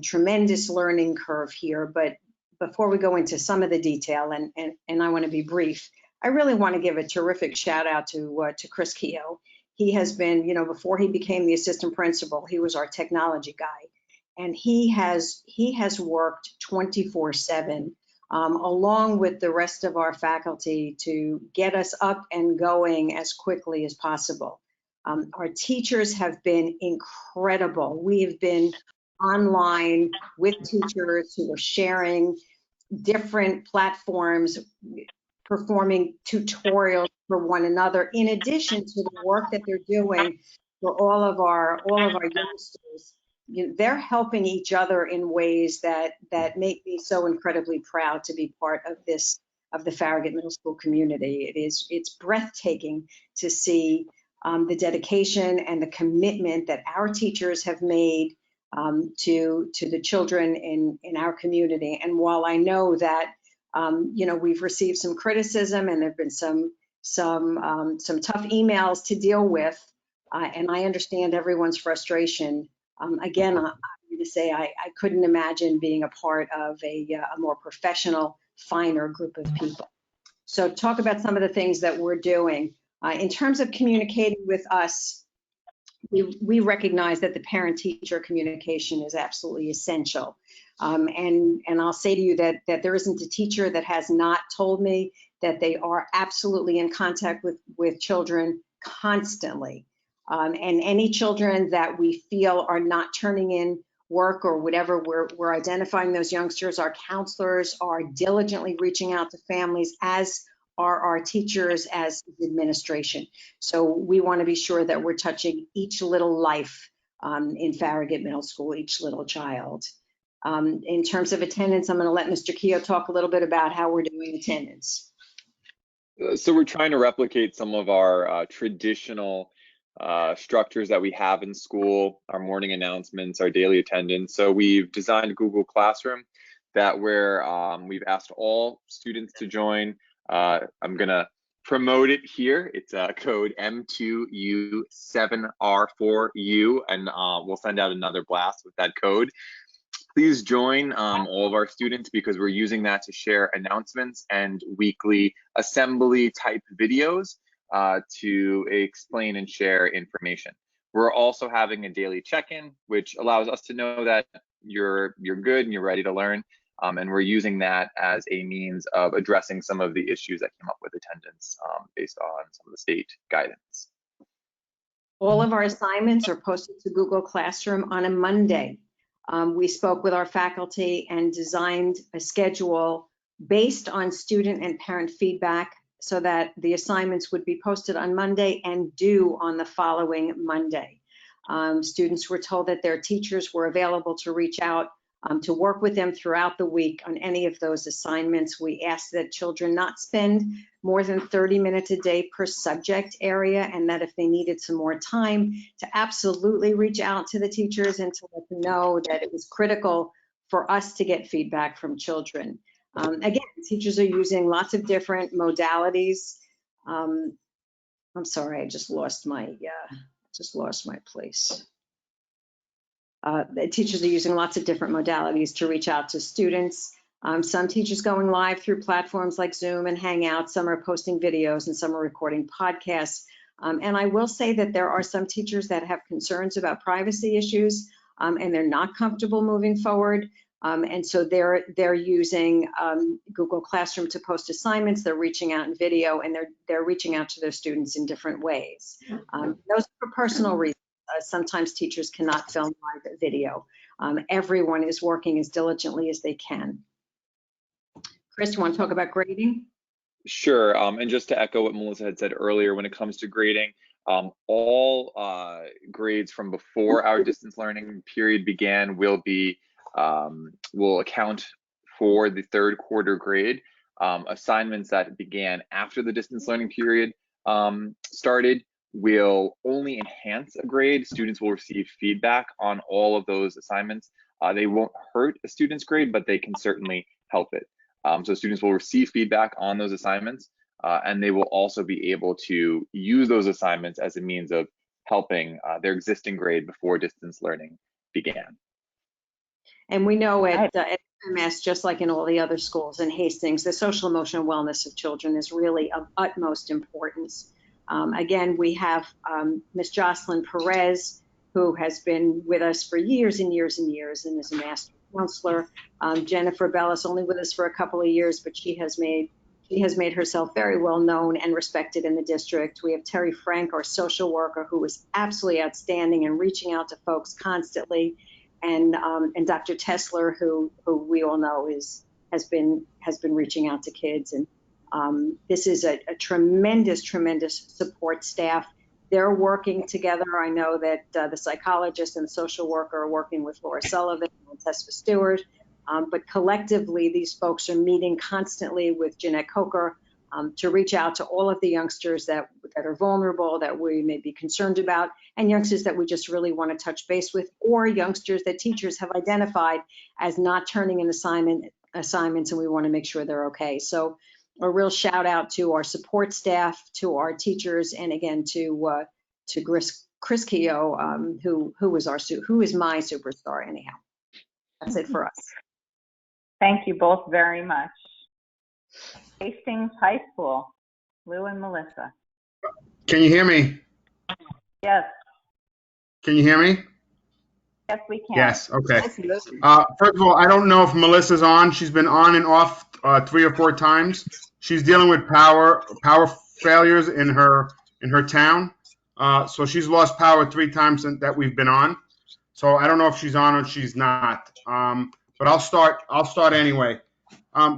Tremendous learning curve here, but before we go into some of the detail, and I want to be brief, I really want to give a terrific shout out to Chris Keogh. He has been, before he became the assistant principal, he was our technology guy. And he has worked 24/7 along with the rest of our faculty to get us up and going as quickly as possible. Our teachers have been incredible. We have been online with teachers who are sharing different platforms, performing tutorials for one another, in addition to the work that they're doing for all of our youngsters. They're helping each other in ways that make me so incredibly proud to be part of the Farragut Middle School community. It's breathtaking to see the dedication and the commitment that our teachers have made to the children in our community. And while I know that we've received some criticism and there've been some tough emails to deal with, and I understand everyone's frustration. Again, I'm going to say I couldn't imagine being a part of a more professional, finer group of people. So talk about some of the things that we're doing. In terms of communicating with us, we recognize that the parent-teacher communication is absolutely essential. And I'll say to you that there isn't a teacher that has not told me that they are absolutely in contact with children constantly. And any children that we feel are not turning in work or whatever, we're identifying those youngsters. Our counselors are diligently reaching out to families, as are our teachers, as administration. So we want to be sure that we're touching each little life in Farragut Middle School, each little child. In terms of attendance, I'm going to let Mr. Keogh talk a little bit about how we're doing attendance. So we're trying to replicate some of our traditional structures that we have in school, our morning announcements, our daily attendance. So we've designed Google Classroom that where we've asked all students to join. I'm gonna promote it here. It's code M2U7R4U, and we'll send out another blast with that code. Please join all of our students, because we're using that to share announcements and weekly assembly type videos to explain and share information. We're also having a daily check-in, which allows us to know that you're good and you're ready to learn. And we're using that as a means of addressing some of the issues that came up with attendance based on some of the state guidance. All of our assignments are posted to Google Classroom on a Monday. We spoke with our faculty and designed a schedule based on student and parent feedback so that the assignments would be posted on Monday and due on the following Monday. Students were told that their teachers were available to reach out to work with them throughout the week on any of those assignments. We asked that children not spend more than 30 minutes a day per subject area, and that if they needed some more time, to absolutely reach out to the teachers and to let them know that it was critical for us to get feedback from children. Again, teachers are using lots of different modalities. I'm sorry, I just lost my place. The teachers are using lots of different modalities to reach out to students. Some teachers going live through platforms like Zoom and Hangouts. Some are posting videos and some are recording podcasts. And I will say that there are some teachers that have concerns about privacy issues and they're not comfortable moving forward. And so they're using Google Classroom to post assignments. They're reaching out in video, and they're reaching out to their students in different ways. Those are for personal reasons. Sometimes teachers cannot film live video. Everyone is working as diligently as they can. Chris, you want to talk about grading? Sure, and just to echo what Melissa had said earlier, when it comes to grading, all grades from before our distance learning period began will account for the third quarter grade. Assignments that began after the distance learning period started will only enhance a grade. Students will receive feedback on all of those assignments. They won't hurt a student's grade, but they can certainly help it. So students will receive feedback on those assignments, and they will also be able to use those assignments as a means of helping their existing grade before distance learning began. And we know at MS, just like in all the other schools in Hastings, the social emotional wellness of children is really of utmost importance. Again, we have Ms. Jocelyn Perez, who has been with us for years and years and years and is a master counselor. Jennifer Bellis, only with us for a couple of years, but she has made herself very well known and respected in the district. We have Terry Frank, our social worker, who is absolutely outstanding and reaching out to folks constantly. And Dr. Tesler, who we all know has been reaching out to kids. And this is a tremendous support staff. They're working together. I know that the psychologist and the social worker are working with Laura Sullivan and Tessa Stewart. But collectively, these folks are meeting constantly with Jeanette Coker to reach out to all of the youngsters that are vulnerable, that we may be concerned about, and youngsters that we just really want to touch base with, or youngsters that teachers have identified as not turning in assignments, and we want to make sure they're okay. So a real shout out to our support staff, to our teachers, and again to Chris Keogh, who is my superstar anyhow. That's it for us. Thank you both very much. Hastings High School, Lou and Melissa. Can you hear me? Yes. Can you hear me? Yes, we can. Yes, okay. First of all, I don't know if Melissa's on. She's been on and off 3 or 4 times. She's dealing with power failures in her town. So she's lost power 3 times that we've been on. So I don't know if she's on or she's not. But I'll start anyway.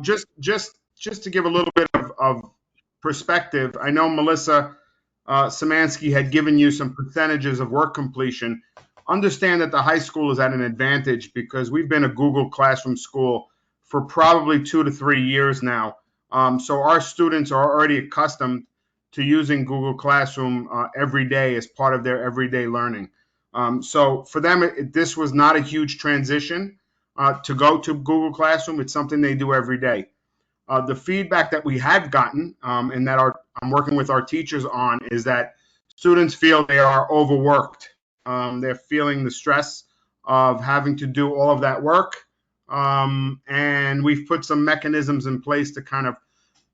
Just to give a little bit of perspective, I know Melissa Samansky had given you some percentages of work completion. Understand that the high school is at an advantage because we've been a Google Classroom school for probably 2 to 3 years now. So our students are already accustomed to using Google Classroom every day as part of their everyday learning. So for them, this was not a huge transition to go to Google Classroom. It's something they do every day. The feedback that we have gotten and that I'm working with our teachers on is that students feel they are overworked. They're feeling the stress of having to do all of that work. And we've put some mechanisms in place to kind of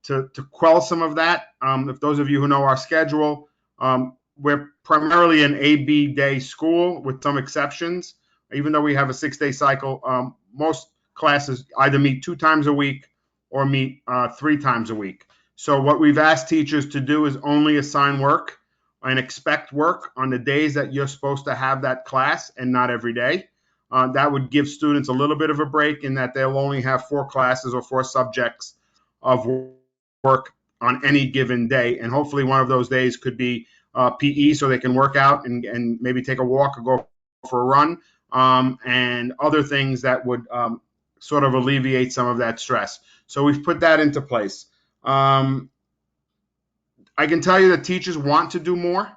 to quell some of that. If those of you who know our schedule, we're primarily an A-B day school with some exceptions. Even though we have a 6-day cycle, most classes either meet 2 times a week or meet 3 times a week. So what we've asked teachers to do is only assign work and expect work on the days that you're supposed to have that class and not every day. That would give students a little bit of a break in that they'll only have 4 classes or 4 subjects of work on any given day. And hopefully one of those days could be PE so they can work out and maybe take a walk or go for a run and other things that would sort of alleviate some of that stress. So we've put that into place. I can tell you that teachers want to do more,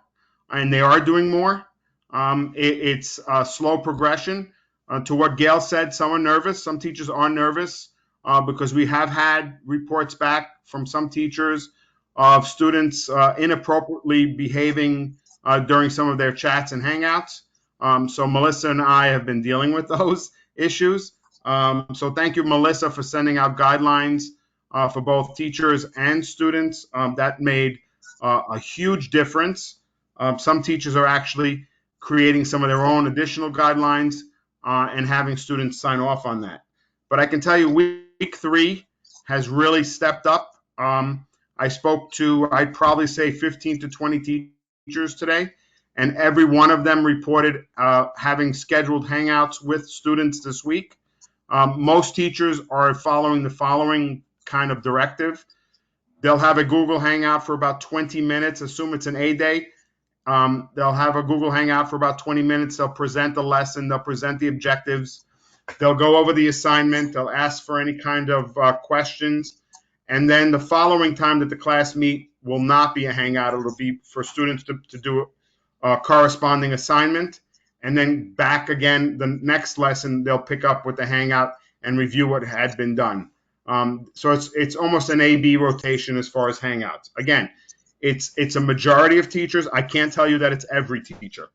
and they are doing more. It's a slow progression. To what Gail said, some are nervous. Some teachers are nervous because we have had reports back from some teachers of students inappropriately behaving during some of their chats and hangouts. So Melissa and I have been dealing with those issues. So thank you, Melissa, for sending out guidelines for both teachers and students. That made a huge difference. Some teachers are actually creating some of their own additional guidelines and having students sign off on that. But I can tell you week 3 has really stepped up. I spoke to, I'd probably say 15 to 20 teachers today, and every one of them reported having scheduled hangouts with students this week. Most teachers are following the following kind of directive. They'll have a Google Hangout for about 20 minutes. Assume it's an A day. They'll have a Google Hangout for about 20 minutes. They'll present the lesson. They'll present the objectives. They'll go over the assignment. They'll ask for any kind of questions. And then the following time that the class meet will not be a Hangout. It'll be for students to do a corresponding assignment. And then back again, the next lesson, they'll pick up with the Hangout and review what had been done. So it's almost an A-B rotation as far as Hangouts. Again, it's a majority of teachers. I can't tell you that it's every teacher.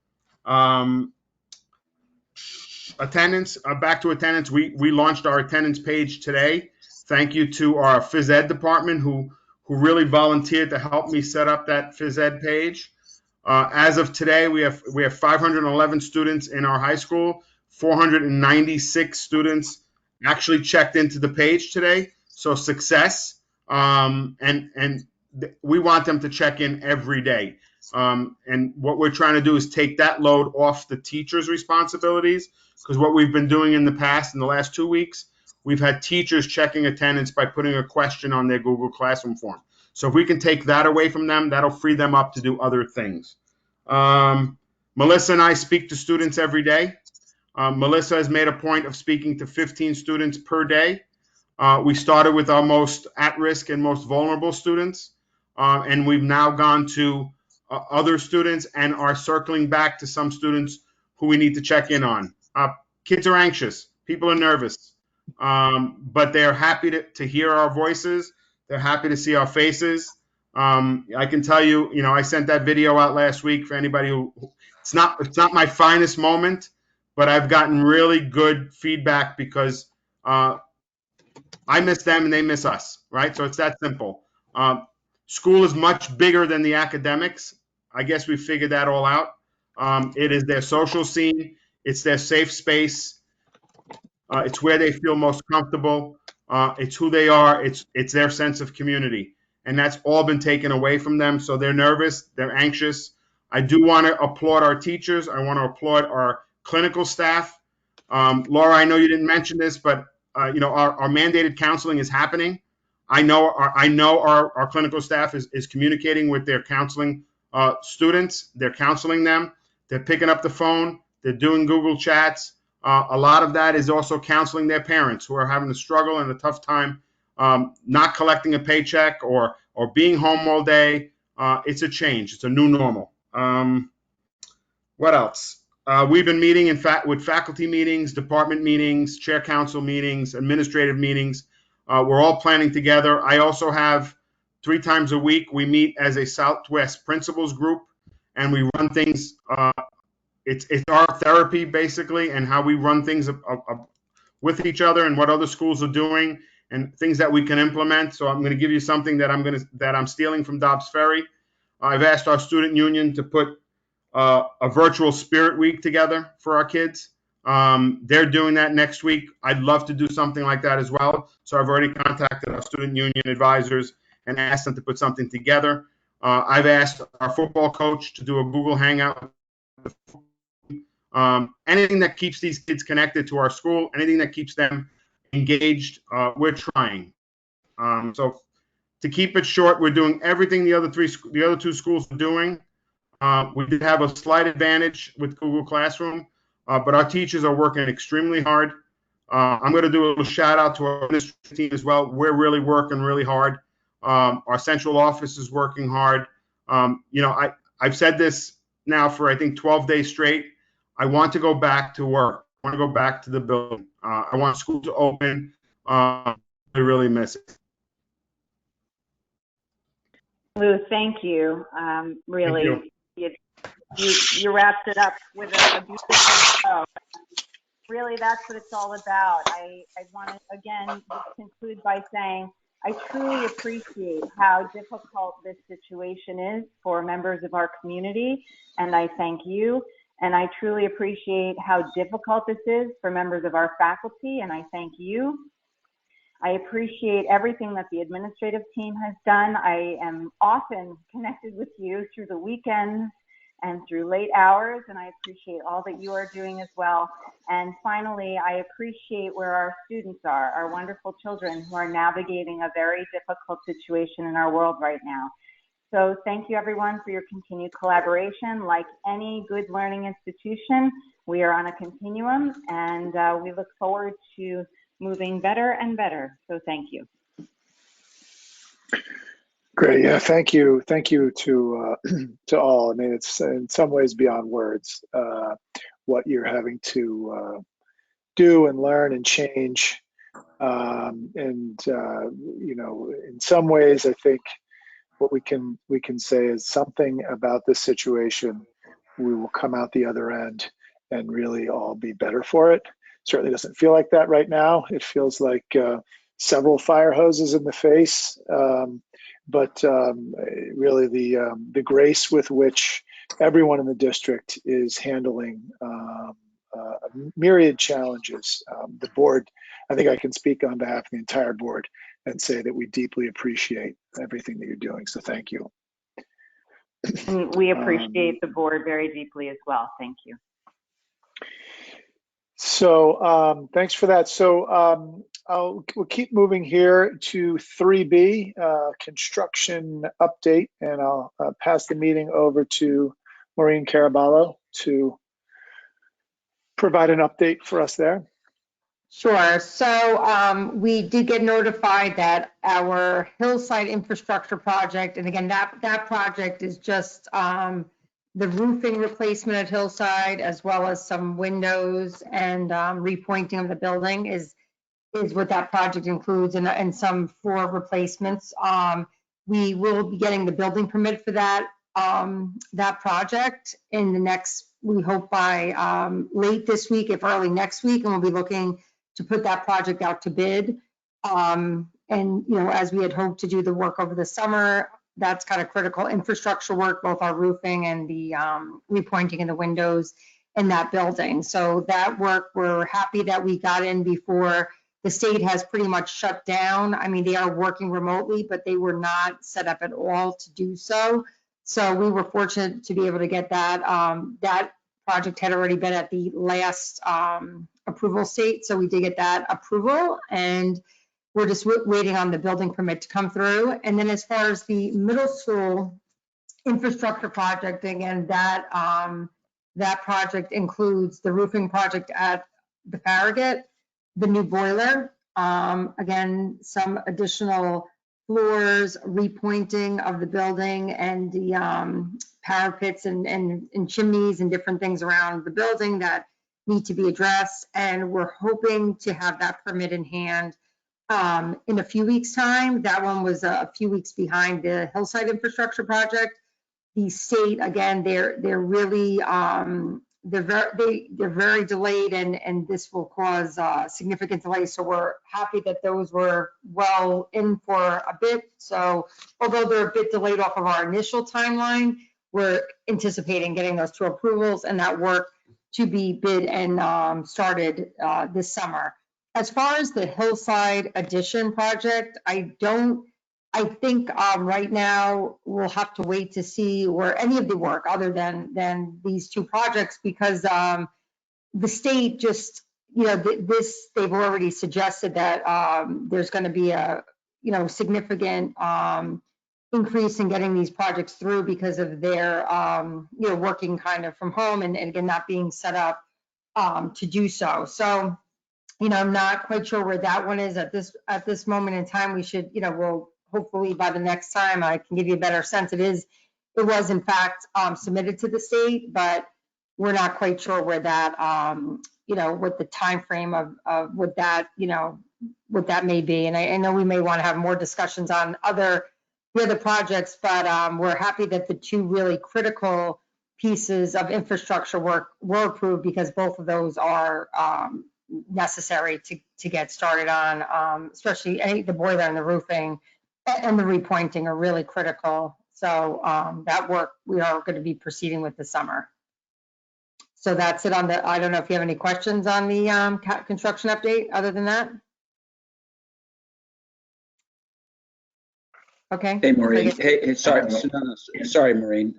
Attendance, back to attendance. We launched our attendance page today. Thank you to our phys ed department who really volunteered to help me set up that phys ed page. As of today, we have 511 students in our high school. 496 students actually checked into the page today. So success. And we want them to check in every day. And what we're trying to do is take that load off the teachers' responsibilities, because what we've been doing in the past, in the last 2 weeks, we've had teachers checking attendance by putting a question on their Google Classroom form. So if we can take that away from them, that'll free them up to do other things. Melissa and I speak to students every day. Melissa has made a point of speaking to 15 students per day. We started with our most at-risk and most vulnerable students, and we've now gone to other students and are circling back to some students who we need to check in on. Kids are anxious. People are nervous. But they're happy to hear our voices. They're happy to see our faces. I can tell you, I sent that video out last week for anybody who, it's not my finest moment, but I've gotten really good feedback because I miss them and they miss us, right? So it's that simple. School is much bigger than the academics. I guess we figured that all out. It is their social scene. It's their safe space. It's where they feel most comfortable. It's who they are. It's their sense of community. And that's all been taken away from them. So they're nervous. They're anxious. I do want to applaud our teachers. I want to applaud our clinical staff. Laura, I know you didn't mention this, but you know, our mandated counseling is happening. I know our clinical staff is communicating with their counseling students. They're counseling them. They're picking up the phone. They're doing Google Chats. A lot of that is also counseling their parents who are having a struggle and a tough time not collecting a paycheck or being home all day. It's a change. It's a new normal. What else? We've been meeting with faculty meetings, department meetings, chair council meetings, administrative meetings. We're all planning together. I also have 3 times a week, we meet as a Southwest principals group, and we run things. It's our therapy, basically, and how we run things with each other and what other schools are doing and things that we can implement. So I'm going to give you something that I'm stealing from Dobbs Ferry. I've asked our student union to put a virtual spirit week together for our kids. They're doing that next week. I'd love to do something like that as well. So I've already contacted our student union advisors and asked them to put something together. I've asked our football coach to do a Google Hangout. Anything that keeps these kids connected to our school, anything that keeps them engaged, we're trying. So to keep it short, we're doing everything the other 2 schools are doing. We did have a slight advantage with Google Classroom, but our teachers are working extremely hard. I'm going to do a little shout out to our administration team as well. We're really working really hard. Our central office is working hard. You know, I've said this now for, I think, 12 days straight. I want to go back to work. I want to go back to the building. I want school to open. I really miss it. Lou, thank you. Really, you wrapped it up with a beautiful bow. Really, that's what it's all about. I want to, again, just conclude by saying I truly appreciate how difficult this situation is for members of our community, and I thank you. And I truly appreciate how difficult this is for members of our faculty, and I thank you. I appreciate everything that the administrative team has done. I am often connected with you through the weekends and through late hours, and I appreciate all that you are doing as well. And finally, I appreciate where our students are, our wonderful children who are navigating a very difficult situation in our world right now. So thank you everyone for your continued collaboration. Like any good learning institution, we are on a continuum, and we look forward to moving better and better. So thank you. Great. Yeah. Thank you. Thank you to all. I mean, it's in some ways beyond words what you're having to do and learn and change. You know, in some ways, I think what we can say is something about this situation. We will come out the other end and really all be better for it. Certainly doesn't feel like that right now. It feels like several fire hoses in the face, but really the grace with which everyone in the district is handling myriad challenges. The board, I think I can speak on behalf of the entire board and say that we deeply appreciate everything that you're doing. So thank you. And we appreciate the board very deeply as well. Thank you. So thanks for that. So we'll keep moving here to 3B, construction update, and I'll pass the meeting over to Maureen Caraballo to provide an update for us there. Sure. So we did get notified that our Hillside infrastructure project, and again, that project is just the roofing replacement at Hillside, as well as some windows and repointing of the building is what that project includes, and some floor replacements. We will be getting the building permit for that project in the next, we hope by late this week, if early next week, and we'll be looking to put that project out to bid. And, you know, as we had hoped to do the work over the summer, that's kind of critical infrastructure work, both our roofing and the repointing in the windows in that building. So that work, we're happy that we got in before the state has pretty much shut down. I mean, they are working remotely, but they were not set up at all to do so. So we were fortunate to be able to get that. That project had already been at the last approval state, so we did get that approval, and we're just waiting on the building permit to come through. And then as far as the middle school infrastructure project, again, that project includes the roofing project at the Farragut, the new boiler, again, some additional floors, repointing of the building, and the parapets and chimneys and different things around the building that need to be addressed. And we're hoping to have that permit in hand in a few weeks' time. That one was a few weeks behind the Hillside infrastructure project. The state, again, they're really they're very delayed, and this will cause significant delay. So we're happy that those were well in for a bit. So although they're a bit delayed off of our initial timeline, we're anticipating getting those two approvals and that work to be bid and started this summer. As far as the Hillside addition project, I think right now we'll have to wait to see where any of the work other than these two projects, because the state just, they've already suggested that there's going to be a, significant increase in getting these projects through because of their, working kind of from home and again, not being set up to do so. So, I'm not quite sure where that one is at this moment in time. We should, we'll hopefully by the next time I can give you a better sense. It was in fact submitted to the state, but we're not quite sure where that, what the time frame of what that, what that may be. And I know we may want to have more discussions on the other projects, but we're happy that the two really critical pieces of infrastructure work were approved, because both of those are necessary to get started on, especially the boiler and the roofing and the repointing are really critical. So that work we are going to be proceeding with this summer. So that's it on the, I don't know if you have any questions on the construction update other than that. Okay. Hey, Maureen. Hey, sorry, sorry, Maureen.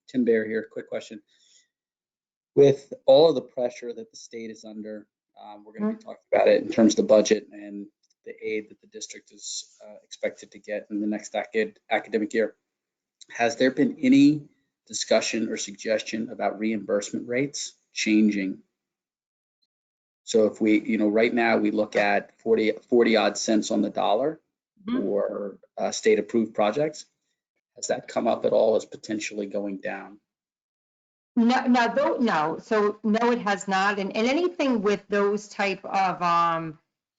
Tim Bear here. Quick question. With all of the pressure that the state is under, we're going to be talking about it in terms of the budget and the aid that the district is expected to get in the next academic year. Has there been any discussion or suggestion about reimbursement rates changing? So if we, right now we look at 40 odd cents on the dollar for state approved projects. Has that come up at all as potentially going down? No. So no, it has not. And anything with those type of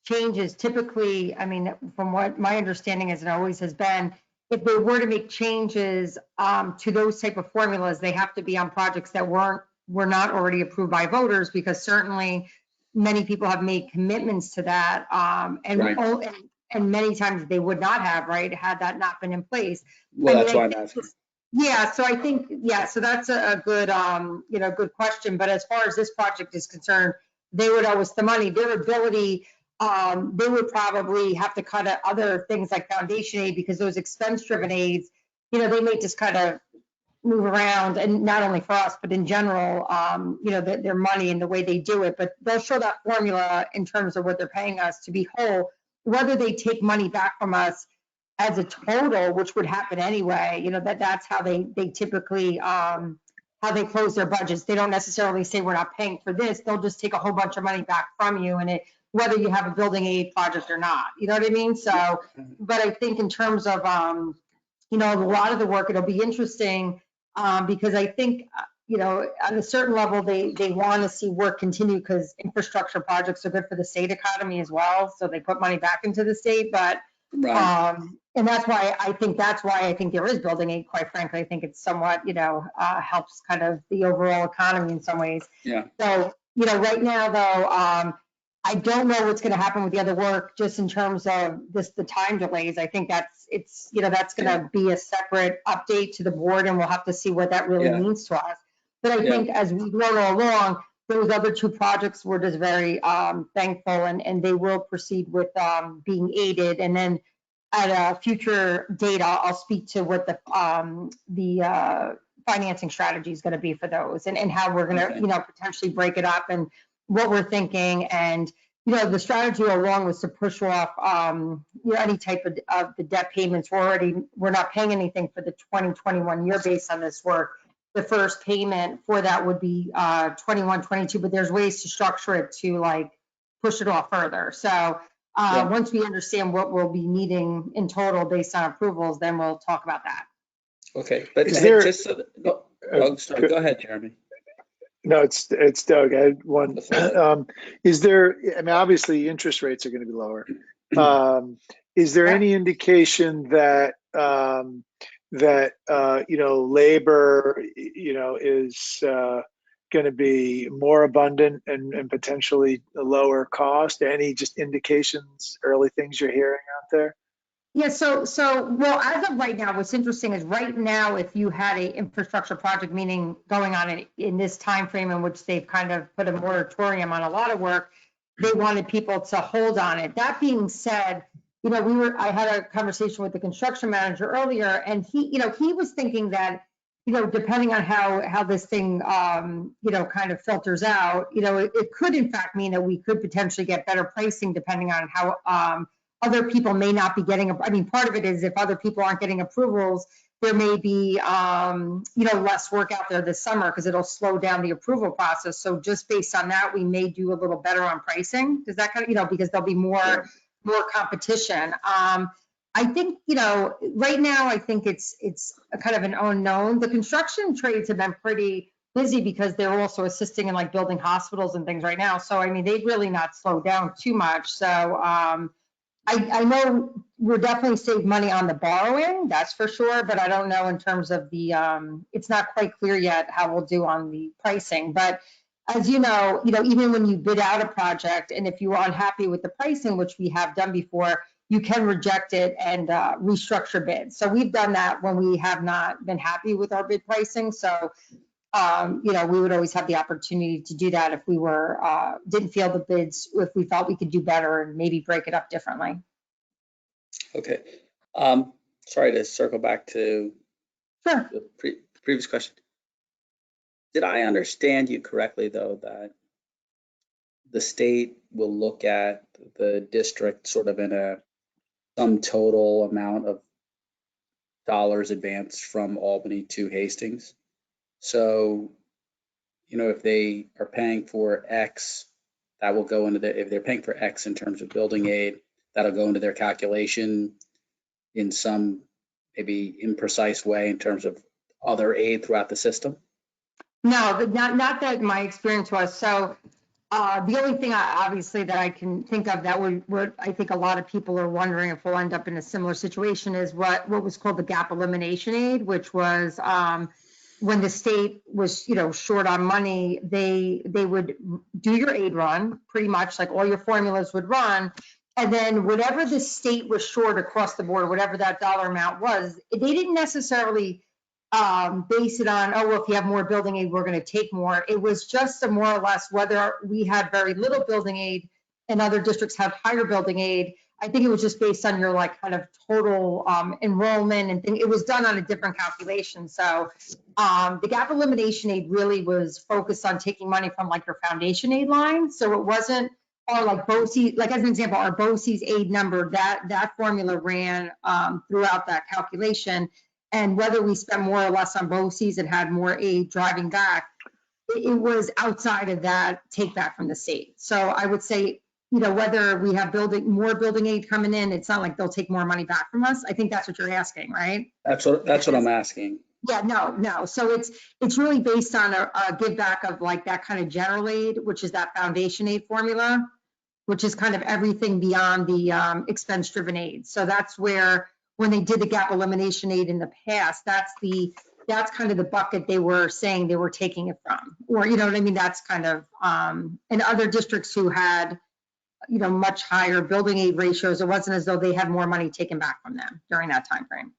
changes, typically, I mean, from what my understanding is and always has been, if they were to make changes to those type of formulas, they have to be on projects that were not already approved by voters, because certainly many people have made commitments to that. And many times they would not have, right, had that not been in place. Well, that's why I'm asking. Yeah, so I think, so that's a good, good question. But as far as this project is concerned, they would owe us the money. Their ability, they would probably have to cut out other things like foundation aid, because those expense-driven aids, they may just kind of move around, and not only for us, but in general, their money and the way they do it. But they'll show that formula in terms of what they're paying us to be whole, whether they take money back from us as a total, which would happen anyway, that's how they typically, how they close their budgets. They don't necessarily say we're not paying for this. They'll just take a whole bunch of money back from you, and whether you have a building aid project or not, you know what I mean? So, but I think in terms of, a lot of the work, it'll be interesting because I think, on a certain level, they want to see work continue, because infrastructure projects are good for the state economy as well. So they put money back into the state, but and that's why I think there is building aid, quite frankly. I think it's somewhat, helps kind of the overall economy in some ways. Yeah. So, right now though, I don't know what's going to happen with the other work, just in terms of the time delays. I think that's going to be a separate update to the board, and we'll have to see what that really means to us. But I think as we go along, those other two projects were just very thankful, and they will proceed with being aided. And then at a future date, I'll speak to what the financing strategy is going to be for those and how we're going to, Okay. you know, potentially break it up and what we're thinking. And, you know, the strategy all along was to push off, you know, any type of the debt payments. We're not paying anything for the 2021 year based on this work. The first payment for that would be 21, 22, but there's ways to structure it to like push it off further. So Yeah. once we understand what we'll be needing in total based on approvals, then we'll talk about that. Okay, but Is there- just so that, oh, sorry, go ahead, Jeremy. No, it's Doug. I had one. Is there, I mean, obviously interest rates are going to be lower. Is there any indication that, you know, labor, you know, is going to be more abundant and potentially a lower cost? Any just indications, early things you're hearing out there? Yeah, so well, as of right now, what's interesting is right now, if you had a infrastructure project, meaning going on in this time frame in which they've kind of put a moratorium on a lot of work, they wanted people to hold on it. That being said, you know, I had a conversation with the construction manager earlier, and he was thinking that, you know, depending on how this thing, you know, kind of filters out, you know, it could in fact mean that we could potentially get better pricing depending on how other people may not be getting, I mean, part of it is if other people aren't getting approvals, there may be, you know, less work out there this summer because it'll slow down the approval process. So just based on that, we may do a little better on pricing. Does that kind of, you know, because there'll be more competition. I think, you know, right now, I think it's a kind of an unknown. The construction trades have been pretty busy because they're also assisting in like building hospitals and things right now. So, I mean, they've really not slowed down too much. So, I know we're definitely saved money on the borrowing, that's for sure, but I don't know in terms of the, it's not quite clear yet how we'll do on the pricing. But as you know, even when you bid out a project and if you are unhappy with the pricing, which we have done before, you can reject it and restructure bids. So we've done that when we have not been happy with our bid pricing. So you know, we would always have the opportunity to do that if we were, didn't feel the bids, if we thought we could do better and maybe break it up differently. Okay. Sorry to circle back to the previous question. Did I understand you correctly, though, that the state will look at the district sort of in a sum total amount of dollars advanced from Albany to Hastings? So, you know, if they are paying for X, that will go into if they're paying for X in terms of building aid, that'll go into their calculation in some maybe imprecise way in terms of other aid throughout the system? No, not that my experience was. So the only thing obviously that I can think of that would I think a lot of people are wondering if we'll end up in a similar situation is what was called the gap elimination aid, which was when the state was, you know, short on money, they would do your aid run, pretty much like all your formulas would run. And then whatever the state was short across the board, whatever that dollar amount was, they didn't necessarily base it on, oh, well, if you have more building aid, we're going to take more. It was just a more or less whether we had very little building aid and other districts had higher building aid. I think it was just based on your like kind of total enrollment and it was done on a different calculation. So the gap elimination aid really was focused on taking money from like your foundation aid line. So it wasn't, or like BOCES, like as an example, our BOCES aid number, that formula ran throughout that calculation. And whether we spent more or less on BOCES and had more aid driving back, it was outside of that take back from the state. So I would say, you know, whether we have more building aid coming in, it's not like they'll take more money back from us. I think that's what you're asking, right? That's what I'm asking. Yeah, no. So it's really based on a give back of like that kind of general aid, which is that foundation aid formula, which is kind of everything beyond the expense driven aid. So that's where, when they did the gap elimination aid in the past, that's kind of the bucket they were saying they were taking it from, or, you know what I mean? That's kind of, and other districts who had, you know, much higher building aid ratios, it wasn't as though they had more money taken back from them during that time frame.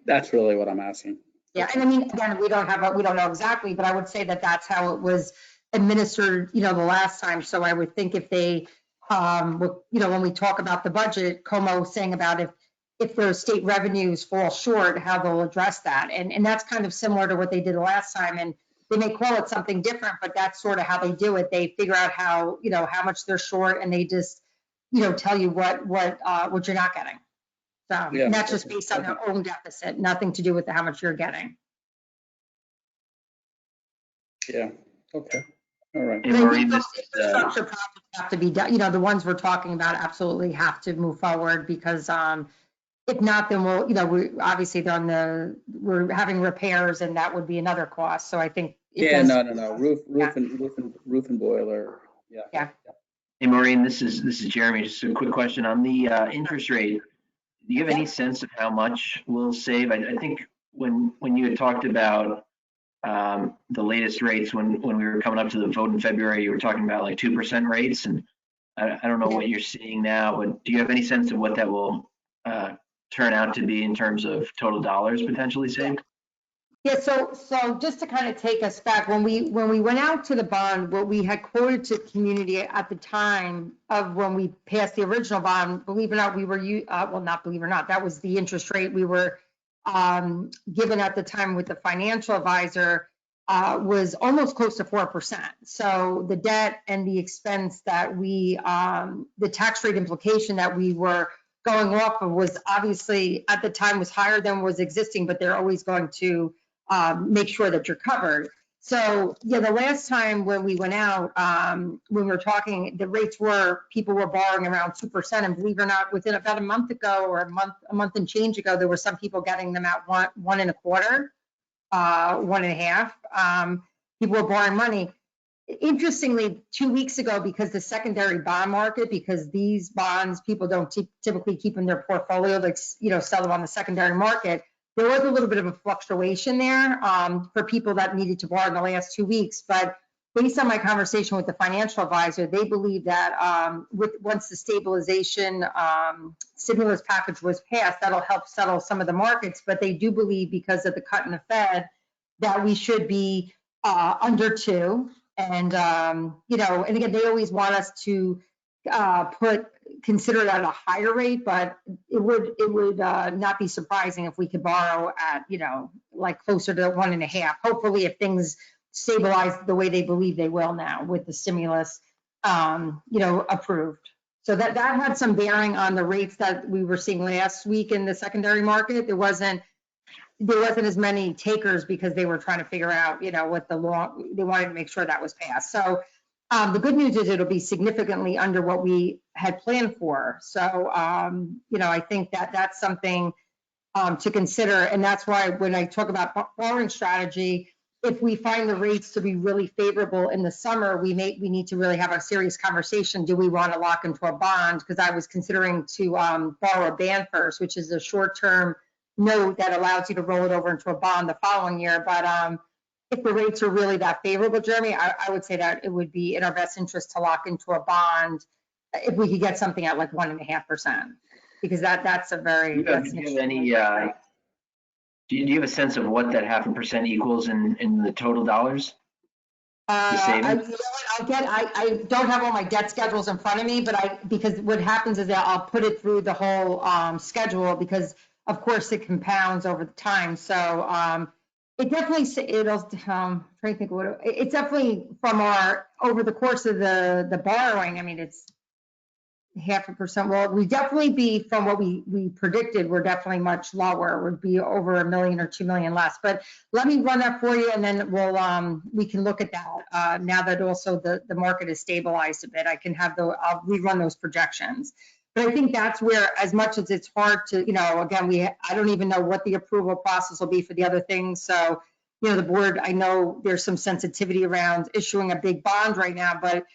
That's really what I'm asking. Yeah, and I mean, again, we don't know exactly, but I would say that that's how it was administered, you know, the last time. So I would think if they, you know, when we talk about the budget, Como saying about if if their state revenues fall short, how they'll address that. And that's kind of similar to what they did the last time. And they may call it something different, but that's sort of how they do it. They figure out how, how much they're short, and they just, tell you what you're not getting. So Yeah, and that's just based on okay. their own deficit, nothing to do with how much you're getting. Yeah, okay, all right. Hey, Maureen, this is, Infrastructure projects have to be done, the ones we're talking about absolutely have to move forward, because if not, then we obviously we're having repairs, and that would be another cost. So I think it Yeah, does. no, roof and boiler, yeah. Yeah. hey, Maureen, this is Jeremy. Just a quick question on the interest rate. Do you have any sense of how much we'll save? I think when you had talked about the latest rates, when we were coming up to the vote in February, you were talking about like 2% rates, and I don't know what you're seeing now, but do you have any sense of what that will turn out to be in terms of total dollars potentially saved? Yeah, so just to kind of take us back, when we went out to the bond, what we had quoted to the community at the time of when we passed the original bond, believe it or not, we were, well, not believe it or not, that was the interest rate we were given at the time with the financial advisor, was almost close to 4%. So the debt and the expense that the tax rate implication that we were going off of was obviously at the time was higher than was existing, but they're always going to make sure that you're covered. So yeah, the last time when we went out, when we were talking, the rates people were borrowing around 2%, and believe it or not, within about a month ago or a month and change ago, there were some people getting them at 1.25%, 1.5%. People were borrowing money. Interestingly, 2 weeks ago, because the secondary bond market, because these bonds people don't typically keep in their portfolio, like sell them on the secondary market, there was a little bit of a fluctuation there for people that needed to borrow in the last 2 weeks. But based on my conversation with the financial advisor, they believe that once the stabilization stimulus package was passed, that'll help settle some of the markets. But they do believe, because of the cut in the Fed, that we should be under 2%. And, and again, they always want us to consider that a higher rate, but it would not be surprising if we could borrow at, like closer to 1.5%. Hopefully, if things stabilize the way they believe they will now with the stimulus, approved. So that had some bearing on the rates that we were seeing last week in the secondary market. There wasn't as many takers because they were trying to figure out, what they wanted to make sure that was passed. So the good news is it'll be significantly under what we had planned for. So, I think that that's something to consider. And that's why when I talk about borrowing strategy, if we find the rates to be really favorable in the summer, we need to really have a serious conversation. Do we want to lock into a bond? Because I was considering to borrow a band first, which is a short-term note that allows you to roll it over into a bond the following year. But if the rates are really that favorable, Jeremy, I would say that it would be in our best interest to lock into a bond if we could get something at like 1.5%, because that's a very. Do you have a sense of what that 0.5% equals in the total dollars? I don't have all my debt schedules in front of me, but because what happens is that I'll put it through the whole schedule, because of course it compounds over the time. So it definitely, trying to think what it's definitely from over the course of the borrowing. I mean, it's 0.5%. Well, we definitely be from what we predicted. We're definitely much lower. Would be over $1 million or $2 million less. But let me run that for you, and then we can look at that now that also the market is stabilized a bit. I'll rerun those projections. But I think that's where, as much as it's hard to, again, I don't even know what the approval process will be for the other things. So, the board, I know there's some sensitivity around issuing a big bond right now, but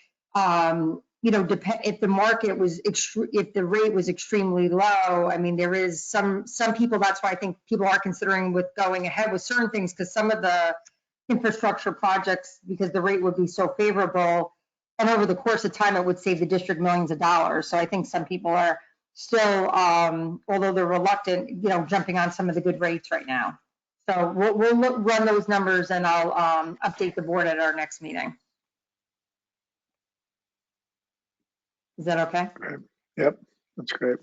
if the market was if the rate was extremely low, I mean, there is some people, that's why I think people are considering with going ahead with certain things, because some of the infrastructure projects, because the rate would be so favorable, and over the course of time, it would save the district millions of dollars. So I think some people are still, although they're reluctant, jumping on some of the good rates right now. So we'll run those numbers, and I'll update the board at our next meeting. Is that okay? Yep, that's great.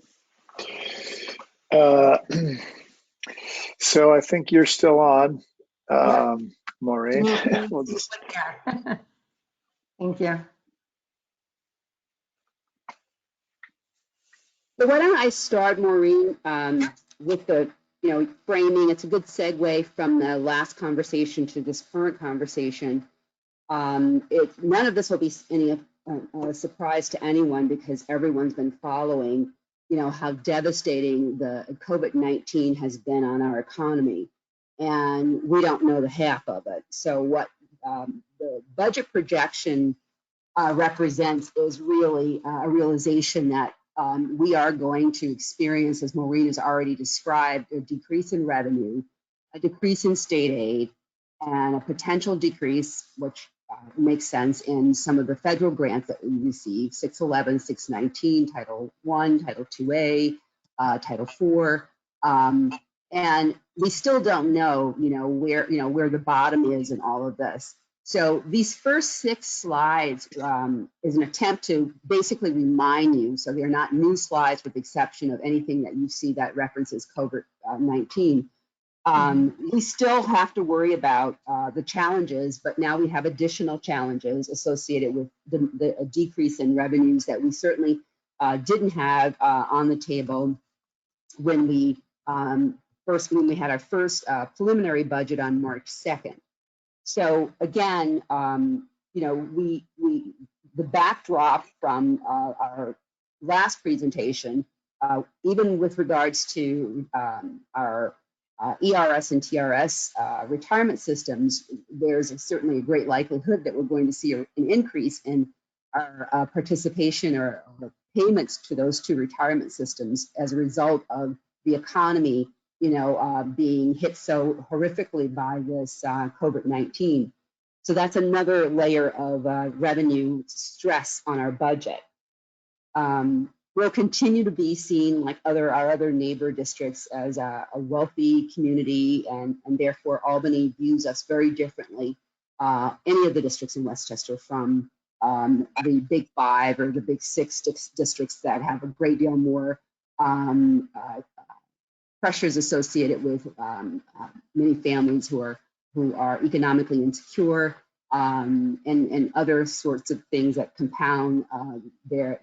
So I think you're still on, Maureen. Can you We'll just, Yeah. Thank you. So why don't I start, Maureen, with the, framing. It's a good segue from the last conversation to this current conversation. None of this will be any surprise to anyone because everyone's been following, how devastating the COVID-19 has been on our economy. And we don't know the half of it. So what the budget projection represents is really a realization that we are going to experience, as Maureen has already described, a decrease in revenue, a decrease in state aid, and a potential decrease, which makes sense, in some of the federal grants that we receive, 611, 619, Title I, Title IIA, Title IV. And we still don't know, where the bottom is in all of this. So these first 6 slides is an attempt to basically remind you, so they're not new slides with the exception of anything that you see that references COVID-19. We still have to worry about the challenges, but now we have additional challenges associated with the decrease in revenues that we certainly didn't have on the table when we had our first preliminary budget on March 2nd. So again, the backdrop from our last presentation, even with regards to our ERS and TRS retirement systems, there's certainly a great likelihood that we're going to see an increase in our participation or payments to those 2 retirement systems as a result of the economy being hit so horrifically by this COVID-19. So that's another layer of revenue stress on our budget. We'll continue to be seen like our other neighbor districts as a wealthy community, and therefore Albany views us very differently, any of the districts in Westchester, from the Big 5 or the Big 6 districts that have a great deal more pressures associated with many families who are economically insecure, and other sorts of things that compound the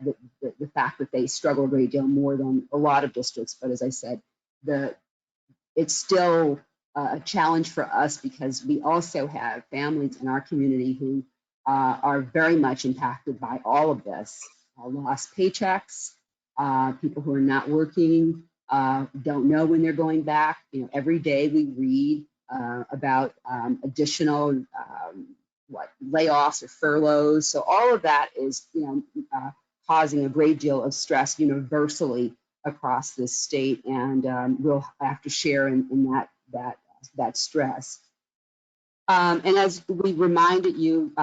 fact that they struggle a great deal more than a lot of districts. But as I said, it's still a challenge for us because we also have families in our community who are very much impacted by all of this. Lost paychecks, people who are not working, don't know when they're going back. Every day we read about additional layoffs or furloughs. So all of that is causing a great deal of stress universally across this state, and we'll have to share in that stress. And as we reminded you,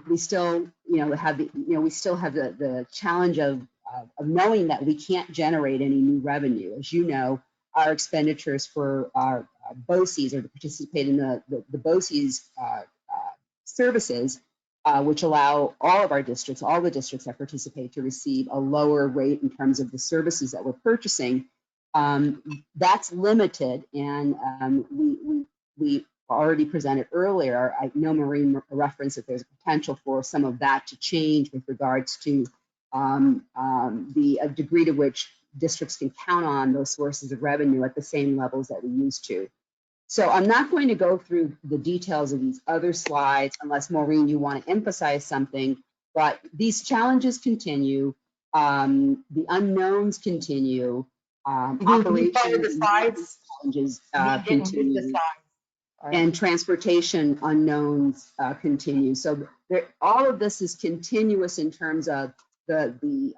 we still have the challenge of knowing that we can't generate any new revenue. As you know, our expenditures for our BOCES, or to participate in the BOCES services, which allow all the districts that participate to receive a lower rate in terms of the services that we're purchasing. That's limited, and we already presented earlier. I know Maureen referenced that there's a potential for some of that to change with regards to the degree to which districts can count on those sources of revenue at the same levels that we used to. So I'm not going to go through the details of these other slides unless, Maureen, you want to emphasize something, but these challenges continue, the unknowns continue, operations challenges continue, and transportation unknowns continue. So all of this is continuous in terms of the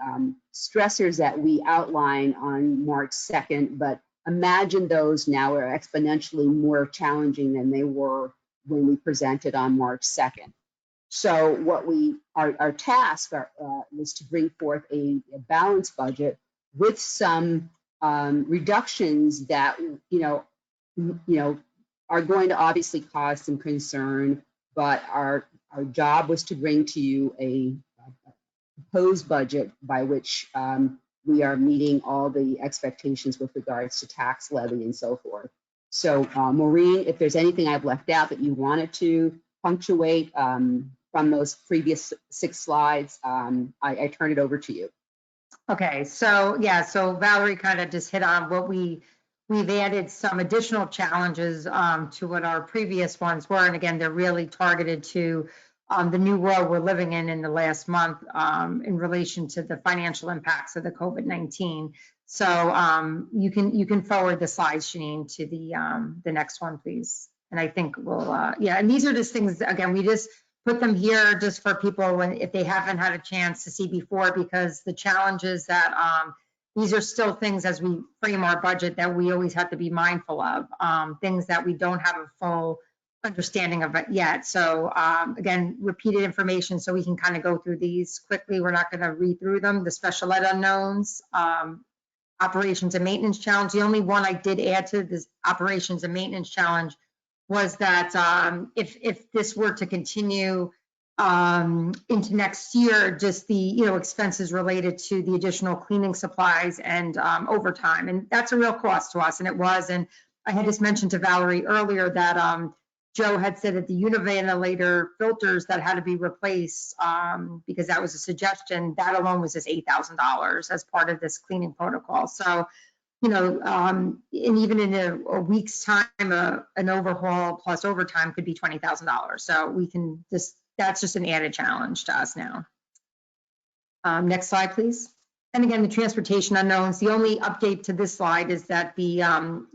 stressors that we outline on March 2nd, but imagine those now are exponentially more challenging than they were when we presented on March 2nd. So what our task was to bring forth a balanced budget with some reductions that are going to obviously cause some concern, but our job was to bring to you a proposed budget by which we are meeting all the expectations with regards to tax levy and so forth. So Maureen, if there's anything I've left out that you wanted to punctuate from those previous 6 slides, I turn it over to you. Okay, so yeah, so Valerie kind of just hit on what we've added some additional challenges to what our previous ones were. And again, they're really targeted to the new world we're living in the last month in relation to the financial impacts of the COVID-19. So you can forward the slides, Janine, to the next one, please. And I think we'll, yeah, and these are just things, again, we just put them here just for people if they haven't had a chance to see before, because the challenges that these are still things as we frame our budget that we always have to be mindful of, things that we don't have a full understanding of it yet. So again, repeated information so we can kind of go through these quickly. We're not going to read through them. The special ed unknowns, operations and maintenance challenge. The only one I did add to this operations and maintenance challenge was that if this were to continue into next year, just the expenses related to the additional cleaning supplies and overtime, and that's a real cost to us, and it was. And I had just mentioned to Valerie earlier that Joe had said that the univentilator filters that had to be replaced, because that was a suggestion, that alone was just $8,000 as part of this cleaning protocol. So and even in a week's time, an overhaul plus overtime could be $20,000. So we can that's just an added challenge to us now. Next slide, please. And again, the transportation unknowns. The only update to this slide is that the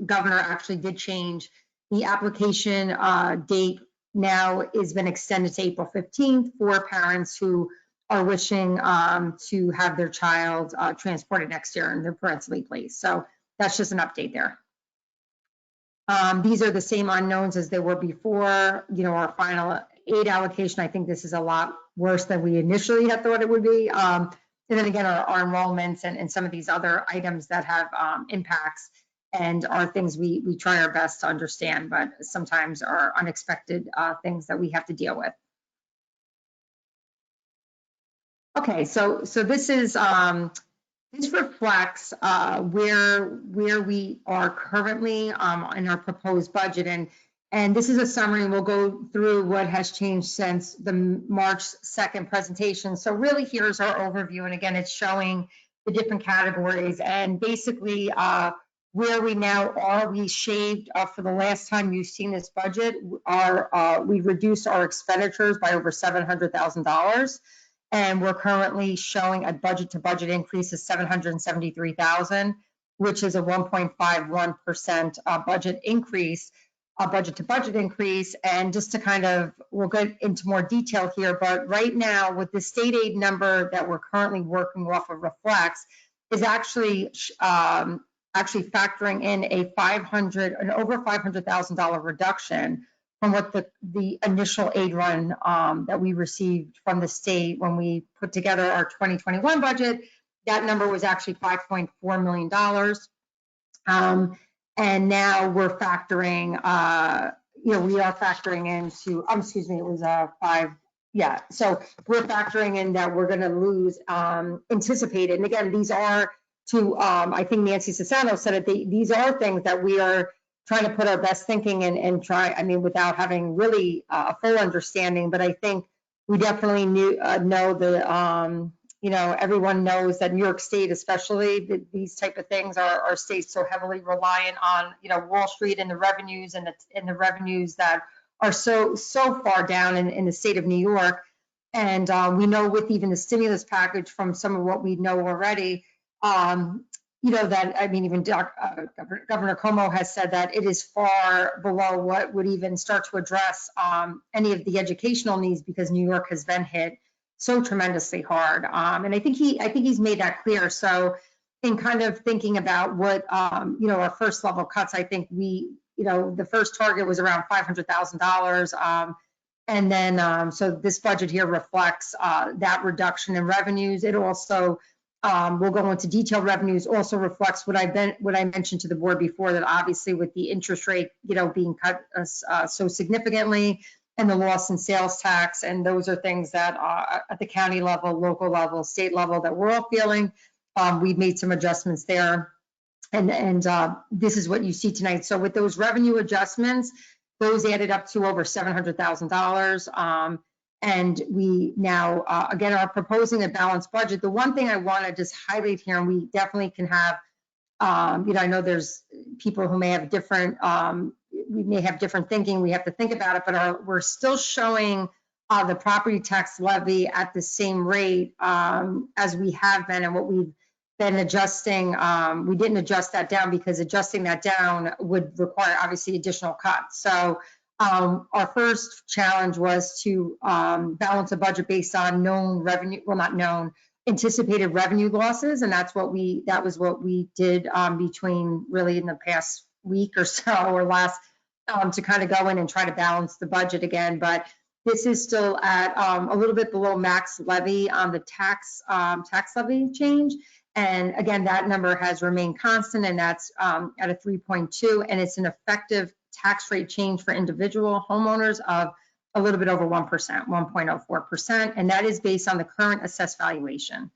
governor actually did change the application date. Now has been extended to April 15th for parents who are wishing to have their child transported next year and their parental leave placed. So that's just an update there. These are the same unknowns as they were before. Our final aid allocation, I think this is a lot worse than we initially had thought it would be. And then again, our enrollments and some of these other items that have impacts and are things we try our best to understand, but sometimes are unexpected things that we have to deal with. Okay, so this is this reflects where we are currently in our proposed budget, and this is a summary, and we'll go through what has changed since the March 2nd presentation. So really, here's our overview, and again, it's showing the different categories, and basically where we now are. We shaved for the last time you've seen this budget. We reduced our expenditures by over $700,000. And we're currently showing a budget to budget increase of $773,000, which is a 1.51% budget increase, budget to budget increase. And just to kind of, we'll get into more detail here, but right now with the state aid number that we're currently working off of reflects is actually factoring in an over $500,000 reduction from what the initial aid run that we received from the state when we put together our 2021 budget. That number was actually $5.4 million. And now we're factoring, we are factoring into, excuse me, it was yeah. So we're factoring in that we're gonna lose anticipated. And again, these are I think Nancy Sassano said it, these are things that we are trying to put our best thinking and try, without having really a full understanding, but I think we definitely know the, everyone knows that New York State, especially these type of things are states so heavily reliant on, Wall Street and the revenues and the revenues that are so far down in the state of New York. And we know with even the stimulus package from some of what we know already, that, even Governor Cuomo has said that it is far below what would even start to address any of the educational needs, because New York has been hit so tremendously hard. And I think he's made that clear. So in kind of thinking about what, our first level cuts, I think the first target was around $500,000. And then, so this budget here reflects that reduction in revenues. It also, we'll go into detailed revenues, also reflects what I mentioned to the board before, that obviously with the interest rate, being cut so significantly, and the loss in sales tax, and those are things that at the county level, local level, state level, that we're all feeling. we've made some adjustments there. And this is what you see tonight. So with those revenue adjustments, those added up to over $700,000. And we now, again, are proposing a balanced budget. The one thing I want to just highlight here, and we definitely can have, I know there's people who may have different, we may have different thinking. We have to think about it, but we're still showing the property tax levy at the same rate as we have been, and what we've been adjusting. We didn't adjust that down because adjusting that down would require obviously additional cuts. So our first challenge was to balance a budget based on known revenue, well, not known, anticipated revenue losses. And that was what we did between really in the past week or so or last to kind of go in and try to balance the budget again. But this is still at a little bit below max levy on the tax levy change. And again, that number has remained constant, and that's at a 3.2, and it's an effective tax rate change for individual homeowners of a little bit over 1%, 1.04%, and that is based on the current assessed valuation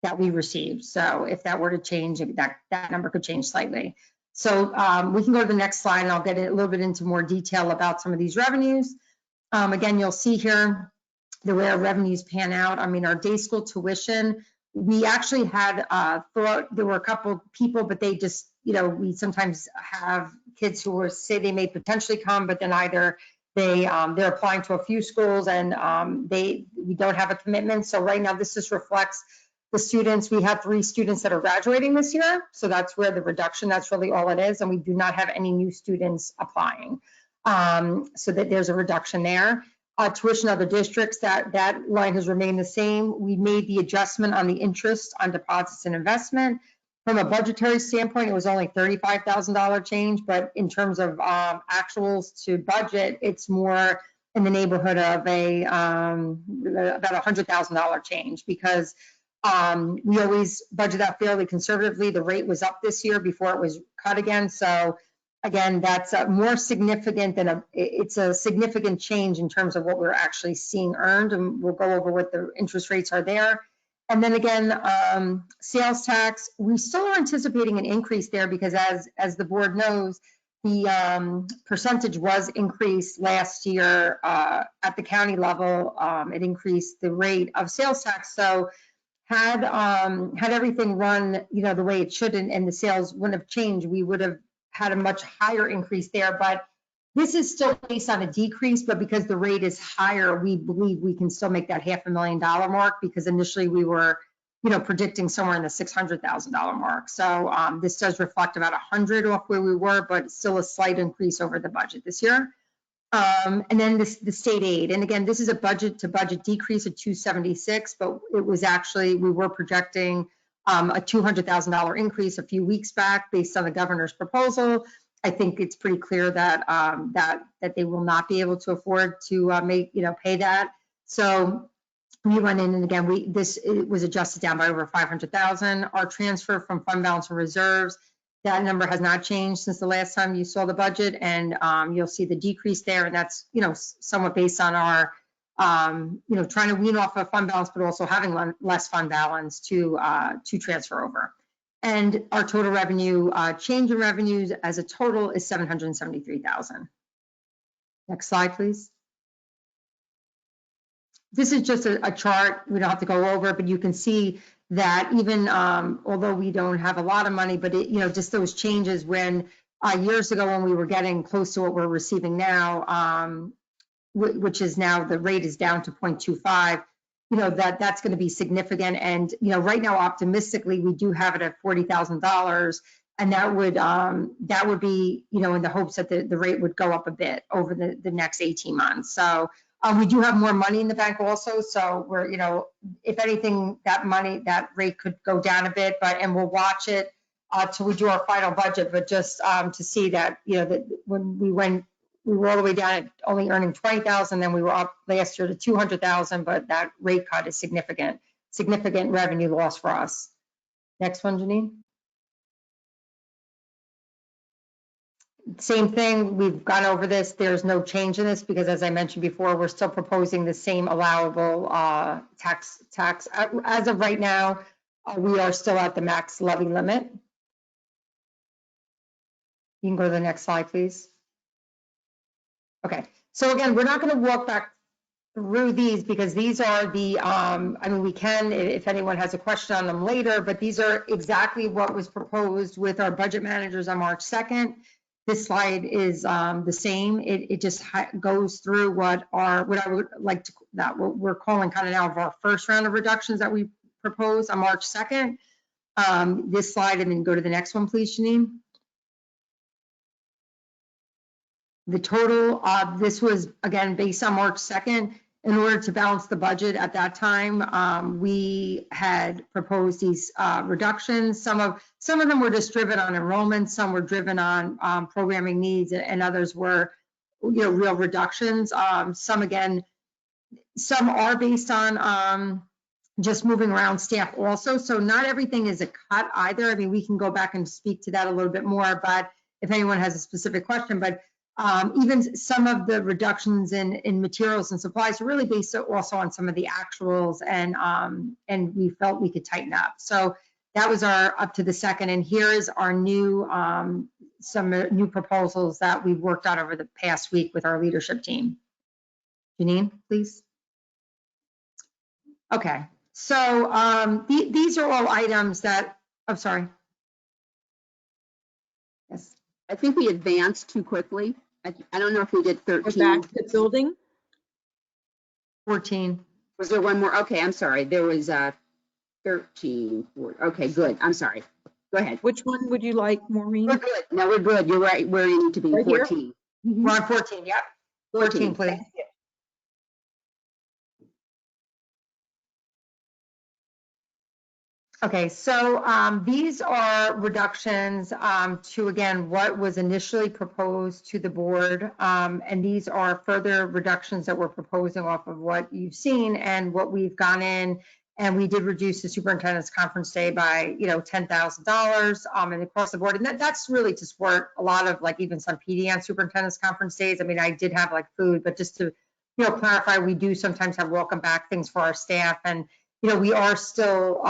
that we received. So if that were to change, that number could change slightly. So we can go to the next slide, and I'll get a little bit into more detail about some of these revenues. Again, you'll see here the way our revenues pan out. I mean, our day school tuition, we actually had thought there were a couple people, but they just, we sometimes have kids who say they may potentially come, but then either they're applying to a few schools and we don't have a commitment. So right now this just reflects the students. We have 3 students that are graduating this year. So that's where the reduction, that's really all it is. And we do not have any new students applying. So that there's a reduction there. Tuition other districts, that line has remained the same. We made the adjustment on the interest on deposits and investment. From a budgetary standpoint, it was only $35,000 change, but in terms of actuals to budget, it's more in the neighborhood of about $100,000 change, because we always budget that fairly conservatively. The rate was up this year before it was cut again. So again, that's more significant than it's a significant change in terms of what we're actually seeing earned, and we'll go over what the interest rates are there. And then again, sales tax, we still are anticipating an increase there because as the board knows, the percentage was increased last year at the county level. It increased the rate of sales tax. So had everything run, the way it should, and the sales wouldn't have changed, we would have had a much higher increase there. But this is still based on a decrease, but because the rate is higher, we believe we can still make that $500,000 mark, because initially we were, predicting somewhere in the $600,000 mark. So this does reflect about 100 off where we were, but still a slight increase over the budget this year. And then the state aid, and again, this is a budget to budget decrease of 276, but it was actually, we were projecting a $200,000 increase a few weeks back based on the governor's proposal. I think it's pretty clear that that they will not be able to afford to pay that. So we went in, and again, it was adjusted down by over 500,000. Our transfer from fund balance and reserves, that number has not changed since the last time you saw the budget, and you'll see the decrease there, and that's somewhat based on our trying to wean off of fund balance, but also having less fund balance to transfer over. And our total revenue, change in revenues as a total is $773,000. Next slide, please. This is just a chart. We don't have to go over it, but you can see that even although we don't have a lot of money, but just those changes when years ago when we were getting close to what we're receiving now, which is now the rate is down to 0.25, that's going to be significant. And, right now, optimistically, we do have it at $40,000. And that would be, in the hopes that the rate would go up a bit over the next 18 months. So we do have more money in the bank also. So we're, if anything, that rate could go down a bit, and we'll watch it till we do our final budget. But just to see that, that when we were all the way down at only earning 20,000, then we were up last year to 200,000, but that rate cut is significant revenue loss for us. Next one, Janine. Same thing, we've gone over this. There's no change in this because, as I mentioned before, we're still proposing the same allowable tax. As of right now, we are still at the max levy limit. You can go to the next slide, please. Okay, so again, we're not going to walk back through these because these are the, I mean, we can, if anyone has a question on them later, but these are exactly what was proposed with our budget managers on March 2nd. This slide is the same. It just goes through what I would like to, what we're calling kind of now of our first round of reductions that we proposed on March 2nd. This slide, and then go to the next one, please, Janine. The total, this was, again, based on March 2nd. In order to balance the budget at that time, we had proposed these reductions. Some of them were just driven on enrollment, some were driven on programming needs, and others were, real reductions. Some are based on just moving around staff also. So not everything is a cut either. I mean, we can go back and speak to that a little bit more, but if anyone has a specific question, but even some of the reductions in materials and supplies are really based also on some of the actuals, and we felt we could tighten up. So that was our up to the second, and here is our new some new proposals that we've worked on over the past week with our leadership team. Janine, please. Okay, so these are all items that, I'm sorry. Yes. I think we advanced too quickly. I don't know if we did 13. Back to building. 14. Was there one more? Okay, I'm sorry. There was 13. Okay, good. I'm sorry. Go ahead. Which one would you like, Maureen? We're good. No, we're good. You're right where you need to be. Right 14. We're on 14. Yep. 14, please. Okay, so these are reductions to, again, what was initially proposed to the board. And these are further reductions that we're proposing off of what you've seen and what we've gone in. And we did reduce the superintendent's conference day by, $10,000 and across the board. And that's really to support a lot of, like, even some PD on superintendent's conference days. I mean, I did have like food, but just to, clarify, we do sometimes have welcome back things for our staff. And we are still,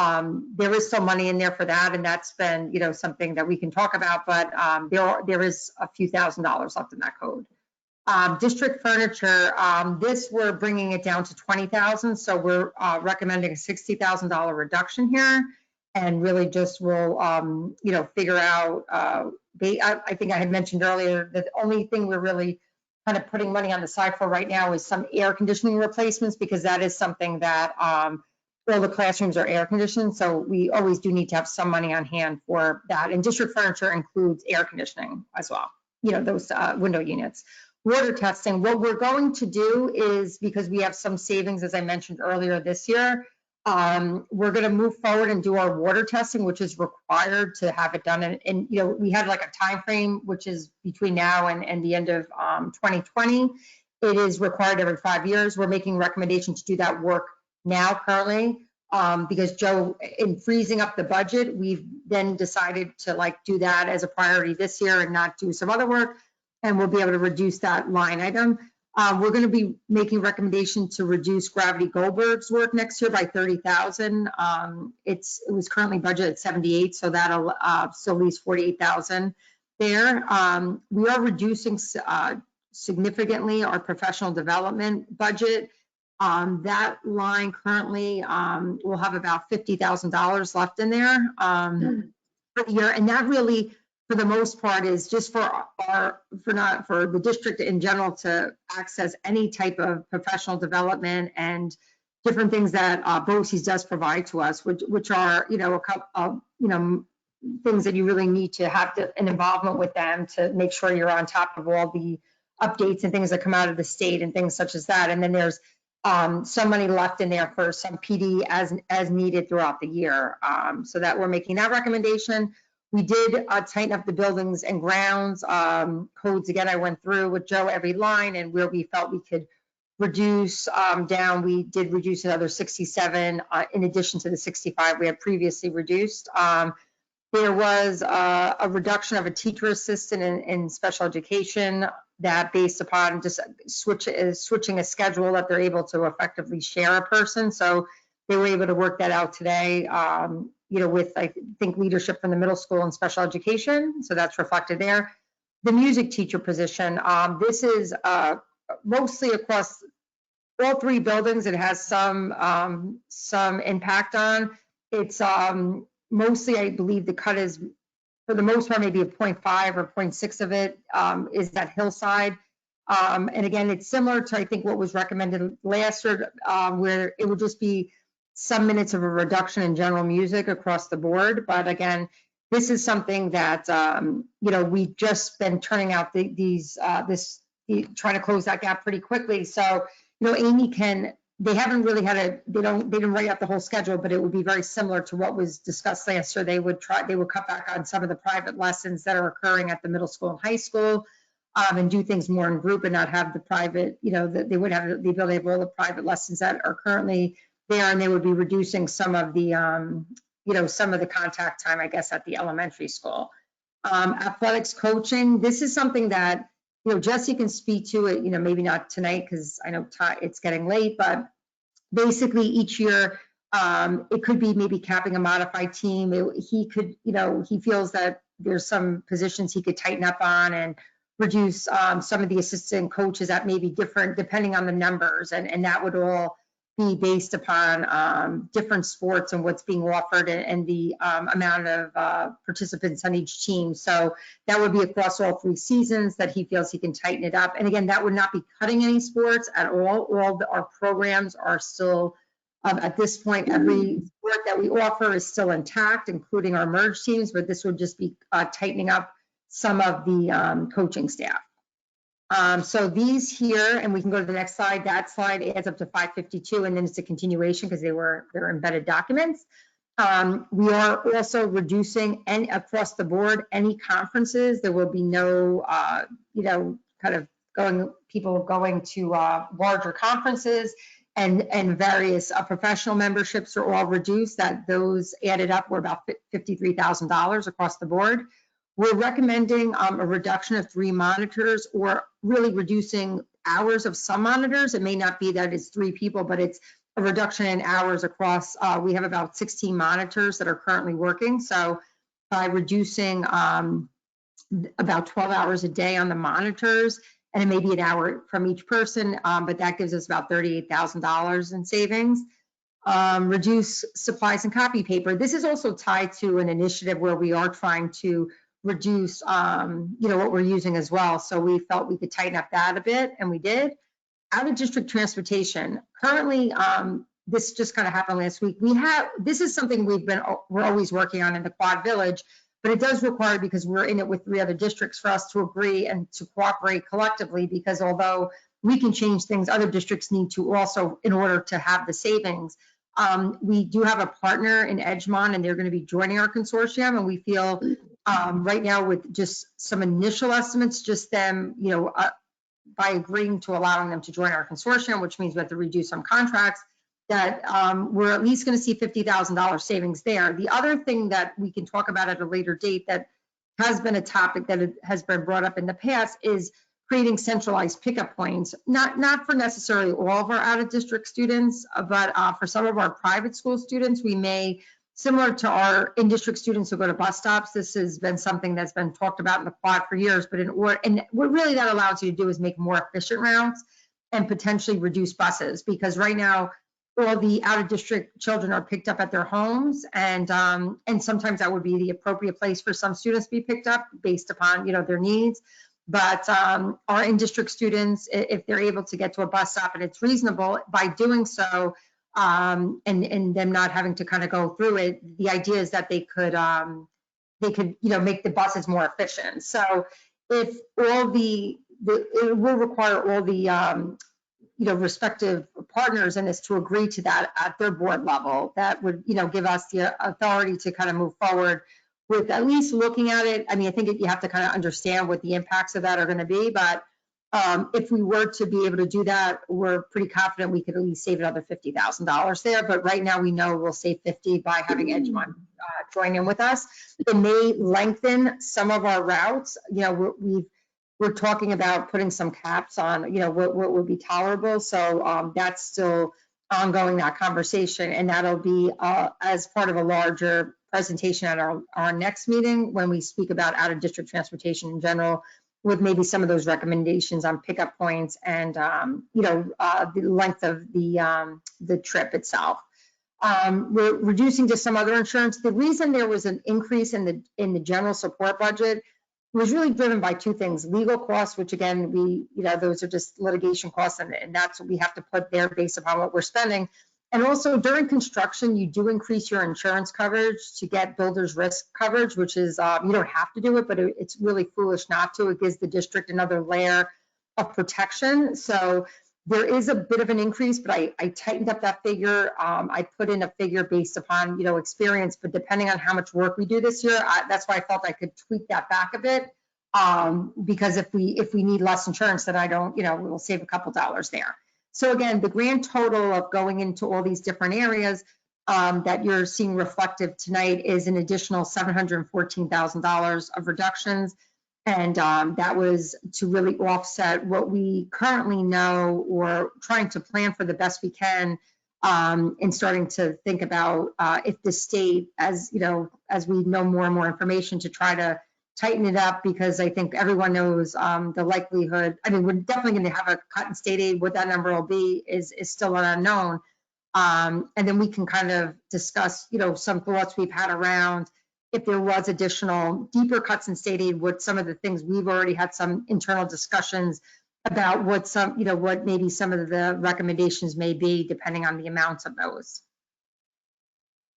there is still money in there for that, and that's been, something that we can talk about, but there is a few $1,000s left in that code. District furniture, this we're bringing it down to $20,000, so we're recommending a $60,000 reduction here, and really just will, figure out, I think I had mentioned earlier that the only thing we're really kind of putting money on the side for right now is some air conditioning replacements, because that is something that all the classrooms are air conditioned, so we always do need to have some money on hand for that. And district furniture includes air conditioning as well, those window units. Water testing, what we're going to do is, because we have some savings, as I mentioned earlier this year, we're going to move forward and do our water testing, which is required to have it done. And we had like a time frame, which is between now and the end of 2020. It is required every 5 years. We're making recommendations to do that work now currently, because Joe, in freezing up the budget, we've then decided to do that as a priority this year and not do some other work, and we'll be able to reduce that line item. We're going to be making recommendations to reduce Gravity Goldberg's work next year by $30,000. It was currently budgeted at 78, so that'll still leaves 48,000 there. We are reducing significantly our professional development budget. That line currently will have about $50,000 left in there for the year, and that really, for the most part, is just for the district in general to access any type of professional development and different things that BOCES does provide to us, which are a couple of things that you really need to have an involvement with them to make sure you're on top of all the updates and things that come out of the state and things such as that. And then there's some money left in there for some PD as needed throughout the year, so that we're making that recommendation. We did tighten up the buildings and grounds codes. Again, I went through with Joe every line, and where we felt we could reduce down, we did reduce another 67 in addition to the 65 we had previously reduced. There was a reduction of a teacher assistant in special education, that based upon just switching a schedule that they're able to effectively share a person. So they were able to work that out today. with, I think, leadership from the middle school and special education. So that's reflected there. The music teacher position, this is mostly across all 3 buildings. It has some impact on. It's mostly, I believe the cut is, for the most part, maybe a 0.5 or 0.6 of it is that hillside. And again, it's similar to, I think, what was recommended last year, where it would just be some minutes of a reduction in general music across the board. But again, this is something that, we've just been turning out trying to close that gap pretty quickly. So, Amy they haven't really had they didn't write out the whole schedule, but it would be very similar to what was discussed last year. They would cut back on some of the private lessons that are occurring at the middle school and high school, and do things more in group and not have the private, they would have the ability of all the private lessons that are currently there, and they would be reducing some of the, some of the contact time, I guess, at the elementary school. Athletics coaching, this is something that, Jesse can speak to it, maybe not tonight because I know it's getting late, but basically each year, it could be maybe capping a modified team. He could, he feels that there's some positions he could tighten up on and reduce some of the assistant coaches that may be different depending on the numbers, and that would all be based upon different sports and what's being offered and the amount of participants on each team. So that would be across all 3 seasons that he feels he can tighten it up. And again, that would not be cutting any sports at all. Our programs are still, at this point, every sport that we offer is still intact, including our merged teams, but this would just be tightening up some of the coaching staff. So these here, and we can go to the next slide, that slide adds up to 552, and then it's a continuation because they're embedded documents. We are also reducing across the board any conferences. There will be no, people going to larger conferences, and various professional memberships are all reduced. Those added up were about $53,000 across the board. We're recommending a reduction of 3 monitors, or really reducing hours of some monitors. It may not be that it's 3 people, but it's a reduction in hours across. We have about 16 monitors that are currently working. So by reducing about 12 hours a day on the monitors, and it may be an hour from each person, but that gives us about $38,000 in savings. Reduce supplies and copy paper. This is also tied to an initiative where we are trying to reduce, what we're using as well. So we felt we could tighten up that a bit, and we did. Out of district transportation, currently, this just kind of happened last week. This is something we're always working on in the Quad Village, but it does require, because we're in it with 3 other districts, for us to agree and to cooperate collectively, because although we can change things, other districts need to also, in order to have the savings. We do have a partner in Edgemont, and they're going to be joining our consortium, and we feel right now, with just some initial estimates, just them, by agreeing to allowing them to join our consortium, which means we have to reduce some contracts, that we're at least going to see $50,000 savings there. The other thing that we can talk about at a later date that has been a topic that has been brought up in the past is creating centralized pickup points, not for necessarily all of our out-of-district students, but for some of our private school students, we may, similar to our in-district students who go to bus stops, this has been something that's been talked about in the Quad for years, but and what really that allows you to do is make more efficient routes and potentially reduce buses, because right now, all the out-of-district children are picked up at their homes, and sometimes that would be the appropriate place for some students to be picked up based upon, their needs. But our in-district students, if they're able to get to a bus stop and it's reasonable, by doing so, and them not having to kind of go through it, the idea is that they could make the buses more efficient. So if it will require all the respective partners in this to agree to that at their board level, that would give us the authority to kind of move forward with at least looking at it. I mean, I think you have to kind of understand what the impacts of that are going to be, but if we were to be able to do that, we're pretty confident we could at least save another $50,000 there. But right now we know we'll save 50 by having Edgemont join in with us. It may lengthen some of our routes. We're talking about putting some caps on, what would be tolerable. So that's still ongoing, that conversation, and that'll be as part of a larger presentation at our next meeting when we speak about out-of-district transportation in general, with maybe some of those recommendations on pickup points and, the length of the trip itself. We're reducing just some other insurance. The reason there was an increase in the general support budget was really driven by two things: legal costs, which again, those are just litigation costs, and that's what we have to put there based upon what we're spending. And also during construction, you do increase your insurance coverage to get builder's risk coverage, which is, you don't have to do it, but it's really foolish not to. It gives the district another layer of protection. So there is a bit of an increase, but I tightened up that figure. I put in a figure based upon, experience, but depending on how much work we do this year, that's why I felt I could tweak that back a bit. Because if we need less insurance, then we'll save a couple dollars there. So again, the grand total of going into all these different areas that you're seeing reflective tonight is an additional $714,000 of reductions. And that was to really offset what we currently know, or trying to plan for the best we can, and starting to think about if the state, as we know more and more information, to try to tighten it up, because I think everyone knows the likelihood. I mean, we're definitely going to have a cut in state aid. What that number will be is still an unknown. And then we can kind of discuss, some thoughts we've had around if there was additional deeper cuts in state aid, what some of the things we've already had some internal discussions about, what maybe some of the recommendations may be, depending on the amounts of those.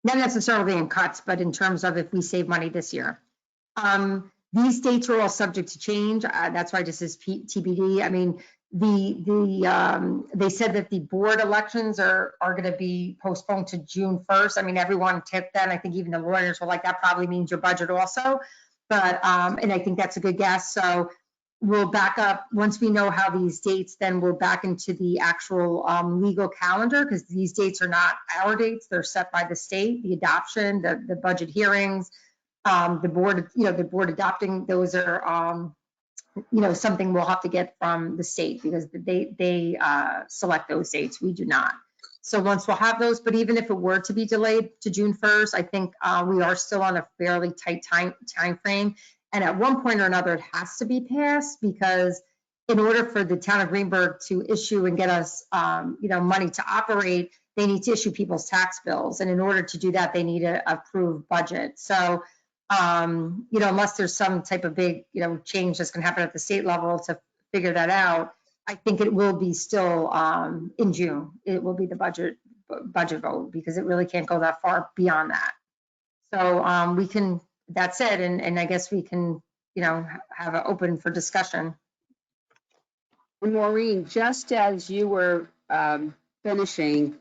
Not necessarily in cuts, but in terms of if we save money this year. These dates are all subject to change. That's why this is TBD. I mean, they said that the board elections are going to be postponed to June 1st. I mean, everyone tipped that. I think even the lawyers were like, that probably means your budget also. But, and I think that's a good guess. So we'll back up once we know how these dates, then we'll back into the actual legal calendar, because these dates are not our dates. They're set by the state, the adoption, the budget hearings. The board adopting, those are, something we'll have to get from the state, because they select those dates. We do not. So once we'll have those, but even if it were to be delayed to June 1st, I think we are still on a fairly tight time frame. And at one point or another, it has to be passed, because in order for the town of Greenburgh to issue and get us, money to operate, they need to issue people's tax bills. And in order to do that, they need an approved budget. So unless there's some type of big, change that's going to happen at the state level to figure that out, I think it will be still in June. It will be the budget vote, because it really can't go that far beyond that. So we can, that said, and I guess we can, have it open for discussion. And Maureen, just as you were finishing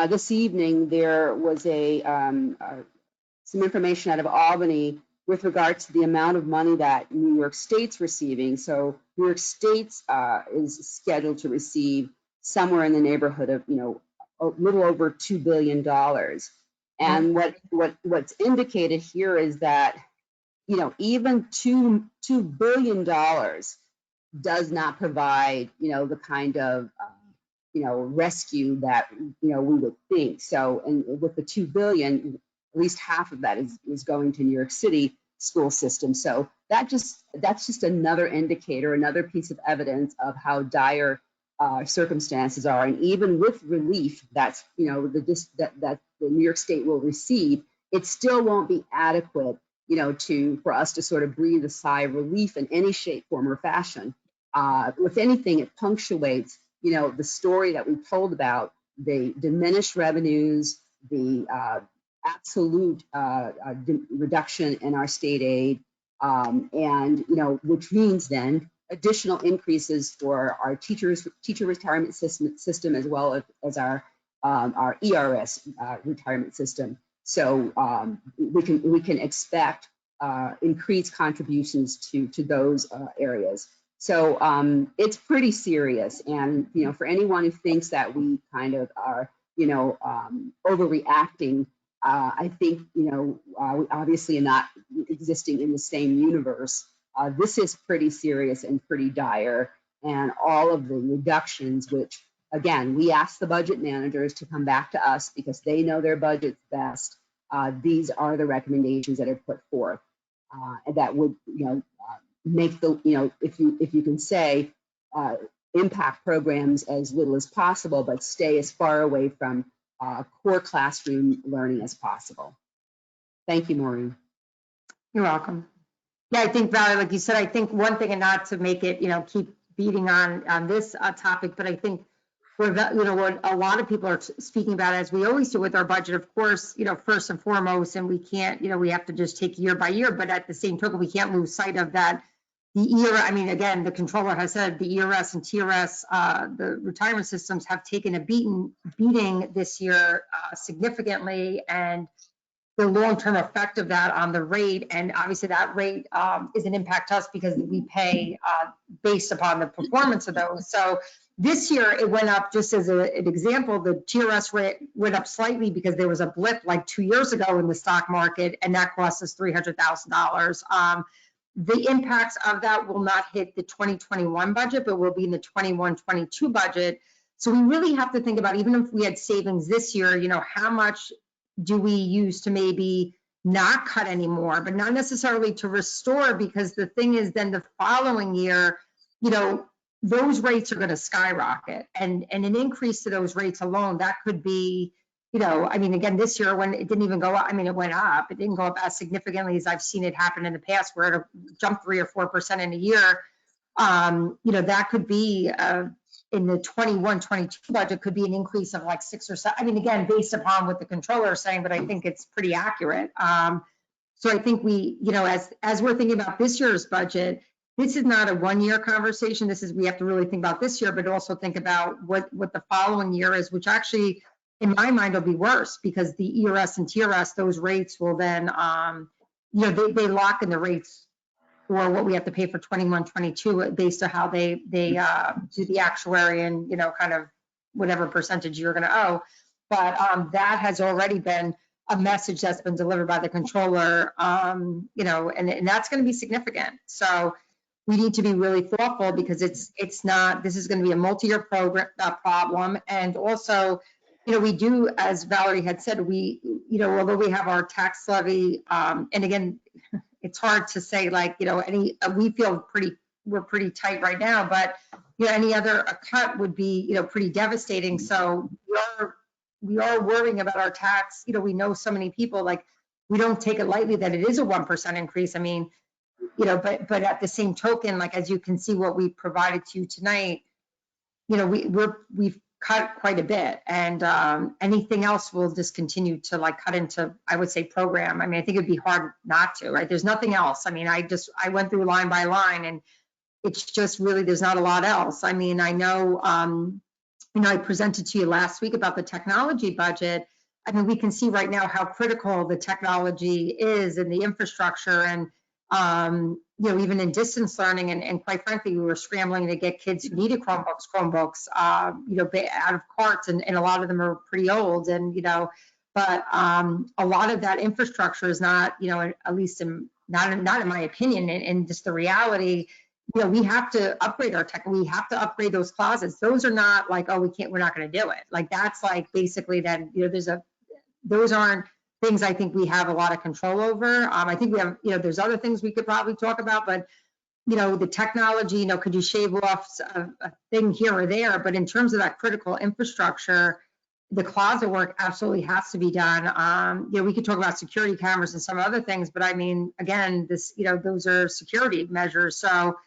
this evening, there was some information out of Albany with regard to the amount of money that New York State's receiving. So New York State's is scheduled to receive somewhere in the neighborhood of, a little over $2 billion. And what's indicated here is that, even $2 billion does not provide, the kind of, rescue that, we would think. So, and with the $2 billion, at least half of that is going to New York City school system. So that's just another indicator, another piece of evidence of how dire circumstances are. And even with relief, that's that the New York State will receive, it still won't be adequate, for us to sort of breathe a sigh of relief in any shape, form, or fashion. If anything, it punctuates, the story that we told about the diminished revenues, the absolute reduction in our state aid, and which means then additional increases for our teacher retirement system as well as our ERS retirement system. So we can expect increased contributions to those areas. So it's pretty serious, and for anyone who thinks that we kind of are overreacting, I think we obviously are not existing in the same universe. This is pretty serious and pretty dire, and all of the reductions, which again we ask the budget managers to come back to us because they know their budgets best. these are the recommendations that are put forth. That would, make the, if you can say, impact programs as little as possible, but stay as far away from core classroom learning as possible. Thank you, Maureen. You're welcome. Yeah, I think, Valerie, like you said, I think one thing, and not to make it, keep beating on this topic, but I think what a lot of people are speaking about, as we always do with our budget, of course, first and foremost, and we can't, we have to just take year by year, but at the same token, we can't lose sight of that. Again, the controller has said the ERS and TRS, the retirement systems have taken a beating this year significantly, and the long-term effect of that on the rate, and obviously that rate is an impact to us because we pay based upon the performance of those. So this year it went up, just as an example, the TRS rate went up slightly because there was a blip like 2 years ago in the stock market, and that cost us $300,000. The impacts of that will not hit the 2021 budget, but will be in the 21-22 budget. So we really have to think about, even if we had savings this year, how much do we use to maybe not cut anymore, but not necessarily to restore, because the thing is then the following year, those rates are going to skyrocket, and an increase to those rates alone, that could be, again, this year when it didn't even go up, it went up. It didn't go up as significantly as I've seen it happen in the past, where it jumped 3 or 4% in a year. That could be in the 21-22 budget, could be an increase of like 6 or 7. Again, based upon what the controller is saying, but I think it's pretty accurate. So I think we, as we're thinking about this year's budget, this is not a one-year conversation. We have to really think about this year, but also think about what the following year is, which actually, in my mind, will be worse, because the ERS and TRS, those rates will then, they lock in the rates for what we have to pay for 21-22 based on how they do the actuary and, kind of whatever percentage you're going to owe. But that has already been a message that's been delivered by the controller, and that's going to be significant. So we need to be really thoughtful, because this is going to be a multi-year problem. And also, we do, as Valerie had said, although we have our tax levy, and again, it's hard to say, like, we feel we're pretty tight right now, but any other cut would be, pretty devastating. So we are worrying about our tax. We know so many people, like, we don't take it lightly that it is a 1% increase. But at the same token, like, as you can see what we provided to you tonight, we've cut quite a bit, and anything else will just continue to cut into, I would say, program. I think it'd be hard not to, right? There's nothing else. I went through line by line, and it's just really, there's not a lot else. I know, I presented to you last week about the technology budget. We can see right now how critical the technology is in the infrastructure, and even in distance learning, and quite frankly, we were scrambling to get kids who needed Chromebooks, out of carts, and a lot of them are pretty old, but a lot of that infrastructure is not, at least not in my opinion, and just the reality, we have to upgrade our tech. We have to upgrade those closets. Those are not like, oh, we're not going to do it. That's basically that, those aren't things I think we have a lot of control over. I think we have, there's other things we could probably talk about, but, the technology, could you shave off a thing here or there? But in terms of that critical infrastructure, the closet work absolutely has to be done. We could talk about security cameras and some other things, but again, those are security measures. So,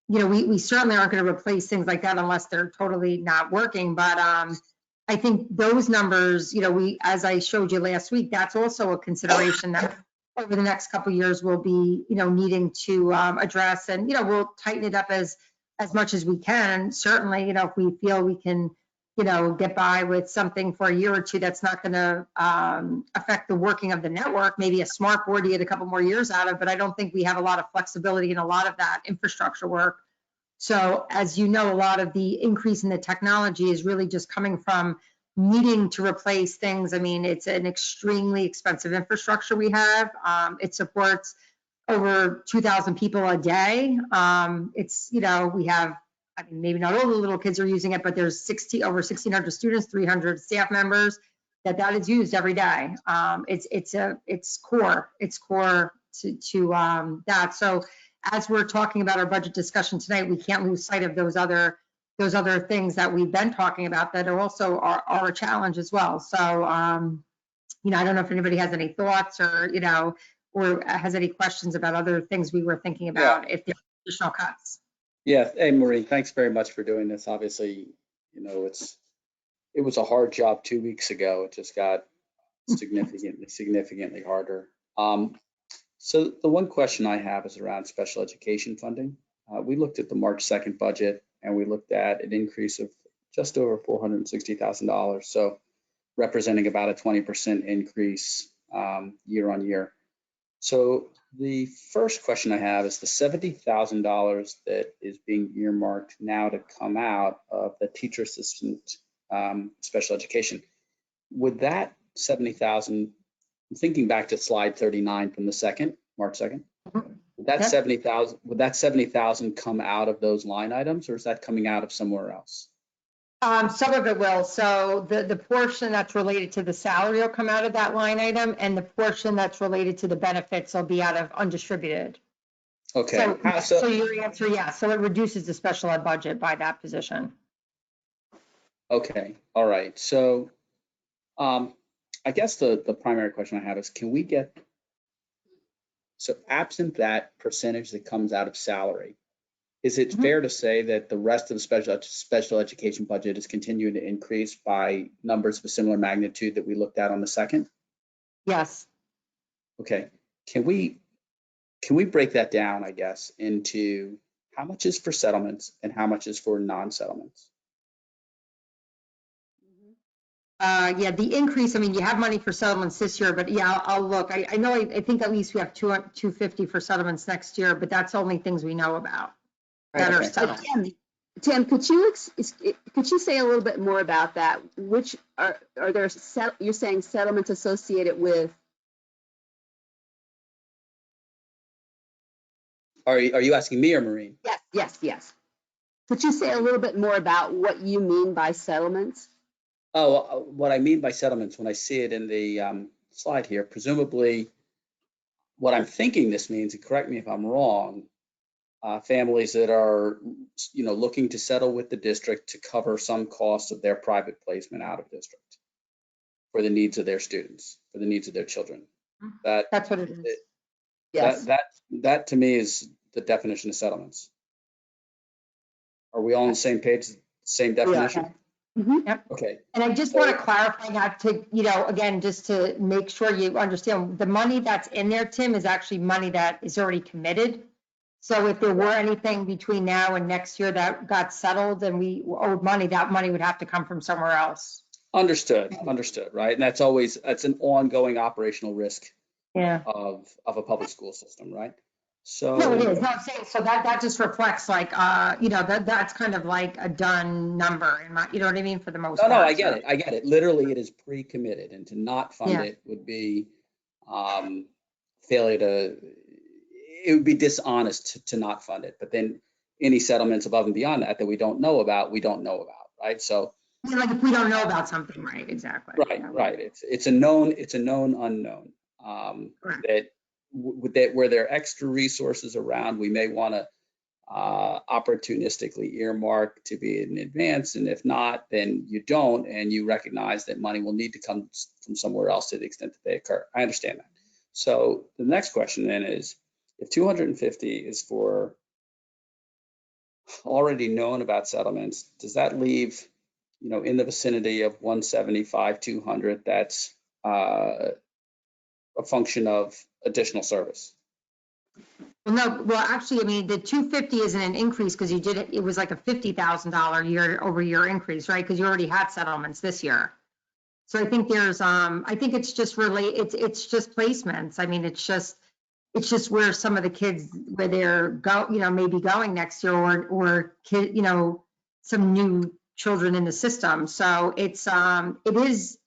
we certainly aren't going to replace things like that unless they're totally not working. But I think those numbers, as I showed you last week, that's also a consideration that over the next couple of years we'll be, needing to address, and, we'll tighten it up as much as we can. Certainly, if we feel we can, get by with something for a year or two that's not going to affect the working of the network, maybe a smart board to get a couple more years out of, but I don't think we have a lot of flexibility in a lot of that infrastructure work. So as you know, a lot of the increase in the technology is really just coming from needing to replace things. It's an extremely expensive infrastructure we have. It supports over 2,000 people a day. We have, maybe not all the little kids are using it, but there's over 1,600 students, 300 staff members. that is used every day. It's core to that. So as we're talking about our budget discussion tonight, we can't lose sight of those other things that we've been talking about that are also are a challenge as well. So, you know, I don't know if anybody has any thoughts or, you know, or has any questions about other things we were thinking about if there are additional cuts. Yeah. Hey, Maureen, thanks very much for doing this. Obviously, you know, it was a hard job 2 weeks ago. It just got significantly harder. So the one question I have is around special education funding. We looked at the March 2nd budget and we looked at an increase of just over $460,000. So representing about a 20% increase year on year. So the first question I have is the $70,000 that is being earmarked now to come out of the teacher assistant special education. Would that 70,000, I'm thinking back to slide 39 from the March 2nd, would that 70,000 come out of those line items, or is that coming out of somewhere else? Some of it will. So the portion that's related to the salary will come out of that line item, and the portion that's related to the benefits will be out of undistributed. Okay. So your answer, yes. So it reduces the special ed budget by that position. Okay. All right. So I guess the primary question I have is, can we get, so absent that percentage that comes out of salary, is it fair to say that the rest of the special education budget is continuing to increase by numbers of a similar magnitude that we looked at on the 2nd? Yes. Okay. Can we break that down, I guess, into how much is for settlements and how much is for non-settlements? Yeah, the increase, I mean, you have money for settlements this year, but yeah, I'll look. I know, I think at least we have 250 for settlements next year, but that's only things we know about that are settled. Tim, could you say a little bit more about that? Which are there, you're saying settlements associated with? Are you asking me or Maureen? Yes. Could you say a little bit more about what you mean by settlements? Oh, what I mean by settlements, when I see it in the slide here, presumably what I'm thinking this means, and correct me if I'm wrong, families that are, you know, looking to settle with the district to cover some costs of their private placement out of district for the needs of their students, for the needs of their children. That's what it is. Yes. That to me is the definition of settlements. Are we all on the same page, same definition? Yep. Okay. And I just want to clarify that to, you know, again, just to make sure you understand, the money that's in there, Tim, is actually money that is already committed. So if there were anything between now and next year that got settled and we owed money, that money would have to come from somewhere else. Understood, right? And that's an ongoing operational risk of a public school system, right? So no, it is. No, I'm saying, so that just reflects like, you know, that's kind of like a done number, you know what I mean, for the most part. No, I get it. Literally, it is pre-committed, and to not fund it would be failure to. It would be dishonest to not fund it. But then any settlements above and beyond that we don't know about, right? So. Yeah, like if we don't know about something, right? Exactly. Right. It's a known unknown. That where there are extra resources around, we may want to opportunistically earmark to be in advance, and if not, then you don't, and you recognize that money will need to come from somewhere else to the extent that they occur. I understand that. So the next question then is, if 250 is for already known about settlements, does that leave, you know, in the vicinity of 175, 200? That's a function of additional service. Well, no, well, actually, I mean, the 250 isn't an increase because you did it. It was like a $50,000 year-over-year increase, right? Because you already had settlements this year. So I think there's, I think it's just it's just placements. I mean, it's just where some of the kids, where they're maybe going next year, or kid, you know, some new children in the system. So it's, it is,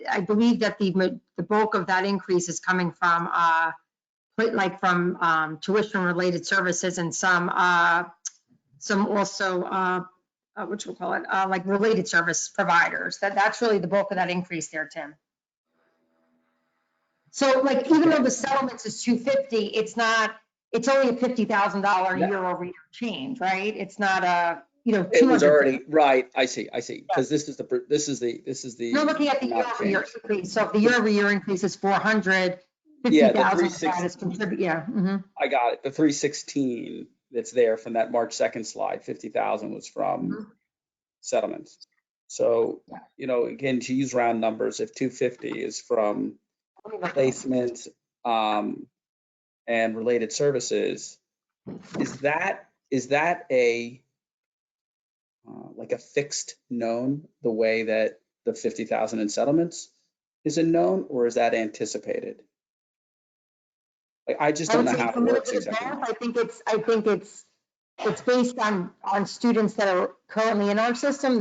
I believe that the bulk of that increase is coming from, tuition related services, and some also like related service providers. That's really the bulk of that increase there, Tim. So like, even though the settlements is 250, it's only a $50,000 year over year change, right? It's not a, It was already, right, I see, because this is the. You're looking at the year over year increase. So if the year over year increase is 400, Yeah, the 50,000 of that is contribute, I got it. The 316 that's there from that March 2nd slide, 50,000 was from settlements. So, again, to use round numbers, if 250 is from placement and related services, is that a like a fixed known the way that the 50,000 in settlements is a known, or is that anticipated? Like, I just don't know how it works exactly. I think it's based on students that are currently in our system.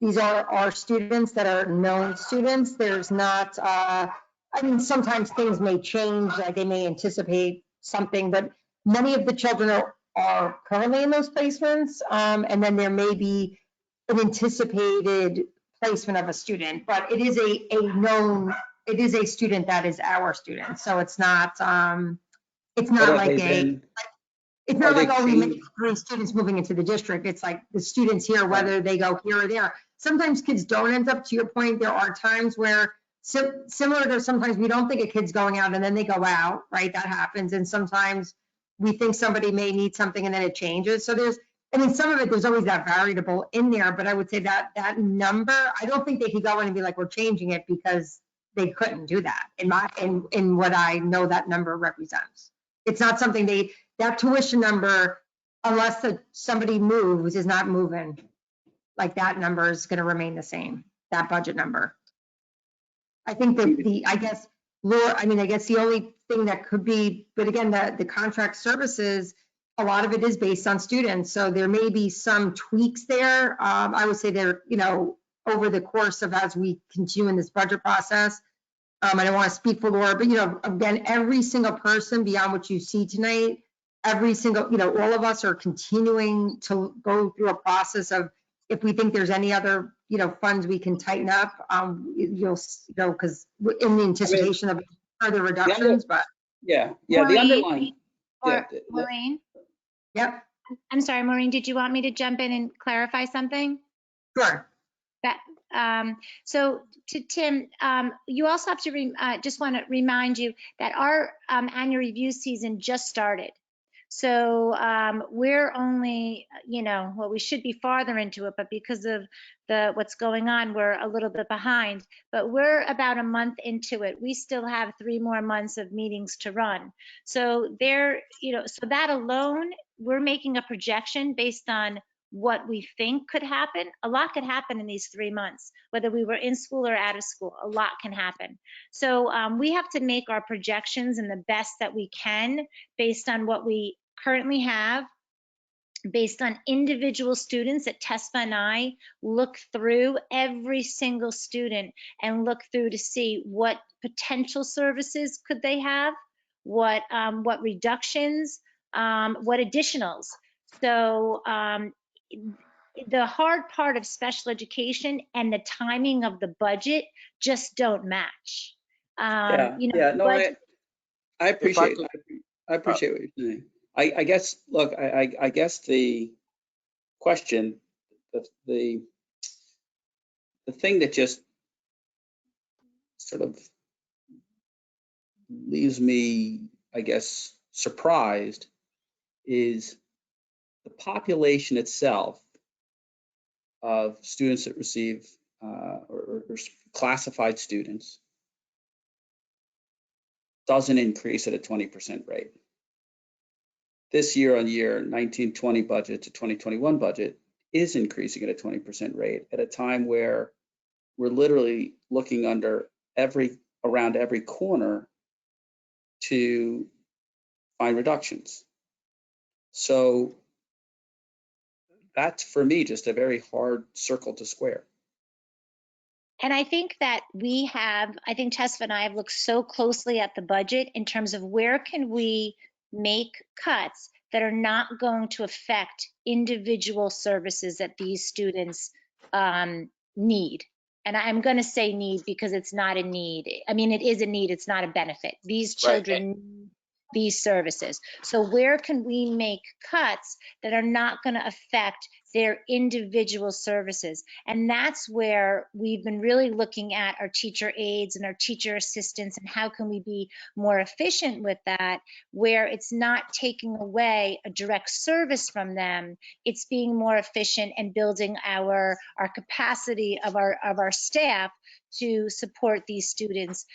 These are our students that are known students. There's not, sometimes things may change, like they may anticipate something, but many of the children are currently in those placements. And then there may be an anticipated placement of a student, but it is it is a student that is our student. So it's not like we make 3 students moving into the district. It's like the students here, whether they go here or there. Sometimes kids don't end up, to your point. There are times where similar to sometimes we don't think a kid's going out and then they go out, right? That happens. And sometimes we think somebody may need something and then it changes. So some of it, there's always that variable in there, but I would say that number, I don't think they could go in and be like, we're changing it, because they couldn't do that in what I know that number represents. It's not something that tuition number, unless somebody moves, is not moving. Like, that number is going to remain the same, that budget number. I think I guess the only thing that could be, but again, the contract services, a lot of it is based on students. So there may be some tweaks there. I would say they're, over the course of as we continue in this budget process. I don't want to speak for Laura, but, again, every single person beyond what you see tonight, every single, all of us are continuing to go through a process of, if we think there's any other, funds we can tighten up, because in the anticipation of further reductions, but. Yeah, Maureen, the underlying. Maureen? Yep. I'm sorry, Maureen, did you want me to jump in and clarify something? Sure. So to Tim, you also have to just want to remind you that our annual review season just started. So we're only, we should be farther into it, but because of what's going on, we're a little bit behind. But we're about a month into it. We still have 3 more months of meetings to run. So so that alone, we're making a projection based on what we think could happen. A lot could happen in these 3 months, whether we were in school or out of school, a lot can happen. So we have to make our projections and the best that we can based on what we currently have, based on individual students that TESPA and I look through every single student and look through to see what potential services could they have, what reductions, what additionals. So the hard part of special education and the timing of the budget just don't match. I appreciate it. I appreciate what you're saying. I guess, look, I guess the question, the thing that just sort of leaves me, I guess, surprised is the population itself of students that receive or classified students doesn't increase at a 20% rate. This year-on-year 19-20 budget to 2021 budget is increasing at a 20% rate at a time where we're literally looking around every corner to find reductions. So that's, for me, just a very hard circle to square. And I think that I think Tesfa and I have looked so closely at the budget in terms of where can we make cuts that are not going to affect individual services that these students need. And I'm going to say need because it's not a need. I mean, it is a need, it's not a benefit. These Right. children need these services. So where can we make cuts that are not going to affect their individual services? And that's where we've been really looking at our teacher aides and our teacher assistants and how can we be more efficient with that, where it's not taking away a direct service from them, it's being more efficient and building our capacity of our staff to support these students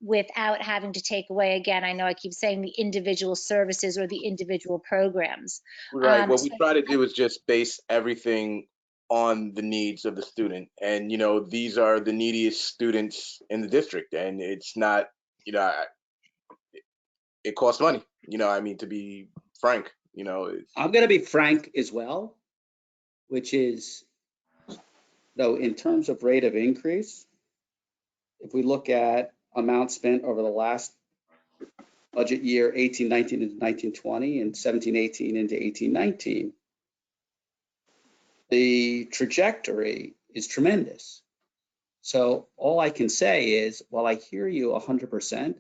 without having to take away, again, I know I keep saying the individual services or the individual programs. Right. What we So try to do is just base everything on the needs of the student. And, these are the neediest students in the district. And it's not, it costs money, to be frank, I'm going to be frank as well, which is, though, in terms of rate of increase, if we look at amount spent over the last budget year, 18-19 into 19-20 and 17-18 into 18-19, the trajectory is tremendous. So all I can say is, while I hear you 100%,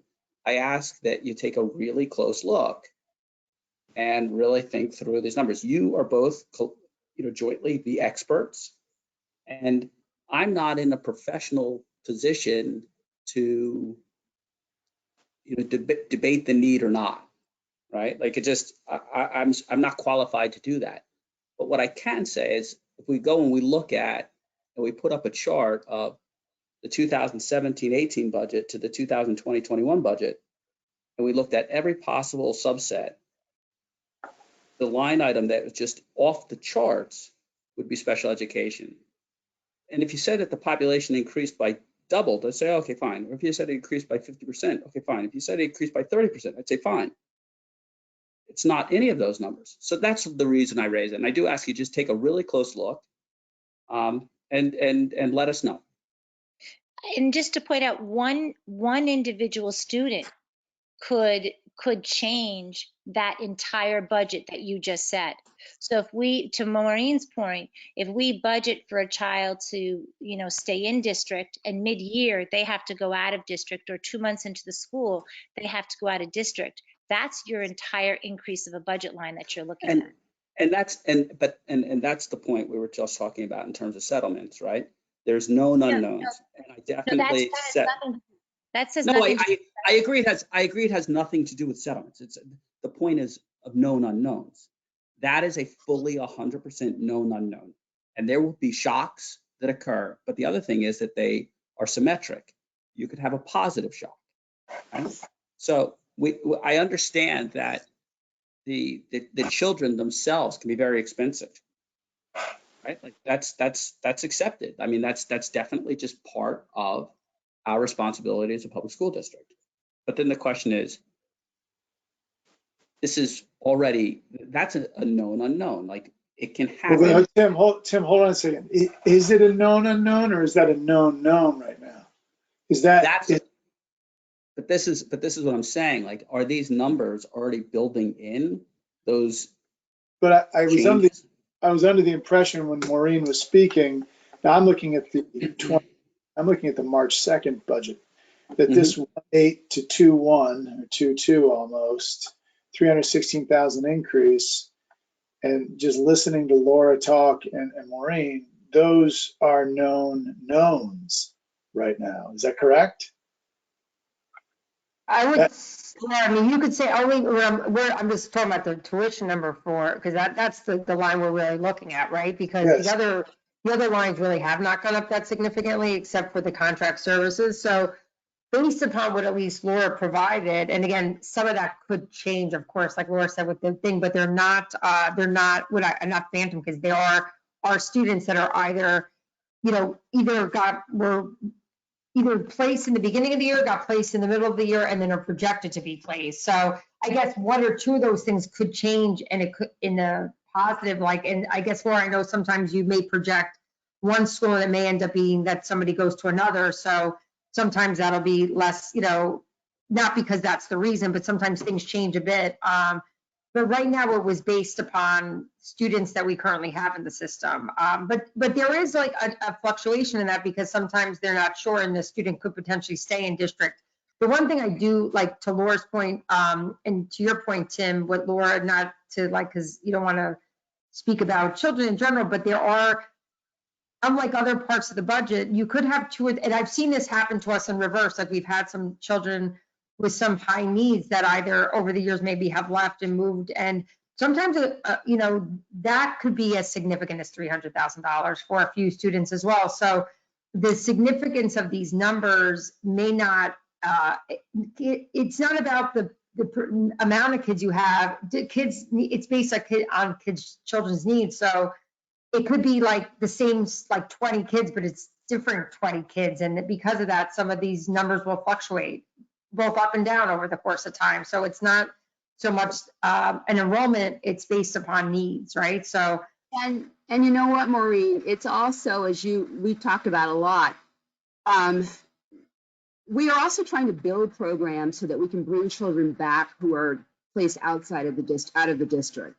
I ask that you take a really close look and really think through these numbers. You are both, jointly the experts, and I'm not in a professional position to, debate the need or not, right? Like I'm not qualified to do that. But what I can say is, if we go and we look at and we put up a chart of the 2017-18 budget to the 2020-21 budget, and we looked at every possible subset, the line item that was just off the charts would be special education. And if you said that the population increased by doubled, I'd say, okay, fine. Or if you said it increased by 50%, okay, fine. If you said it increased by 30%, I'd say, fine. It's not any of those numbers. So that's the reason I raise it. And I do ask you just take a really close look and let us know. And just to point out, one individual student could change that entire budget that you just said. So if we, to Maureen's point, if we budget for a child to, stay in district and mid-year they have to go out of district, or 2 months into the school they have to go out of district, that's your entire increase of a budget line that you're looking at. And that's the point we were just talking about in terms of settlements, right? There's known unknowns, and I definitely said. That says No, nothing. I agree. It has nothing to do with settlements. The point is of known unknowns. That is a fully 100% known unknown, and there will be shocks that occur. But the other thing is that they are symmetric. You could have a positive shock. Right? So I understand that the children themselves can be very expensive. Right? Like that's accepted. I mean, that's definitely just part of our responsibility as a public school district. But then the question is, that's a known unknown. Like, it can happen. Well, Tim, hold on a second. Is it a known unknown, or is that a known known right now? But this is what I'm saying. Like, are these numbers already building in those? But I was under the impression when Maureen was speaking. Now I'm looking at the March 2nd budget, that this 1.8 to 2.1 or 2.2 almost 316,000 increase. And just listening to Laura talk and Maureen, those are known knowns right now. Is that correct? You could say only, I'm just talking about the tuition number because that's the line we're really looking at, right? Because yes. the other lines really have not gone up that significantly, except for the contract services. So based upon what at least Laura provided, and again, some of that could change, of course, like Laura said with the thing, but they're not phantom, because they are students that are either, were either placed in the beginning of the year, got placed in the middle of the year, and then are projected to be placed. So I guess one or two of those things could change, and it could in a positive, and I guess, Laura, I know sometimes you may project one school that may end up being that somebody goes to another. So sometimes that'll be less, not because that's the reason, but sometimes things change a bit. But right now it was based upon students that we currently have in the system. But there is like a fluctuation in that because sometimes they're not sure and the student could potentially stay in district. The one thing I do like to Laura's point, and to your point, Tim, what Laura, not to like, because you don't want to speak about children in general, but there are, unlike other parts of the budget, you could have two, and I've seen this happen to us in reverse, like we've had some children with some high needs that either over the years maybe have left and moved. And sometimes, you know, that could be as significant as $300,000 for a few students as well. So the significance of these numbers may not, it's not about the amount of kids you have. Kids, it's based on children's needs. So it could be like the same, like 20 kids, but it's different 20 kids. And because of that, some of these numbers will fluctuate both up and down over the course of time. So it's not so much an enrollment, it's based upon needs, right? So. And you know what, Maureen, it's also, as we talked about a lot, we are also trying to build programs so that we can bring children back who are placed outside of the district.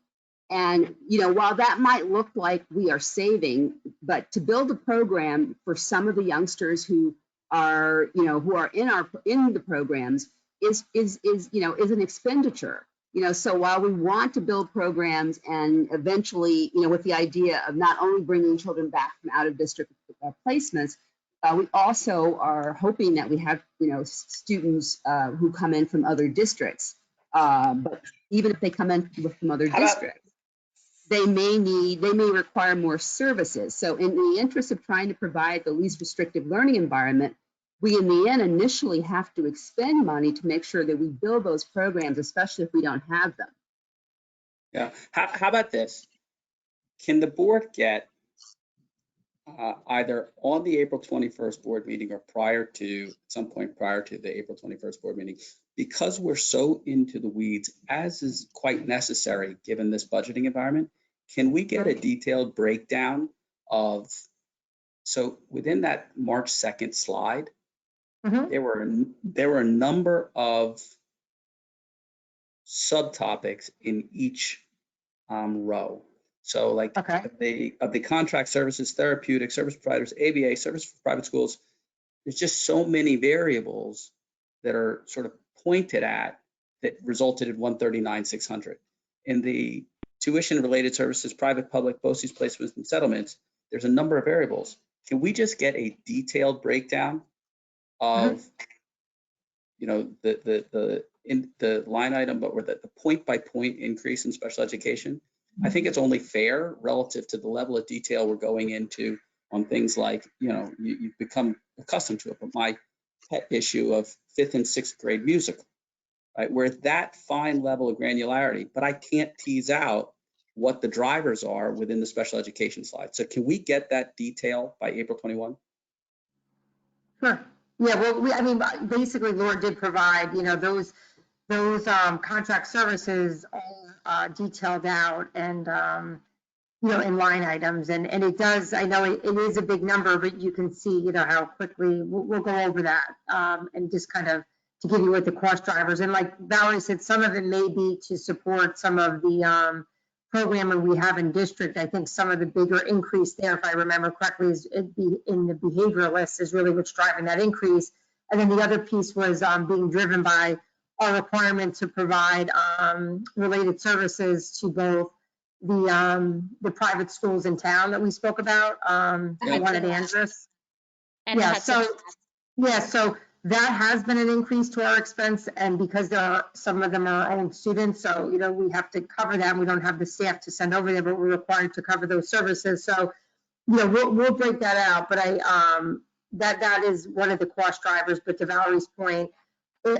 And, you know, while that might look like we are saving, but to build a program for some of the youngsters who are, you know, who are in the programs is an expenditure. You know, so while we want to build programs and eventually, you know, with the idea of not only bringing children back from out of district placements, we also are hoping that we have, you know, students who come in from other districts. But even if they come in from other districts, they may require more services. So in the interest of trying to provide the least restrictive learning environment, we in the end initially have to expend money to make sure that we build those programs, especially if we don't have them. Yeah. How about this? Can the board get either on the April 21st board meeting or at some point prior to the April 21st board meeting, because we're so into the weeds, as is quite necessary given this budgeting environment, can we get a detailed breakdown of, so within that March 2nd slide, there were a number of subtopics in each row. So like of the contract services, therapeutic, service providers, ABA, service for private schools, there's just so many variables that are sort of pointed at that resulted in 139,600. In the tuition related services, private, public, BOCES placements and settlements, there's a number of variables. Can we just get a detailed breakdown of, you know, the line item, but with the point by point increase in special education? I think it's only fair relative to the level of detail we're going into on things like, you know, you've become accustomed to it, but my pet issue of 5th and 6th grade musical, right? We're at that fine level of granularity, but I can't tease out what the drivers are within the special education slide. So can we get that detail by April 21? Sure. Yeah, well, I mean, basically Laura did provide, you know, those contract services all detailed out and, you know, in line items. And it does, I know it is a big number, but you can see, you know, how quickly we'll go over that and just kind of to give you what the cost drivers. And like Valerie said, some of it may be to support some of the programming we have in district. I think some of the bigger increase there, if I remember correctly, is in the behavioralist is really what's driving that increase. And then the other piece was being driven by our requirement to provide related services to both the private schools in town that we spoke about, the one at Andrus. So that has been an increase to our expense, and because there are some of them are our own students, so you know we have to cover that. We don't have the staff to send over there, but we're required to cover those services. So you know we'll break that out, but that is one of the cost drivers. But to Valerie's point,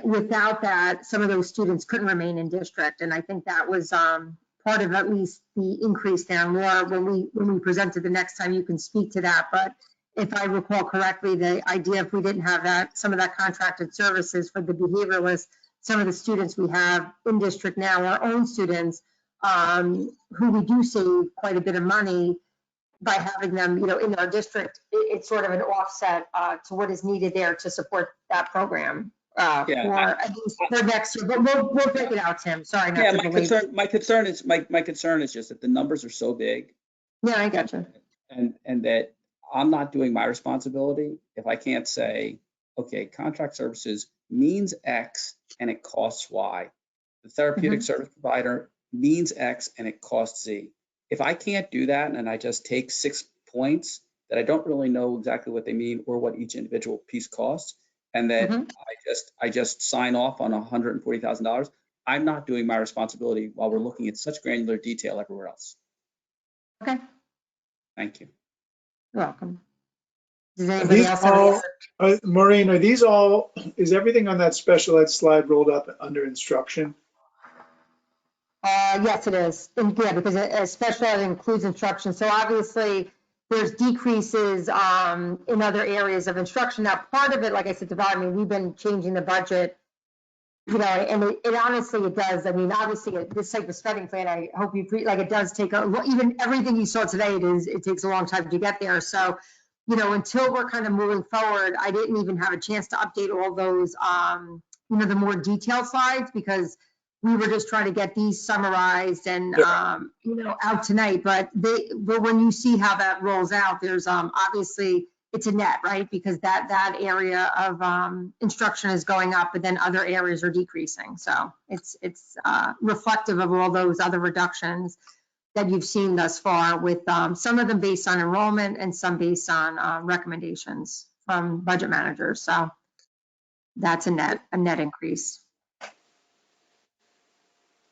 without that, some of those students couldn't remain in district, and I think that was part of at least the increase there. And Laura, when we presented the next time, you can speak to that. But if I recall correctly, the idea if we didn't have that, some of that contracted services for the behavioralists, some of the students we have in district now, our own students, who we do save quite a bit of money by having them, you know, in our district. It's sort of an offset to what is needed there to support that program. Yeah, for at least for next year, but we'll break it out, Tim. Sorry, not Yeah, to belabor. my concern is just that the numbers are so big. Yeah, I got you. And that I'm not doing my responsibility if I can't say, okay, contract services means X and it costs Y. The therapeutic service provider means X and it costs Z. If I can't do that and I just take 6 points that I don't really know exactly what they mean or what each individual piece costs, and that I just sign off on $140,000, I'm not doing my responsibility while we're looking at such granular detail everywhere else. Okay, Thank you. you're welcome. Does Are anybody these else have any all, Maureen, are these all, is everything on that special ed slide rolled up under instruction? Yes, it is. And yeah, because a special ed includes instruction. So obviously there's decreases in other areas of instruction. Now, part of it, like I said, development, we've been changing the budget, you know, and it honestly, it does. I mean, obviously this type of spending plan, I hope you, like it does take, even everything you saw today, it takes a long time to get there. So, you know, until we're kind of moving forward, I didn't even have a chance to update all those, you know, the more detailed slides, because we were just trying to get these summarized and, you know, out tonight. But when you see how that rolls out, there's obviously it's a net, right? Because that area of instruction is going up, but then other areas are decreasing. So it's reflective of all those other reductions that you've seen thus far, with some of them based on enrollment and some based on recommendations from budget managers. So that's a net increase.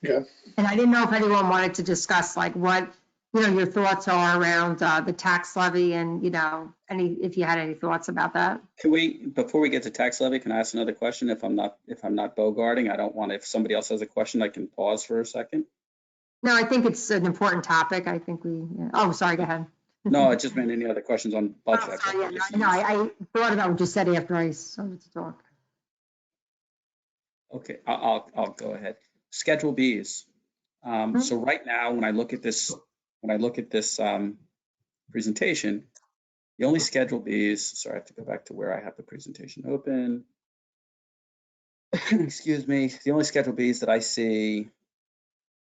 Yeah. And I didn't know if anyone wanted to discuss like what, you know, your thoughts are around the tax levy, and, you know, if you had any thoughts about that. Can we, before we get to tax levy, can I ask another question? If I'm not bogarting, I don't want, if somebody else has a question, I can pause for a second. No, I think it's an important topic. I think oh, sorry, go ahead. No, I just meant any other questions on budget. Oh, sorry, no, I thought about what you said after I started to talk. Okay, I'll go ahead. Schedule Bs. So right now, when I look at this presentation, the only Schedule Bs, sorry, I have to go back to where I have the presentation open. Excuse me. The only Schedule Bs that I see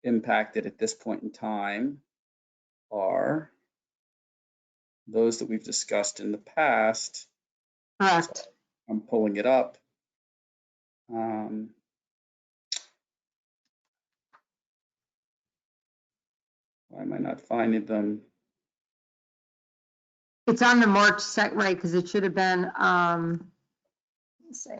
impacted at this point in time are those that we've discussed in the past. Correct. So I'm pulling it up. Why am I not finding them? It's on the March set, right? Because it should have been, let's see.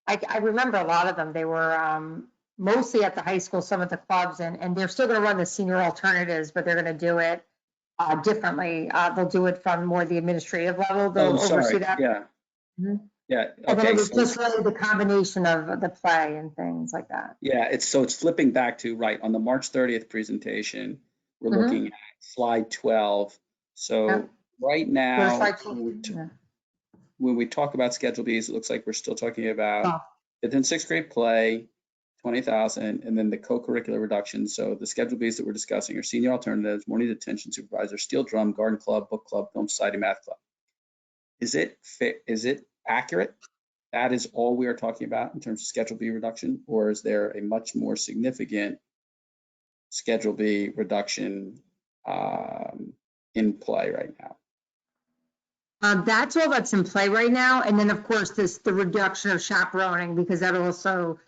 I remember a lot of them. They were mostly at the high school, some of the clubs, and they're still going to run the senior alternatives, but they're going to do it differently. They'll do it from more the administrative level. They'll oversee that. Yeah. Yeah. And then Okay. it was just really the combination of the play and things like that. Yeah. It's flipping back to right on the March 30th presentation. We're looking at slide 12. So right now, when we talk about Schedule Bs, it looks like we're still talking about fifth and sixth grade play, 20,000, and then the co-curricular reductions. So the Schedule Bs that we're discussing are senior alternatives, morning detention supervisor, steel drum, garden club, book club, film society, math club. Is it accurate? That is all we are talking about in terms of Schedule B reduction, or is there a much more significant Schedule B reduction in play right now? That's all that's in play right now. And then, of course, the reduction of chaperoning, because that also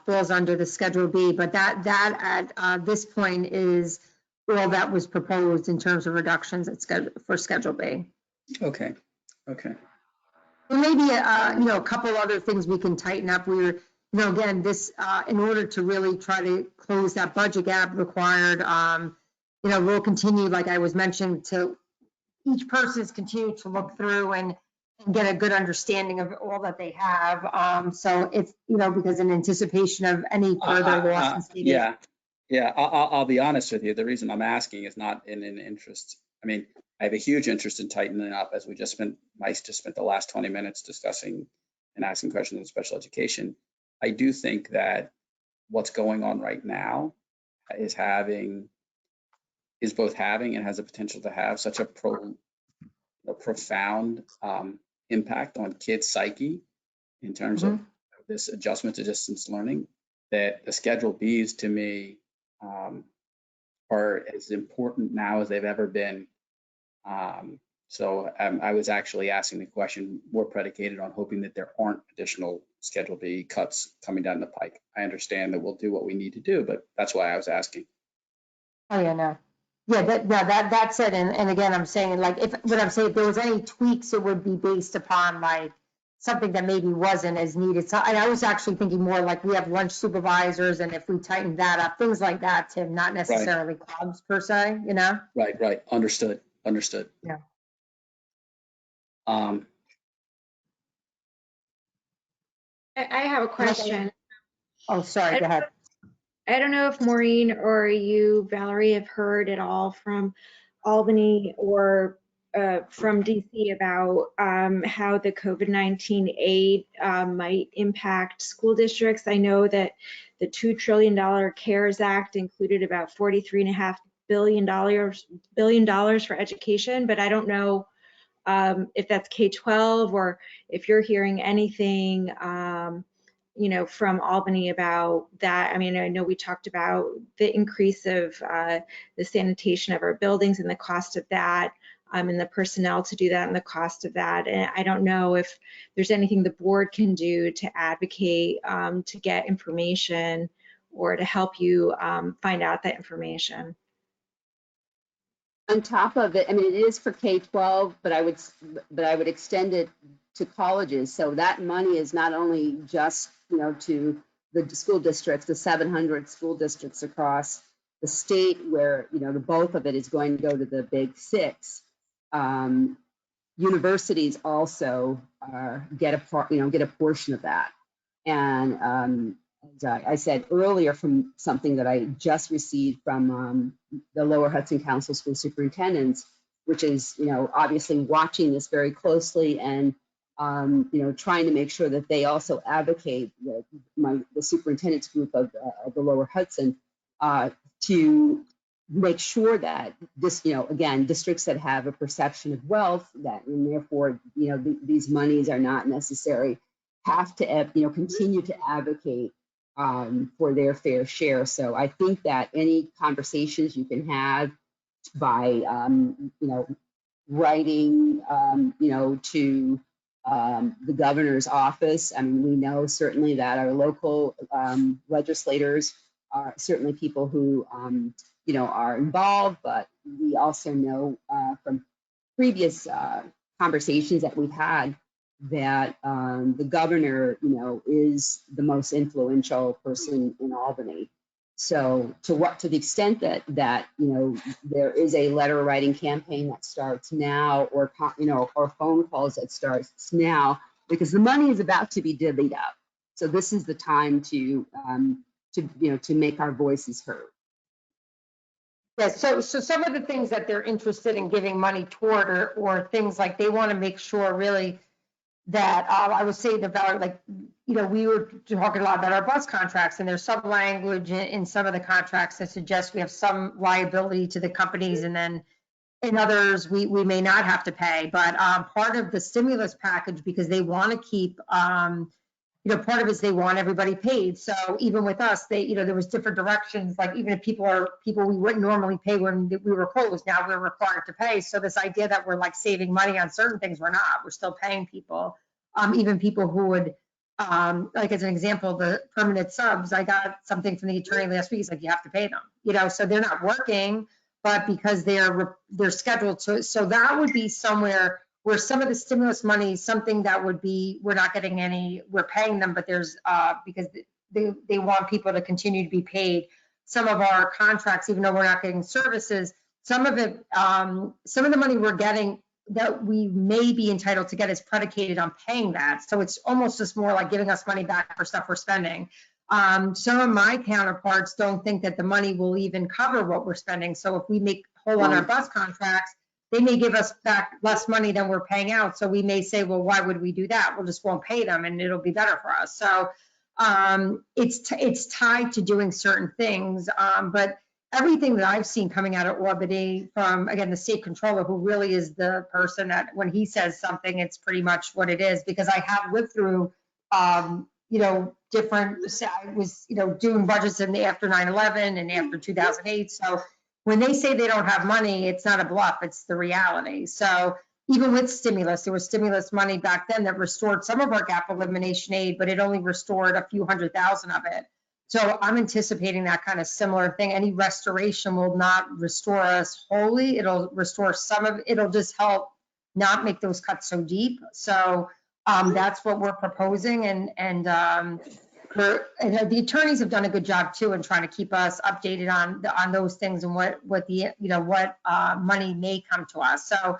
falls under the Schedule B. But that at this point is all that was proposed in terms of reductions for Schedule B. Okay. Okay. Well, maybe you know, a couple other things we can tighten up. We're, you know, again, this in order to really try to close that budget gap required, you know, we'll continue, like I was mentioning, to each person is continue to look through and get a good understanding of all that they have. So if, you know, because in anticipation of any further loss in Yeah. I'll be honest with you. The reason I'm asking is not in an interest. I mean, I have a huge interest in tightening up, as Mike just spent the last 20 minutes discussing and asking questions on special education. I do think that what's going on right now is both having and has the potential to have such a a profound impact on kids' psyche in terms of this adjustment to distance learning, that the Schedule Bs to me are as important now as they've ever been. So I was actually asking the question more predicated on hoping that there aren't additional Schedule B cuts coming down the pike. I understand that we'll do what we need to do, but that's why I was asking. Oh, yeah, no. Yeah, that's it. And again, I'm saying, like, if there was any tweaks, it would be based upon like something that maybe wasn't as needed. So I was actually thinking more like we have lunch supervisors, and if we tighten that up, things like that, Tim, not necessarily clubs per se, you know? Right. Understood. Yeah. I have a question. Oh, sorry, go ahead. I don't know if Maureen or you, Valerie, have heard at all from Albany or from DC about how the COVID-19 aid might impact school districts. I know that the $2 trillion CARES Act included about $43.5 billion for education, but I don't know if that's K-12 or if you're hearing anything from Albany about that. I mean, I know we talked about the increase of the sanitation of our buildings and the cost of that, and the personnel to do that and the cost of that. And I don't know if there's anything the board can do to advocate to get information or to help you find out that information. On top of it, I mean, it is for K-12, but I would extend it to colleges. So that money is not only just, to the school districts, the 700 school districts across the state where, the bulk of it is going to go to the big six. Universities also get a portion of that. And as I said earlier, from something that I just received from the Lower Hudson Council School Superintendents, which is, obviously watching this very closely and, trying to make sure that they also advocate the superintendent's group of the Lower Hudson to make sure that this, again, districts that have a perception of wealth, that and therefore, these monies are not necessary, have to, continue to advocate for their fair share. So I think that any conversations you can have by, writing, to the governor's office. I mean, we know certainly that our local legislators are certainly people who, are involved, but we also know from previous conversations that we've had that the governor, is the most influential person in Albany. So to the extent that there is a letter writing campaign that starts now, or phone calls that starts now, because the money is about to be divvied up. So this is the time to make our voices heard. Yeah, so some of the things that they're interested in giving money toward or things like they want to make sure really that I was saying about, like, we were talking a lot about our bus contracts, and there's some language in some of the contracts that suggests we have some liability to the companies, and then in others we may not have to pay. But part of the stimulus package, because they want to keep part of it is they want everybody paid. So even with us, there was different directions. Like even if people we wouldn't normally pay when we were closed, now we're required to pay. So this idea that we're like saving money on certain things, we're not. We're still paying people. Even people who would, like as an example, the permanent subs. I got something from the attorney last week. He's like, you have to pay them. So they're not working, but because they're scheduled to. So that would be somewhere where some of the stimulus money, something that would be, we're not getting any, we're paying them, but there's, because they want people to continue to be paid. Some of our contracts, even though we're not getting services, some of it, some of the money we're getting that we may be entitled to get is predicated on paying that. So it's almost just more like giving us money back for stuff we're spending. Some of my counterparts don't think that the money will even cover what we're spending. So if we make whole on our bus contracts, they may give us back less money than we're paying out. So we may say, well, why would we do that? We'll just won't pay them and it'll be better for us. So it's tied to doing certain things. But everything that I've seen coming out of Albany from, again, the state controller, who really is the person that when he says something, it's pretty much what it is, because I have lived through, different, I was, doing budgets after 9/11 and after 2008. So when they say they don't have money, it's not a bluff, it's the reality. So even with stimulus, there was stimulus money back then that restored some of our gap elimination aid, but it only restored a few $100,000 of it. So I'm anticipating that kind of similar thing. Any restoration will not restore us wholly. It'll restore some of it. It'll just help not make those cuts so deep. So that's what we're proposing. And the attorneys have done a good job too in trying to keep us updated on those things and what money may come to us. So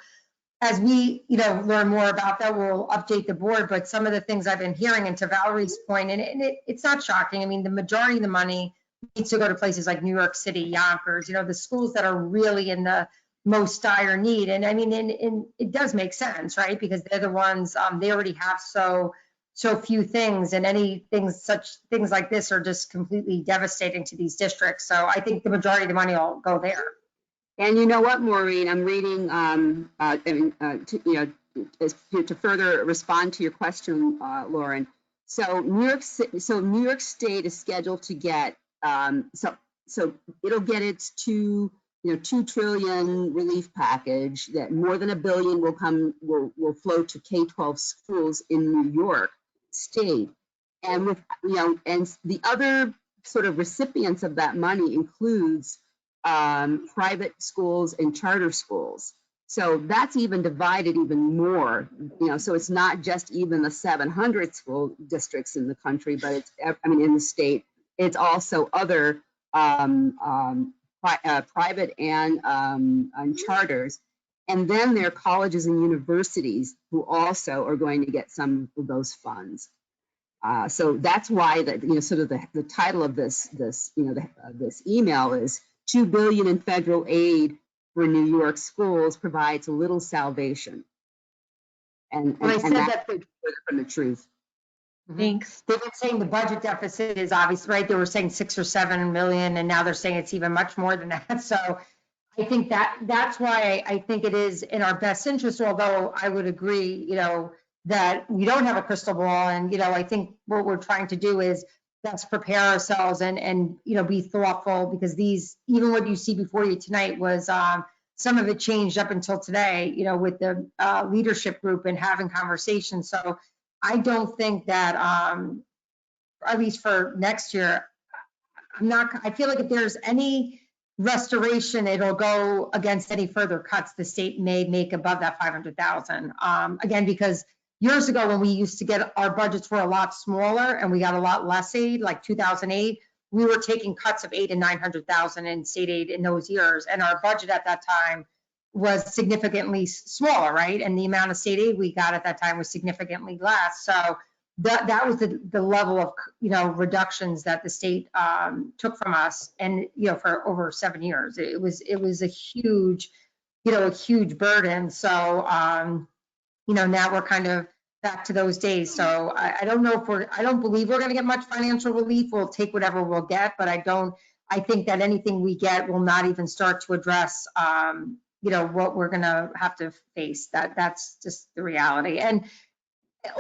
as we, learn more about that, we'll update the board. But some of the things I've been hearing, and to Valerie's point, and it's not shocking. I mean, the majority of the money needs to go to places like New York City, Yonkers, the schools that are really in the most dire need. And I mean, and it does make sense, right? Because they're the ones, they already have so few things, and such things like this are just completely devastating to these districts. So I think the majority of the money will go there. And you know what, Maureen, I'm reading, to further respond to your question, Lauren. So New York State is scheduled to get, so it'll get its $2 trillion relief package. That more than $1 billion will flow to K-12 schools in New York State, and and the other sort of recipients of that money includes private schools and charter schools. So that's even divided even more, so it's not just even the 700 school districts in the country, but it's, in the state, it's also other private and charters. And then there are colleges and universities who also are going to get some of those funds. So that's why sort of the title of this email is $2 billion in federal aid for New York schools provides little salvation. And that's from the truth. Thanks. They've been saying the budget deficit is obvious, right? They were saying 6 or 7 million, and now they're saying it's even much more than that. So I think that's why I think it is in our best interest, although I would agree, that we don't have a crystal ball. And, I think what we're trying to do is best prepare ourselves and be thoughtful, because even what you see before you tonight was some of it changed up until today, with the leadership group and having conversations. So I don't think that, at least for next year, I feel like if there's any restoration, it'll go against any further cuts the state may make above that 500,000. Again, because years ago when we used to get, our budgets were a lot smaller and we got a lot less aid, like 2008, we were taking cuts of 800,000 and 900,000 in state aid in those years. And our budget at that time was significantly smaller, right? And the amount of state aid we got at that time was significantly less. So that was the level of, reductions that the state took from us, and, for over 7 years. It was a huge, a huge burden. So, now we're kind of back to those days. So I don't know I don't believe we're going to get much financial relief. We'll take whatever we'll get, but I think that anything we get will not even start to address, what we're going to have to face. That's just the reality. And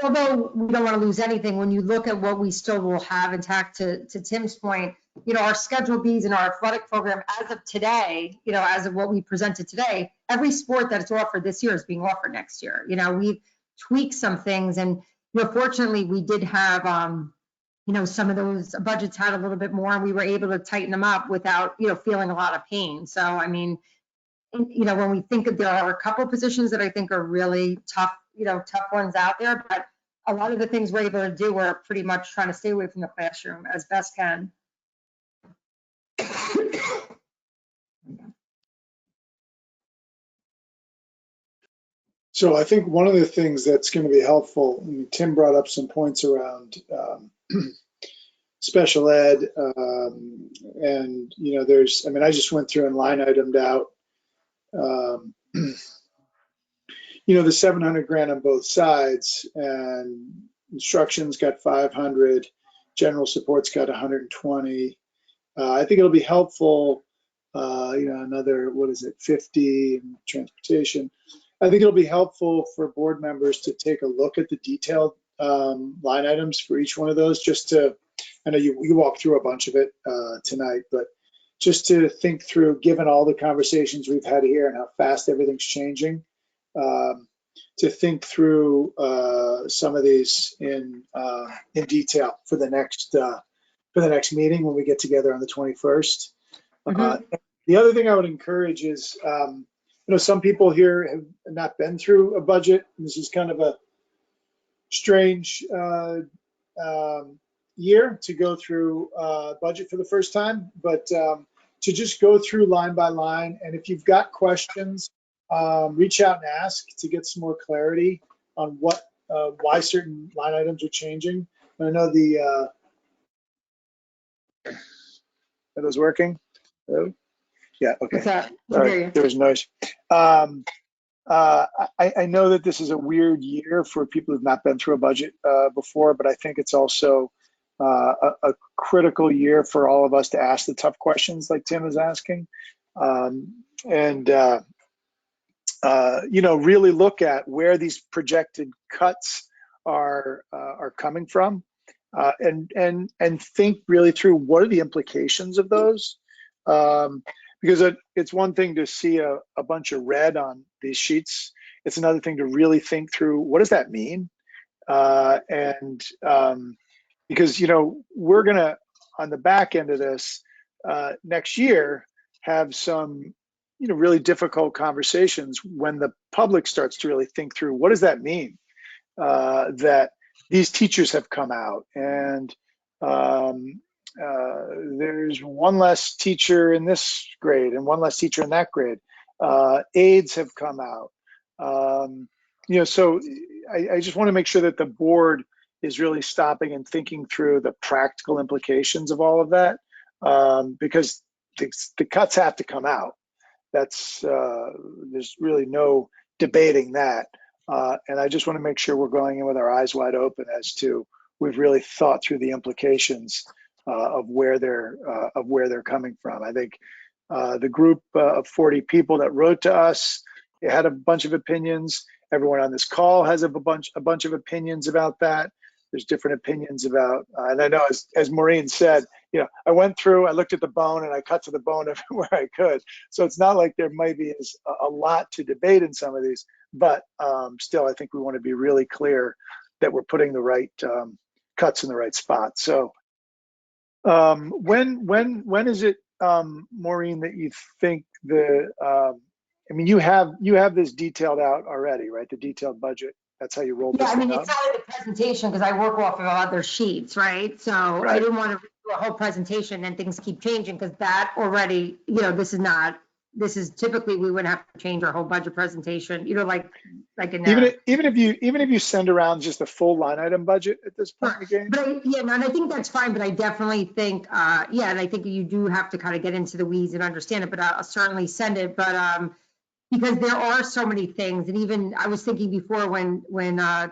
although we don't want to lose anything, when you look at what we still will have intact, to Tim's point, our Schedule Bs and our athletic program as of today, as of what we presented today, every sport that's offered this year is being offered next year. We've tweaked some things, and fortunately we did have, some of those budgets had a little bit more, and we were able to tighten them up without, feeling a lot of pain. So, I mean, when we think of, there are a couple of positions that I think are really tough, tough ones out there, but a lot of the things we're able to do, we're pretty much trying to stay away from the classroom as best can. So I think one of the things that's going to be helpful, Tim brought up some points around special ed, and I just went through and line itemed out, the 700 grand on both sides, and instruction's got 500, general support's got 120. I think it'll be helpful another, what is it, 50 in transportation. I think it'll be helpful for board members to take a look at the detailed line items for each one of those, just to, I know you walked through a bunch of it tonight, but just to think through, given all the conversations we've had here and how fast everything's changing, to think through some of these in detail for the next meeting when we get together on the 21st. The other thing I would encourage is, some people here have not been through a budget. This is kind of a strange year to go through a budget for the first time, but to just go through line by line. And if you've got questions, reach out and ask to get some more clarity on why certain line items are changing. I know are those working? Hello? Yeah, okay. What's that? Sorry, there was noise. I know that this is a weird year for people who've not been through a budget before, but I think it's also a critical year for all of us to ask the tough questions like Tim is asking, and really look at where these projected cuts are coming from, and think really through what are the implications of those. Because it's one thing to see a bunch of red on these sheets. It's another thing to really think through, what does that mean? Because, we're gonna, on the back end of this, next year, have some, really difficult conversations when the public starts to really think through, what does that mean? That these teachers have come out and there's one less teacher in this grade and one less teacher in that grade. Aides have come out. So I just want to make sure that the board is really stopping and thinking through the practical implications of all of that, because the cuts have to come out. That's there's really no debating that. And I just want to make sure we're going in with our eyes wide open as to we've really thought through the implications of where they're coming from. I think the group of 40 people that wrote to us, they had a bunch of opinions. Everyone on this call has a bunch of opinions about that. There's different opinions about, and I know as Maureen said, I went through, I looked at the bone and I cut to the bone everywhere I could. So it's not like there might be a lot to debate in some of these, but still, I think we want to be really clear that we're putting the right cuts in the right spot. So when is it, Maureen, that you think you have this detailed out already, right? The detailed budget. That's how you roll this thing up. It's not in the presentation because I work off of other sheets, right? So I didn't want to do a whole presentation and things keep changing because that already, this is typically we wouldn't have to change our whole budget presentation, like in even if you send around just a full line item budget at this point in the game. But and I think that's fine, but I definitely think, and I think you do have to kind of get into the weeds and understand it, but I'll certainly send it. But because there are so many things, and even I was thinking before when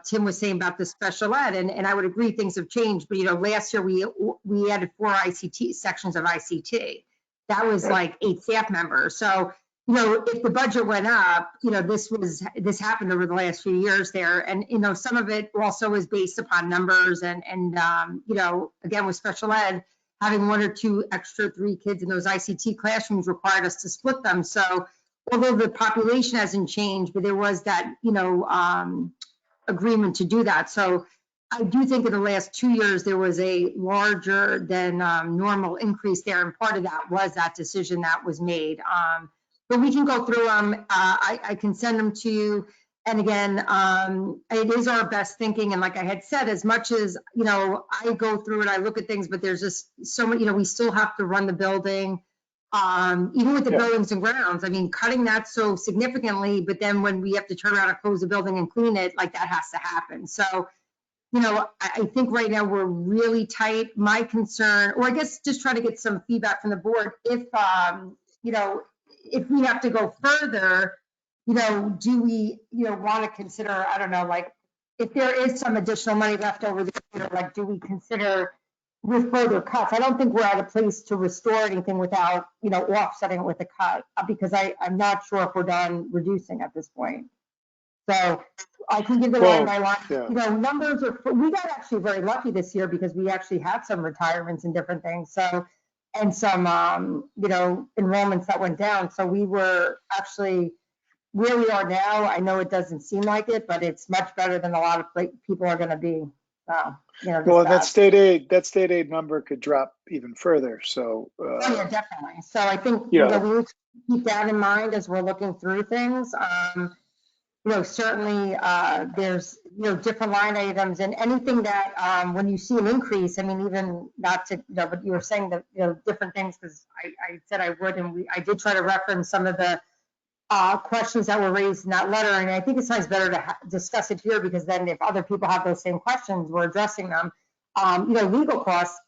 Tim was saying about the special ed, and I would agree things have changed, but last year we added 4 ICT sections of ICT. That was like 8 staff members. So, if the budget went up, this happened over the last few years there. And, some of it also is based upon numbers and again, with special ed, having 1 or 2 extra 3 kids in those ICT classrooms required us to split them. So although the population hasn't changed, but there was that, agreement to do that. So I do think in the last 2 years, there was a larger than normal increase there. And part of that was that decision that was made. But we can go through them. I can send them to you. And again, it is our best thinking. And like I had said, as much as, I go through and I look at things, but there's just so many, we still have to run the building. Even with the buildings and grounds, cutting that so significantly, but then when we have to turn around and close the building and clean it, like that has to happen. So, I think right now we're really tight. My concern, or I guess just trying to get some feedback from the board, if we have to go further, do we, want to consider, I don't know, like if there is some additional money left over this year, like do we consider with further cuts. I don't think we're at a place to restore anything without, offsetting it with a cut, because I'm not sure if we're done reducing at this point. So I can give the line by line, numbers we got actually very lucky this year because we actually had some retirements and different things. So, and some, enrollments that went down. So we were actually where we are now. I know it doesn't seem like it, but it's much better than a lot of people are going to be. Well, that state aid number could drop even further. So yeah, definitely. So I think we need to keep that in mind as we're looking through things. Certainly there's different line items and anything that when you see an increase. I mean, even not to but you were saying that different things because I said I would, and I did try to reference some of the questions that were raised in that letter, and I think it's sometimes better to discuss it here because then if other people have those same questions, we're addressing them. Legal costs,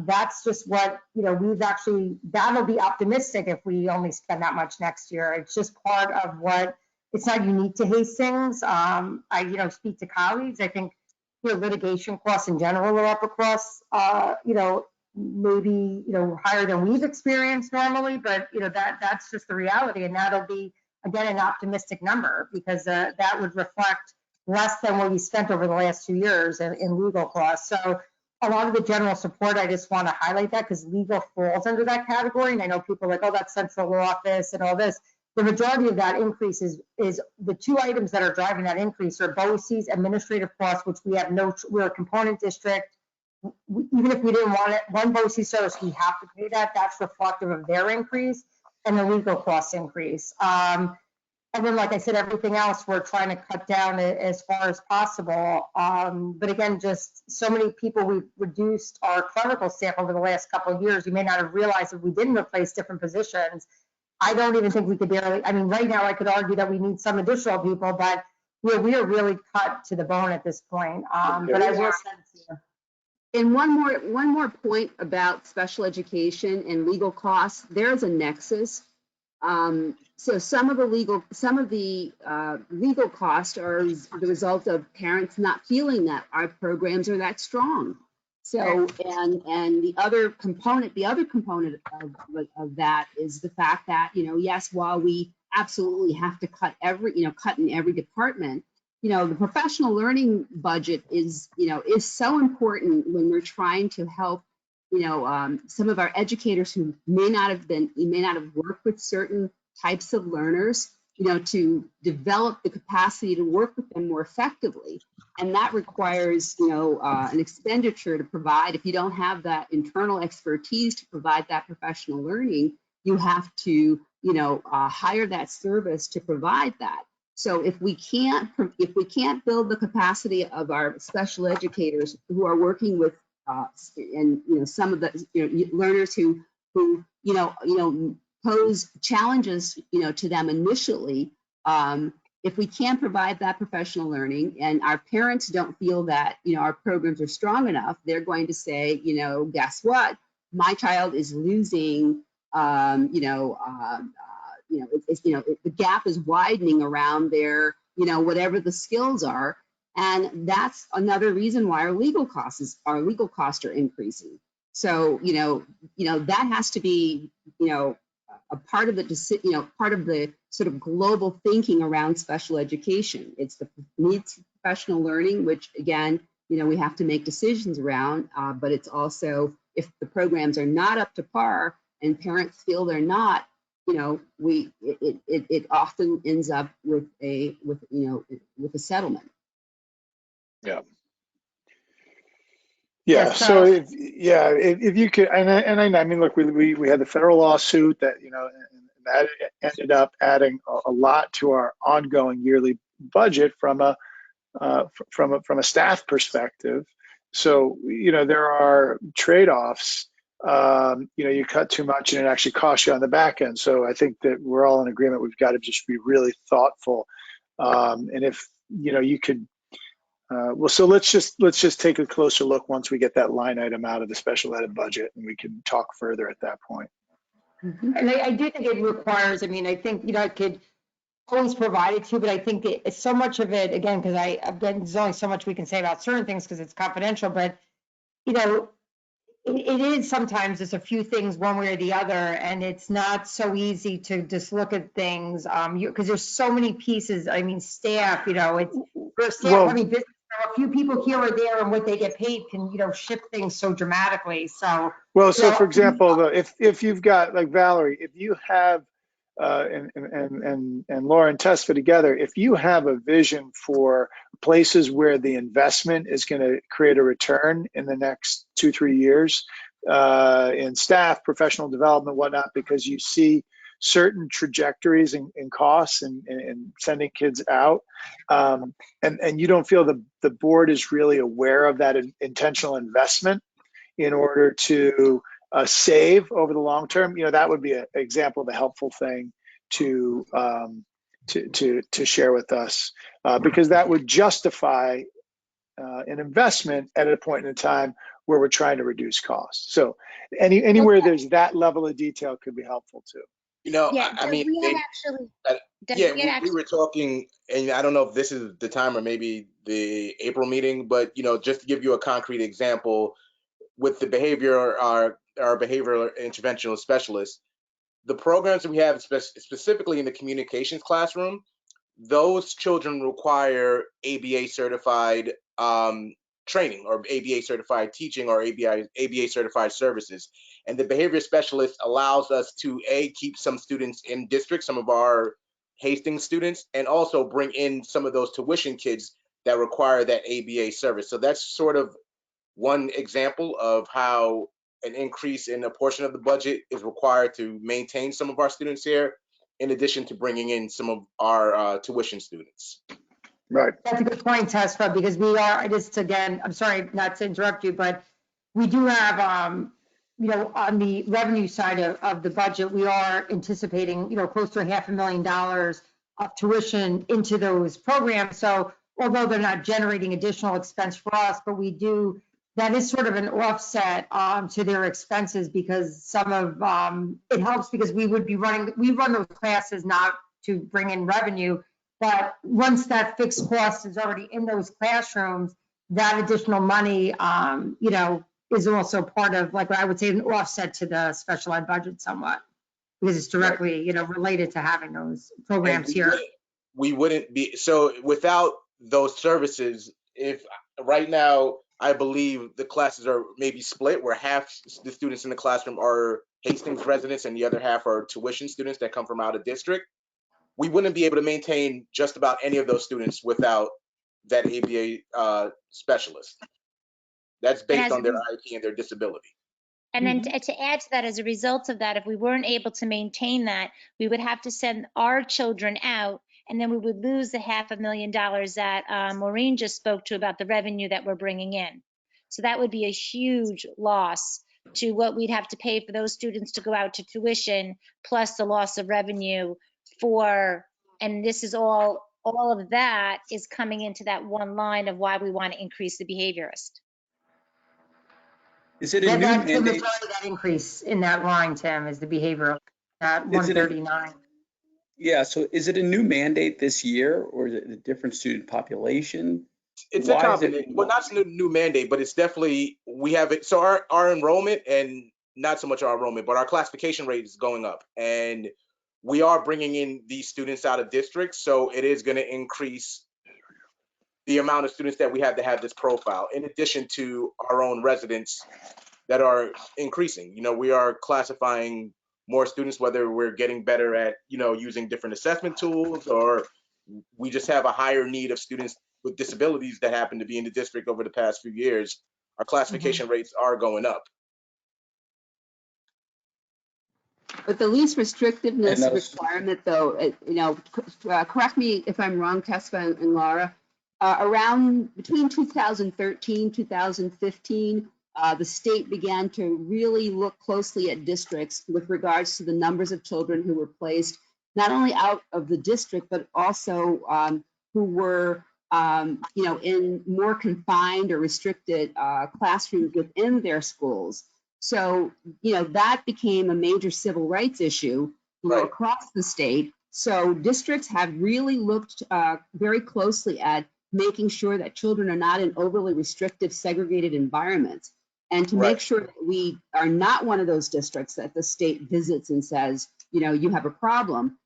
that's just what, we've actually, that'll be optimistic if we only spend that much next year. It's just part of what, it's not unique to Hastings. I, speak to colleagues, I think, litigation costs in general are up across, maybe, higher than we've experienced normally, but, that's just the reality, and that'll be, again, an optimistic number because that would reflect less than what we spent over the last 2 years in legal costs. So a lot of the general support, I just want to highlight that because legal falls under that category. And I know people are like, oh, that's central office and all this. The majority of that increase is the two items that are driving that increase are BOCES, administrative costs, which we have we're a component district. Even if we didn't want it, one BOCES service, we have to pay that. That's reflective of their increase and the legal costs increase. And then, like I said, everything else we're trying to cut down as far as possible. But again, just so many people, we've reduced our clerical staff over the last couple of years. You may not have realized if we didn't replace different positions. I don't even think we could barely, I mean, right now I could argue that we need some additional people, but we are really cut to the bone at this point. But I will say, and one more point about special education and legal costs. There's a nexus. So some of the legal costs are the result of parents not feeling that our programs are that strong. So and the other component of that is the fact that yes, while we absolutely have to cut in every department, the professional learning budget is so important when we're trying to help some of our educators who may not have worked with certain types of learners, to develop the capacity to work with them more effectively. And that requires, an expenditure to provide. If you don't have that internal expertise to provide that professional learning, you have to, hire that service to provide that. So if we can't build the capacity of our special educators who are working with some of the learners who pose challenges to them initially, if we can't provide that professional learning and our parents don't feel that our programs are strong enough, they're going to say, guess what, my child is losing, the gap is widening around their whatever the skills are. And that's another reason why our legal costs are increasing. So, that has to be, a part of the sort of global thinking around special education. It's the needs professional learning, which again, we have to make decisions around, but it's also if the programs are not up to par and parents feel they're not, it often ends up with a settlement. Yeah. So if you could, and I mean, look, we had the federal lawsuit that and that ended up adding a lot to our ongoing yearly budget from a staff perspective. So there are trade-offs. You cut too much and it actually costs you on the back end. So I think that we're all in agreement. We've got to just be really thoughtful. And if you could. So let's just take a closer look once we get that line item out of the special ed budget, and we can talk further at that point. And I do think it requires. I mean, I think I could always provide it to you, but I think it's so much of it again because there's only so much we can say about certain things because it's confidential. But it is sometimes just a few things one way or the other, and it's not so easy to just look at things, because there's so many pieces. I mean, staff, it's, for staff, Well- having business, a few people here or there and what they get paid can, shift things so dramatically, so. Well, so for example, if you've got, like Valerie, if you have, and Laura and Tesfa together, if you have a vision for places where the investment is going to create a return in the next 2-3 years, in staff, professional development, whatnot, because you see certain trajectories in costs and sending kids out, and you don't feel the board is really aware of that intentional investment in order to save over the long term, that would be an example of a helpful thing to share with us, because that would justify an investment at a point in time where we're trying to reduce costs. So anywhere there's that level of detail could be helpful too. Yeah, I mean, we were talking, and I don't know if this is the time or maybe the April meeting, but just to give you a concrete example, with the our behavioral interventional specialists, the programs that we have specifically in the communications classroom, those children require ABA certified training, or ABA certified teaching, or ABA certified services. And the behavior specialist allows us to keep some students in district, some of our Hastings students, and also bring in some of those tuition kids that require that ABA service. So that's sort of one example of how an increase in a portion of the budget is required to maintain some of our students here, in addition to bringing in some of our tuition students. Right. That's a good point, Tesfa, because we are, again, I'm sorry not to interrupt you, but we do have, on the revenue side of the budget, we are anticipating, close to $500,000 of tuition into those programs. So although they're not generating additional expense for us, but that is sort of an offset to their expenses, because some of it helps, because we run those classes not to bring in revenue, but once that fixed cost is already in those classrooms, that additional money, is also part of, like, I would say, an offset to the special ed budget somewhat, because it's directly, related to having those programs here. We wouldn't be, so without those services, if right now, I believe the classes are maybe split, where half the students in the classroom are Hastings residents and the other half are tuition students that come from out of district. We wouldn't be able to maintain just about any of those students without that ABA specialist. That's based on their IEP and their disability. And then to add to that, as a result of that, if we weren't able to maintain that, we would have to send our children out, and then we would lose the $500,000 that Maureen just spoke to about the revenue that we're bringing in. So that would be a huge loss to what we'd have to pay for those students to go out to tuition, plus the loss of revenue and this is all of that is coming into that one line of why we want to increase the behaviorist. Is it a new That's the mandate? majority of that increase in that line, Tim, is the behavioral at 139. Yeah, so is it a new mandate this year, or is it a different student population? It's a combination. Well, not a new mandate, but it's definitely, we have it. So our enrollment, and not so much our enrollment, but our classification rate is going up, and we are bringing in these students out of districts. So it is going to increase the amount of students that we have to have this profile, in addition to our own residents that are increasing. We are classifying more students, whether we're getting better at, using different assessment tools, or we just have a higher need of students with disabilities that happen to be in the district over the past few years. Our classification rates are going up. But the least restrictiveness requirement, though, correct me if I'm wrong, Tesfa and Laura, around between 2013, 2015, the state began to really look closely at districts with regards to the numbers of children who were placed not only out of the district, but also who were, in more confined or restricted classrooms within their schools. So, that became a major civil rights issue across the state. So districts have really looked very closely at making sure that children are not in overly restrictive, segregated environments. and to Right. make sure that we are not one of those districts that the state visits and says, you know, you have a problem.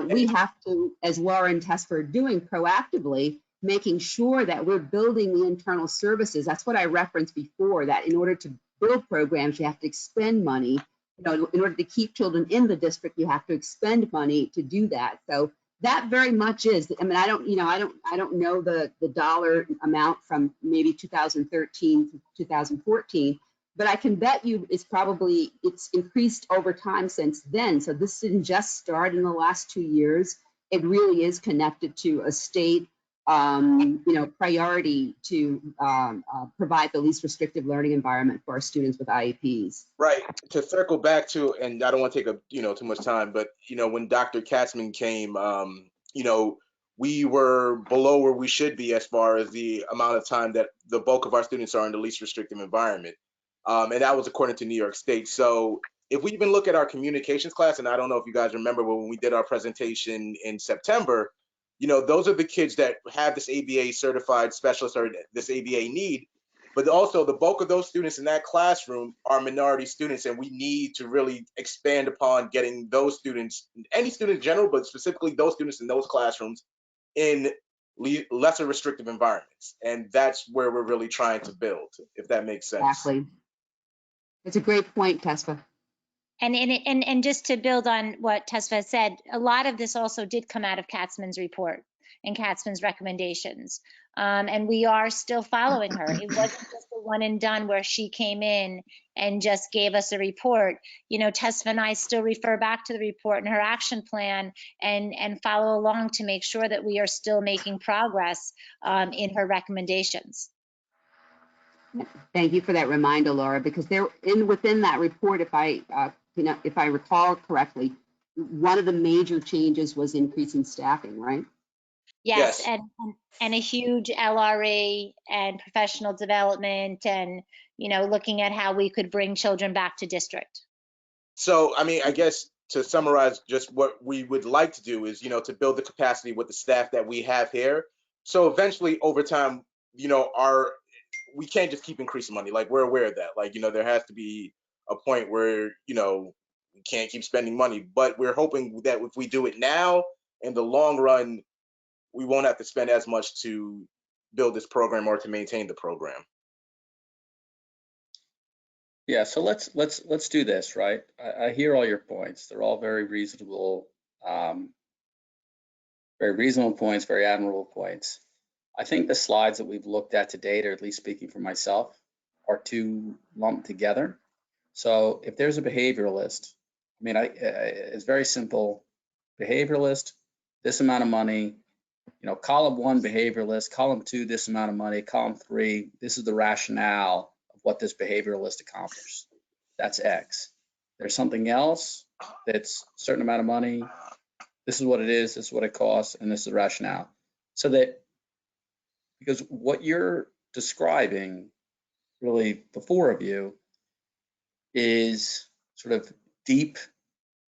We have to, as Laura and Tess are doing proactively, making sure that we're building the internal services. That's what I referenced before, that in order to build programs, you have to expend money. You know, in order to keep children in the district, you have to expend money to do that. So that very much is, I mean, I don't know the dollar amount from maybe 2013 to 2014, but I can bet you it's increased over time since then. So this didn't just start in the last 2 years. It really is connected to a state, you know, priority to provide the least restrictive learning environment for our students with IEPs. Right. To circle back to, and I don't want to take up, you know, too much time, but, you know, when Dr. Katzman came, you know, we were below where we should be as far as the amount of time that the bulk of our students are in the least restrictive environment. And that was according to New York State. So if we even look at our communications class, and I don't know if you guys remember when we did our presentation in September, you know, those are the kids that have this ABA certified specialist or this ABA need. But also the bulk of those students in that classroom are minority students, and we need to really expand upon getting those students, any student in general, but specifically those students in those classrooms in lesser restrictive environments. And that's where we're really trying to build, if that makes sense. Exactly. It's a great point, Tesfa. And just to build on what Tesfa said, a lot of this also did come out of Katzman's report and Katzman's recommendations. And we are still following her. It wasn't just a one and done where she came in and just gave us a report. You know, Tesfa and I still refer back to the report and her action plan and follow along to make sure that we are still making progress in her recommendations. Thank you for that reminder, Laura, because within that report, if I recall correctly, one of the major changes was increasing staffing, right? Yes. And a huge LRE and professional development and, you know, looking at how we could bring children back to district. So, I mean, I guess to summarize just what we would like to do is, you know, to build the capacity with the staff that we have here. So eventually over time, you know, we can't just keep increasing money. Like, we're aware of that. Like, you know, there has to be a point where, you know, we can't keep spending money, but we're hoping that if we do it now, in the long run, we won't have to spend as much to build this program or to maintain the program. Yeah, so let's do this, right? I hear all your points. They're all very reasonable points, very admirable points. I think the slides that we've looked at to date, or at least speaking for myself, are too lumped together. So if there's a behavioralist, I mean, it's very simple. Behavioralist, this amount of money, you know, column 1 behavioralist, column 2, this amount of money, column 3, this is the rationale of what this behavioralist accomplished. That's X. There's something else that's a certain amount of money. This is what it is, this is what it costs, and this is the rationale. So that, because what you're describing, really the four of you, is sort of deep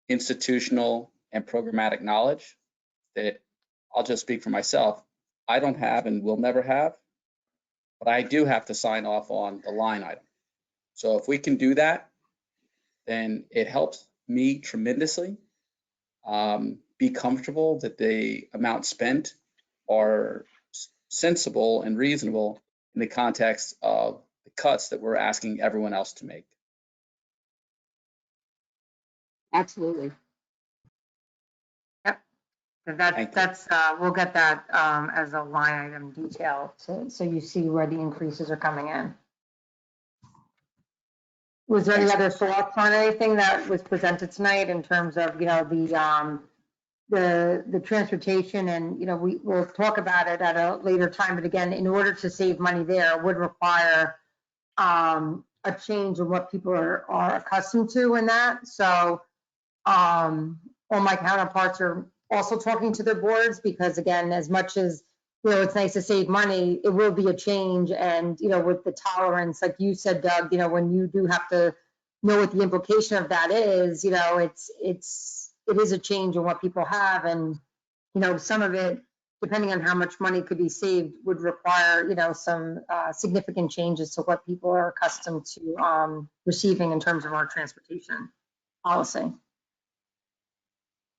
institutional and programmatic knowledge that, I'll just speak for myself, I don't have and will never have, but I do have to sign off on the line item. So if we can do that, then it helps me tremendously be comfortable that the amount spent are sensible and reasonable in the context of the cuts that we're asking everyone else to make. Absolutely. Yep. That's we'll get that as a line item detail, so you see where the increases are coming in. Was there any other thoughts on anything that was presented tonight in terms of, you know, the transportation, and, you know, we'll talk about it at a later time, but again, in order to save money there would require a change in what people are accustomed to in that. So all my counterparts are also talking to their boards, because again, as much as, you know, it's nice to save money, it will be a change. And, you know, with the tolerance, like you said, Doug, you know, when you do have to know what the implication of that is, you know, it is a change in what people have. And, you know, some of it depending on how much money could be saved, would require, you know, some significant changes to what people are accustomed to receiving in terms of our transportation policy.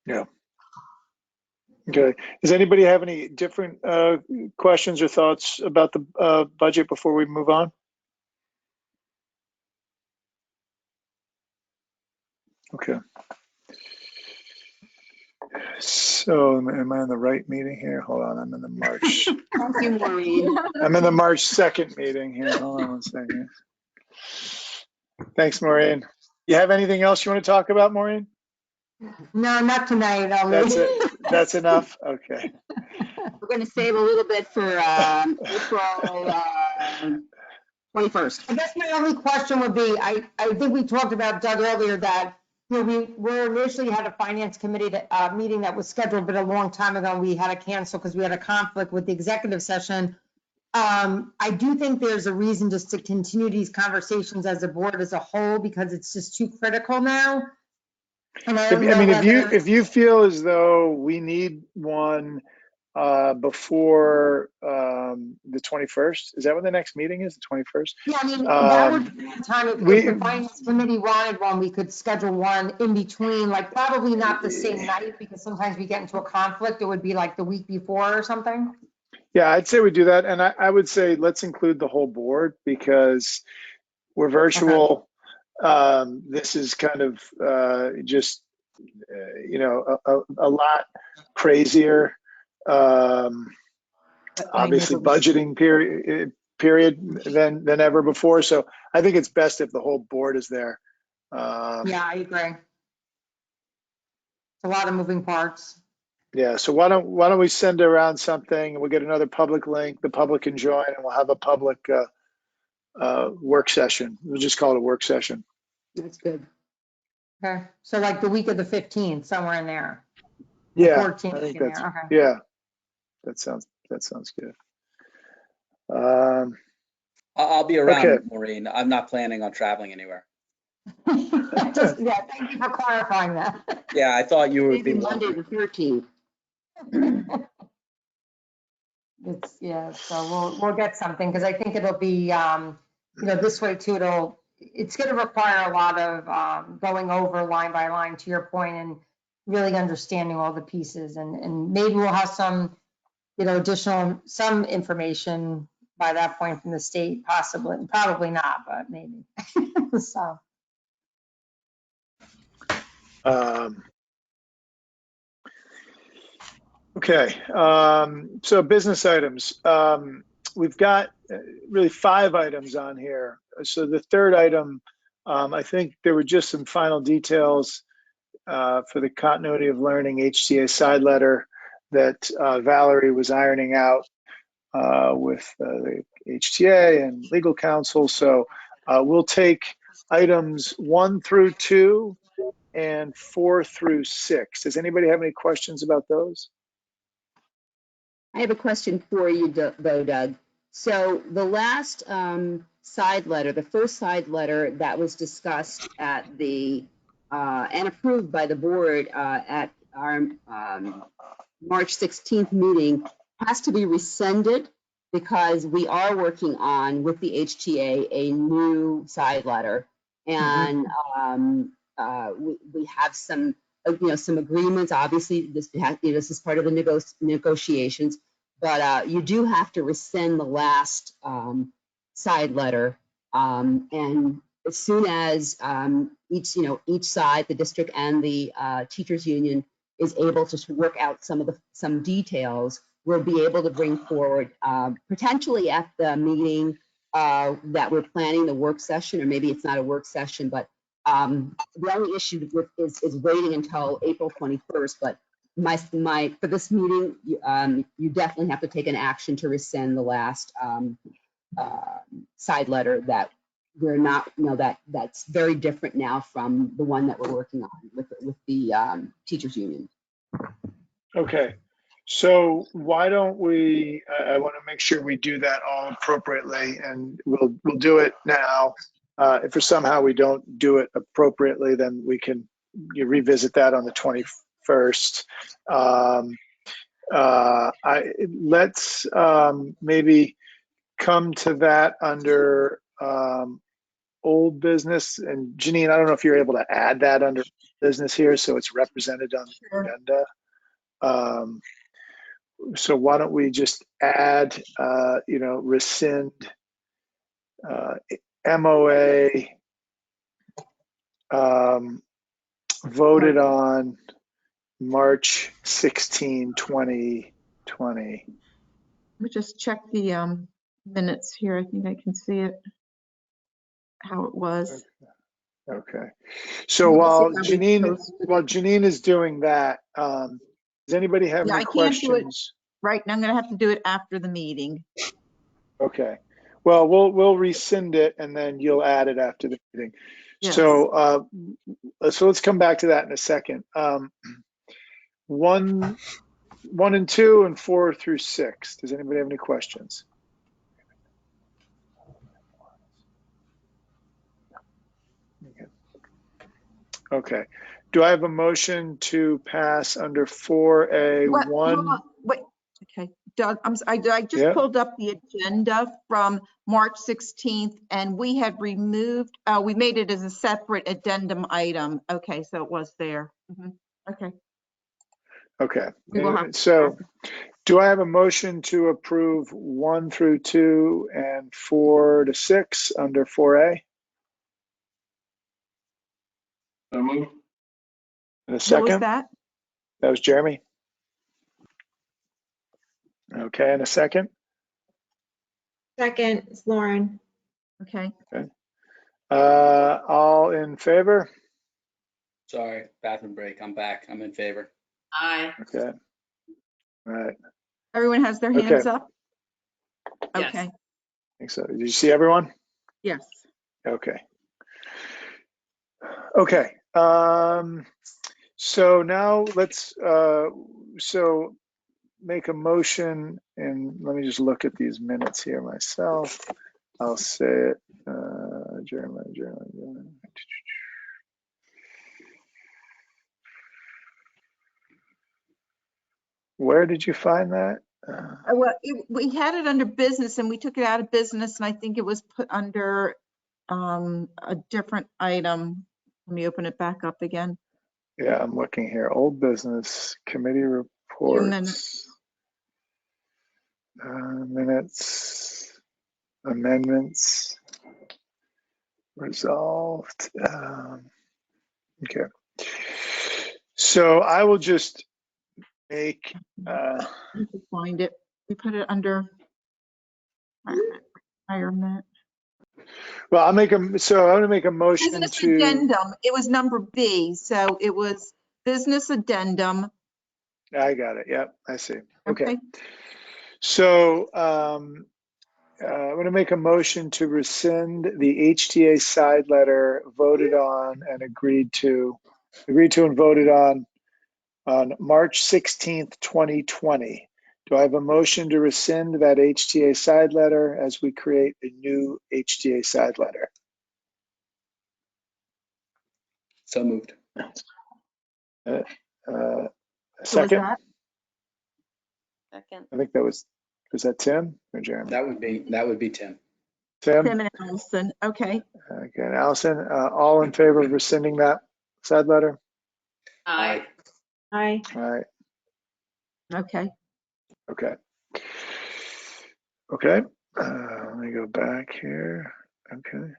Yeah. Okay. Does anybody have any different questions or thoughts about the budget before we move on? Okay. So am I in the right meeting here? Hold on, I'm in the March. Thank you, Maureen. I'm in the March 2nd meeting here. Hold on one second. Thanks, Maureen. You have anything else you want to talk about, Maureen? No, not tonight. That's it. That's enough. Okay. We're going to save a little bit for April 21st. I guess my only question would be, I think we talked about, Doug, earlier that, you know, we initially had a finance committee meeting that was scheduled, but a long time ago, we had to cancel because we had a conflict with the executive session. I do think there's a reason just to continue these conversations as a board as a whole, because it's just too critical now. And I don't know whether- if you feel as though we need one before the 21st, is that when the next meeting is, the 21st? Yeah, I mean, that would be the time, if the finance committee wanted one, we could schedule one in between, like probably not the same night, because sometimes we get into a conflict. It would be like the week before or something. Yeah, I'd say we do that. And I would say let's include the whole board because we're virtual. Okay. This is kind of just, you know, a lot crazier. Obviously budgeting period than ever before. So I think it's best if the whole board is there. Yeah, I agree. It's a lot of moving parts. Yeah, so why don't we send around something and we'll get another public link, the public can join, and we'll have a public work session. We'll just call it a work session. That's good. Okay, so like the week of the 15th, somewhere in there. Yeah, 14th, I think in that's, there. Okay. yeah, that sounds good. I'll be around, Okay. Maureen. I'm not planning on traveling anywhere. Yeah, thank you for clarifying that. Yeah, I thought you would Maybe be Monday the 13th. Yeah, so we'll get something, because I think it'll be, you know, this way too, it's going to require a lot of going over line by line, to your point, and really understanding all the pieces, and maybe we'll have some, you know, some information by that point from the state, possibly, probably not, but maybe. So. Okay, so business items. We've got really 5 items on here. So the third item, I think there were just some final details for the continuity of learning HCA side letter that Valerie was ironing out with the HTA and legal counsel. So we'll take items 1 through 2 and 4 through 6. Does anybody have any questions about those? I have a question for you, though, Doug. So the last side letter, the first side letter that was discussed at the and approved by the board at our March 16th meeting has to be rescinded because we are working on, with the HTA, a new side letter. And we have some, you know, some agreements. Obviously, this is part of the negotiations, but you do have to rescind the last side letter. And as soon as each side, the district and the teachers union, is able to work out some details, we'll be able to bring forward potentially at the meeting that we're planning, the work session, or maybe it's not a work session, but the only issue is waiting until April 21st. But for this meeting, you definitely have to take an action to rescind the last side letter that we're not, that's very different now from the one that we're working on with the teachers union. Okay, so why don't we, I want to make sure we do that all appropriately, and we'll do it now. If for somehow we don't do it appropriately, then we can revisit that on the 21st. Let's maybe come to that under old business. And Janine, I don't know if you're able to add that under business here, so it's represented on the agenda. So why don't we just add, rescind MOA voted on March 16, 2020. Let me just check the minutes here. I think I can see it, how it was. Okay. So while Janine is doing that, does anybody have any questions? Right, and I'm gonna have to do it after the meeting. Okay. Well, we'll rescind it and then you'll add it after the meeting. Yes. So let's come back to that in a second. 1 and 2 and 4 through 6. Does anybody have any questions? Okay. Do I have a motion to pass under 4A1? Wait, okay. Doug, I just pulled up the agenda from March 16th and we had removed, we made it as a separate addendum item. Okay, so it was there. Okay. Okay. So do I have a motion to approve 1 through 2 and 4 to 6 under 4A? So moved. In a second? What was that? That was Jeremy. Okay, in a second? Second, it's Lauren. Okay. Okay. All in favor? Sorry, bathroom break. I'm back. I'm in favor. Aye. Okay. All right. Everyone has their hands up? Yes. Okay. I think so. Did you see everyone? Yes. Okay. Okay. So now let's make a motion, and let me just look at these minutes here myself. I'll say it. Jeremiah. Where did you find that? Well, we had it under business and we took it out of business and I think it was put under a different item. Let me open it back up again. Yeah, I'm looking here. Old business, committee reports, minutes, amendments, resolved. Okay. So I will just make. Find it. We put it under environment. Well, I'm going to make a motion Business to. addendum. It was number B, so it was business addendum. I got it. Yep, I see. Okay. So I'm going to make a motion to rescind the HTA side letter voted on and agreed to and voted on March 16th, 2020. Do I have a motion to rescind that HTA side letter as we create a new HTA side letter? So moved. Second? Second. I think was that Tim or Jeremy? That would be Tim. Tim? Tim and Allison. Okay. Okay, and Allison, all in favor of rescinding that side letter? Aye. Aye. All right. Okay. Okay. Okay. Let me go back here. Okay.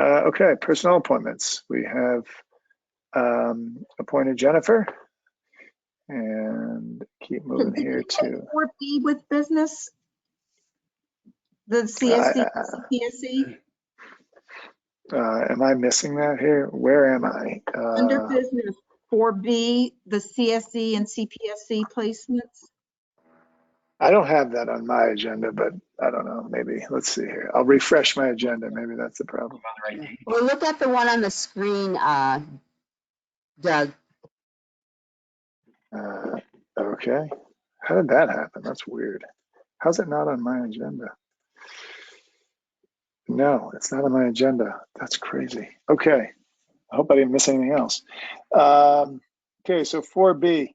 Okay. Personnel appointments. We have appointed Jennifer, and keep moving here to 4B with business. The CSC, CPSC. Am I missing that here? Where am I? Under business 4B, the CSE and CPSC placements. I don't have that on my agenda, but I don't know. Maybe let's see here. I'll refresh my agenda. Maybe that's the problem. Well, look at the one on the screen, Doug. Okay. How did that happen? That's weird. How's it not on my agenda? No, it's not on my agenda. That's crazy. Okay. I hope I didn't miss anything else. Okay, so 4B.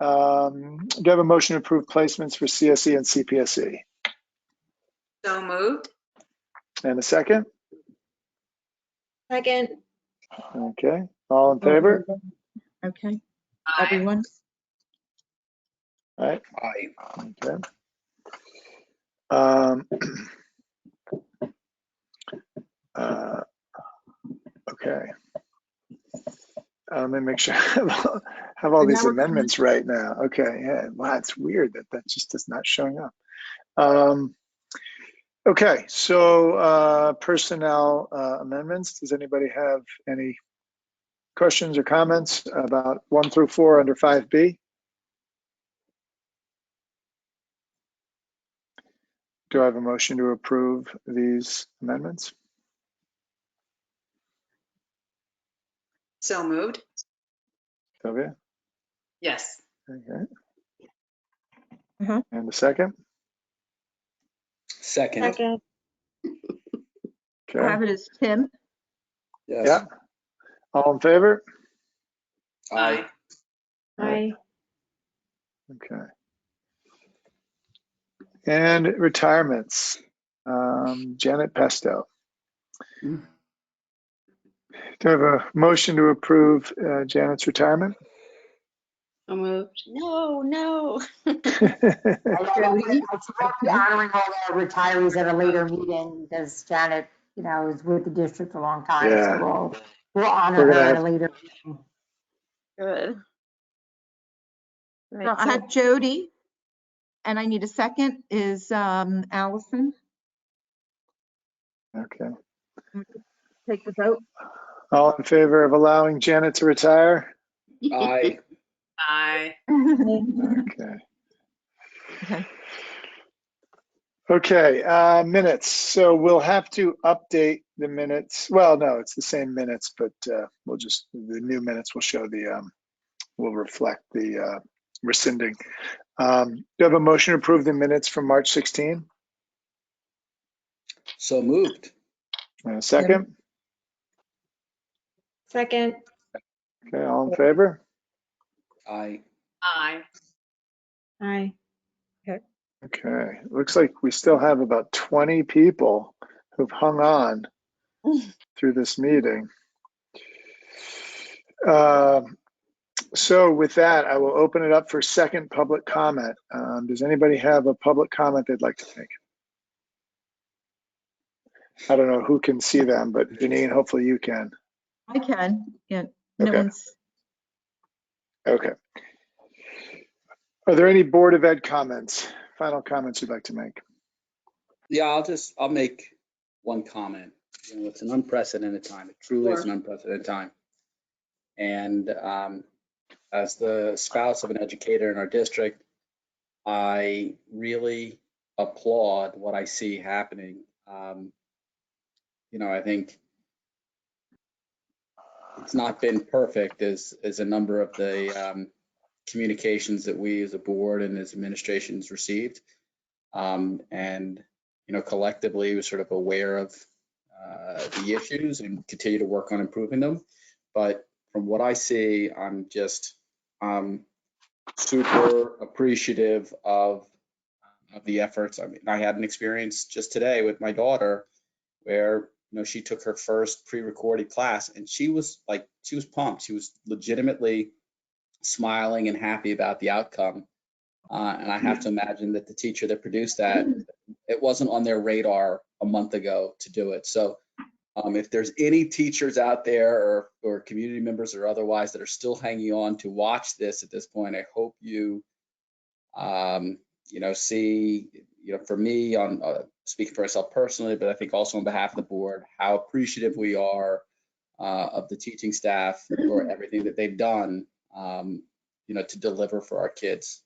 Do I have a motion to approve placements for CSE and CPSE? So moved. And a second? Second. Okay, all in favor? Okay, Aye. everyone? All right, Aye. okay. Um, okay. Let me make sure I have all And these now we're- amendments right now. Okay, yeah, wow, it's weird that that just is not showing up. Okay, so personnel amendments. Does anybody have any questions or comments about 1 through 4 under 5B? Do I have a motion to approve these amendments? So moved. Sylvia? Yes. Okay. Uh-huh. And the second? Second. Second. I Okay. have it as Tim. Yes. Yeah. All in favor? Aye. Aye. Okay. And retirements. Janet Pesto. Do I have a motion to approve Janet's retirement? So moved. No. Jody? I suppose we're honoring all our retirees at a later meeting because Janet, is with the district a long time. Yeah. So we'll honor We're her gonna at a have- later meeting. Good. So Right, I had Jody, and I need a second, is Allison. Okay. Take the vote. All in favor of allowing Janet to retire? Aye. Aye. Okay. Okay. Okay, minutes. So we'll have to update the minutes. Well, no, it's the same minutes, but the new minutes will show will reflect the rescinding. Do you have a motion to approve the minutes from March 16? So moved. And a second? Second. Okay, all in favor? Aye. Aye. Aye. Okay, looks like we still have about 20 people who've hung on through this meeting. So with that, I will open it up for second public comment. Does anybody have a public comment they'd like to make? I don't know who can see them, but Janine, hopefully you can. I can, yeah, no Okay. one's, Okay. Are there any Board of Ed comments, final comments you'd like to make? Yeah, I'll make one comment. It's an unprecedented time. It truly is an unprecedented time. And as the spouse of an educator in our district, I really applaud what I see happening. I think it's not been perfect as a number of the communications that we as a board and as administrations received. And collectively we're sort of aware of the issues and continue to work on improving them. But from what I see, I'm just super appreciative of the efforts. I mean, I had an experience just today with my daughter where she took her first pre-recorded class and she was pumped. She was legitimately smiling and happy about the outcome. And I have to imagine that the teacher that produced that, it wasn't on their radar a month ago to do it. So if there's any teachers out there or community members or otherwise that are still hanging on to watch this at this point, I hope you, see, for me, on speaking for myself personally, but I think also on behalf of the board, how appreciative we are of the teaching staff for everything that they've done, to deliver for our kids.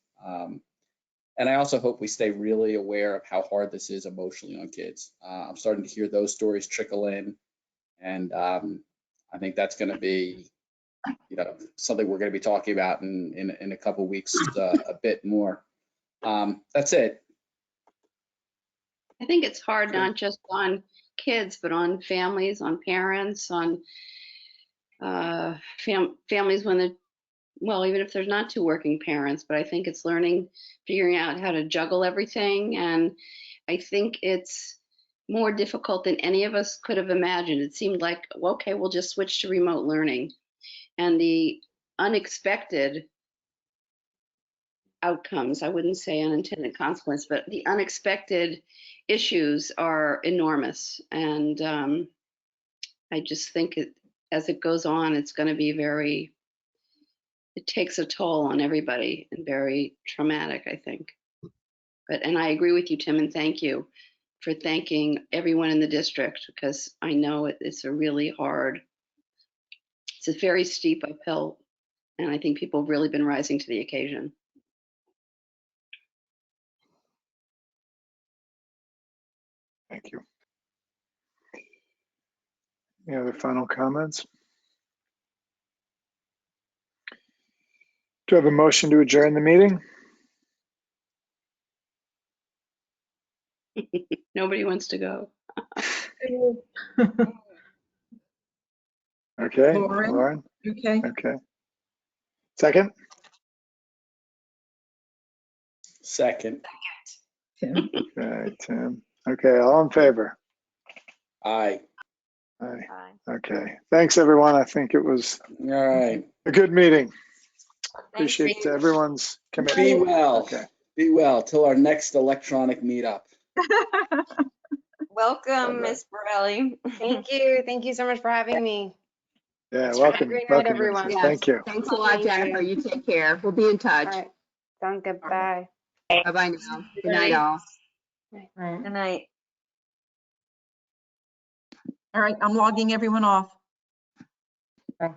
And I also hope we stay really aware of how hard this is emotionally on kids. I'm starting to hear those stories trickle in, and I think that's going to be, something we're going to be talking about in a couple of weeks, a bit more. That's it. I think it's hard not just on kids, but on families, on parents, on families when the well, even if there's not two working parents, but I think it's learning, figuring out how to juggle everything. And I think it's more difficult than any of us could have imagined. It seemed like, well, okay, we'll just switch to remote learning. And the unexpected outcomes, I wouldn't say unintended consequence, but the unexpected issues are enormous. And I just think as it goes on, it's going to be it takes a toll on everybody and very traumatic, I think. And I agree with you, Tim, and thank you for thanking everyone in the district, because I know it's a very steep uphill, and I think people have really been rising to the occasion. Thank you. Any other final comments? Do I have a motion to adjourn the meeting? Nobody wants to go. Okay, Lauren? Lauren? Okay. Okay. Second? Second. Tim. Okay, Tim. Okay, all in favor? Aye. Aye. Okay, thanks everyone. I think it was All right. a good meeting. Thanks, Appreciate Reed. everyone's Be commitment. well. Okay. Be well till our next electronic meetup. Welcome, Miss Borelli. Thank you. Thank you so much for having me. Yeah, Have a welcome. great night, Welcome, everyone. Vincent. Thank you. Thanks a lot, Thank Jennifer. you. You take care. We'll be in All touch. right. Sounds good. All right. Bye. Bye-bye now. Good night, all. Good night. All right, I'm logging everyone off. Okay.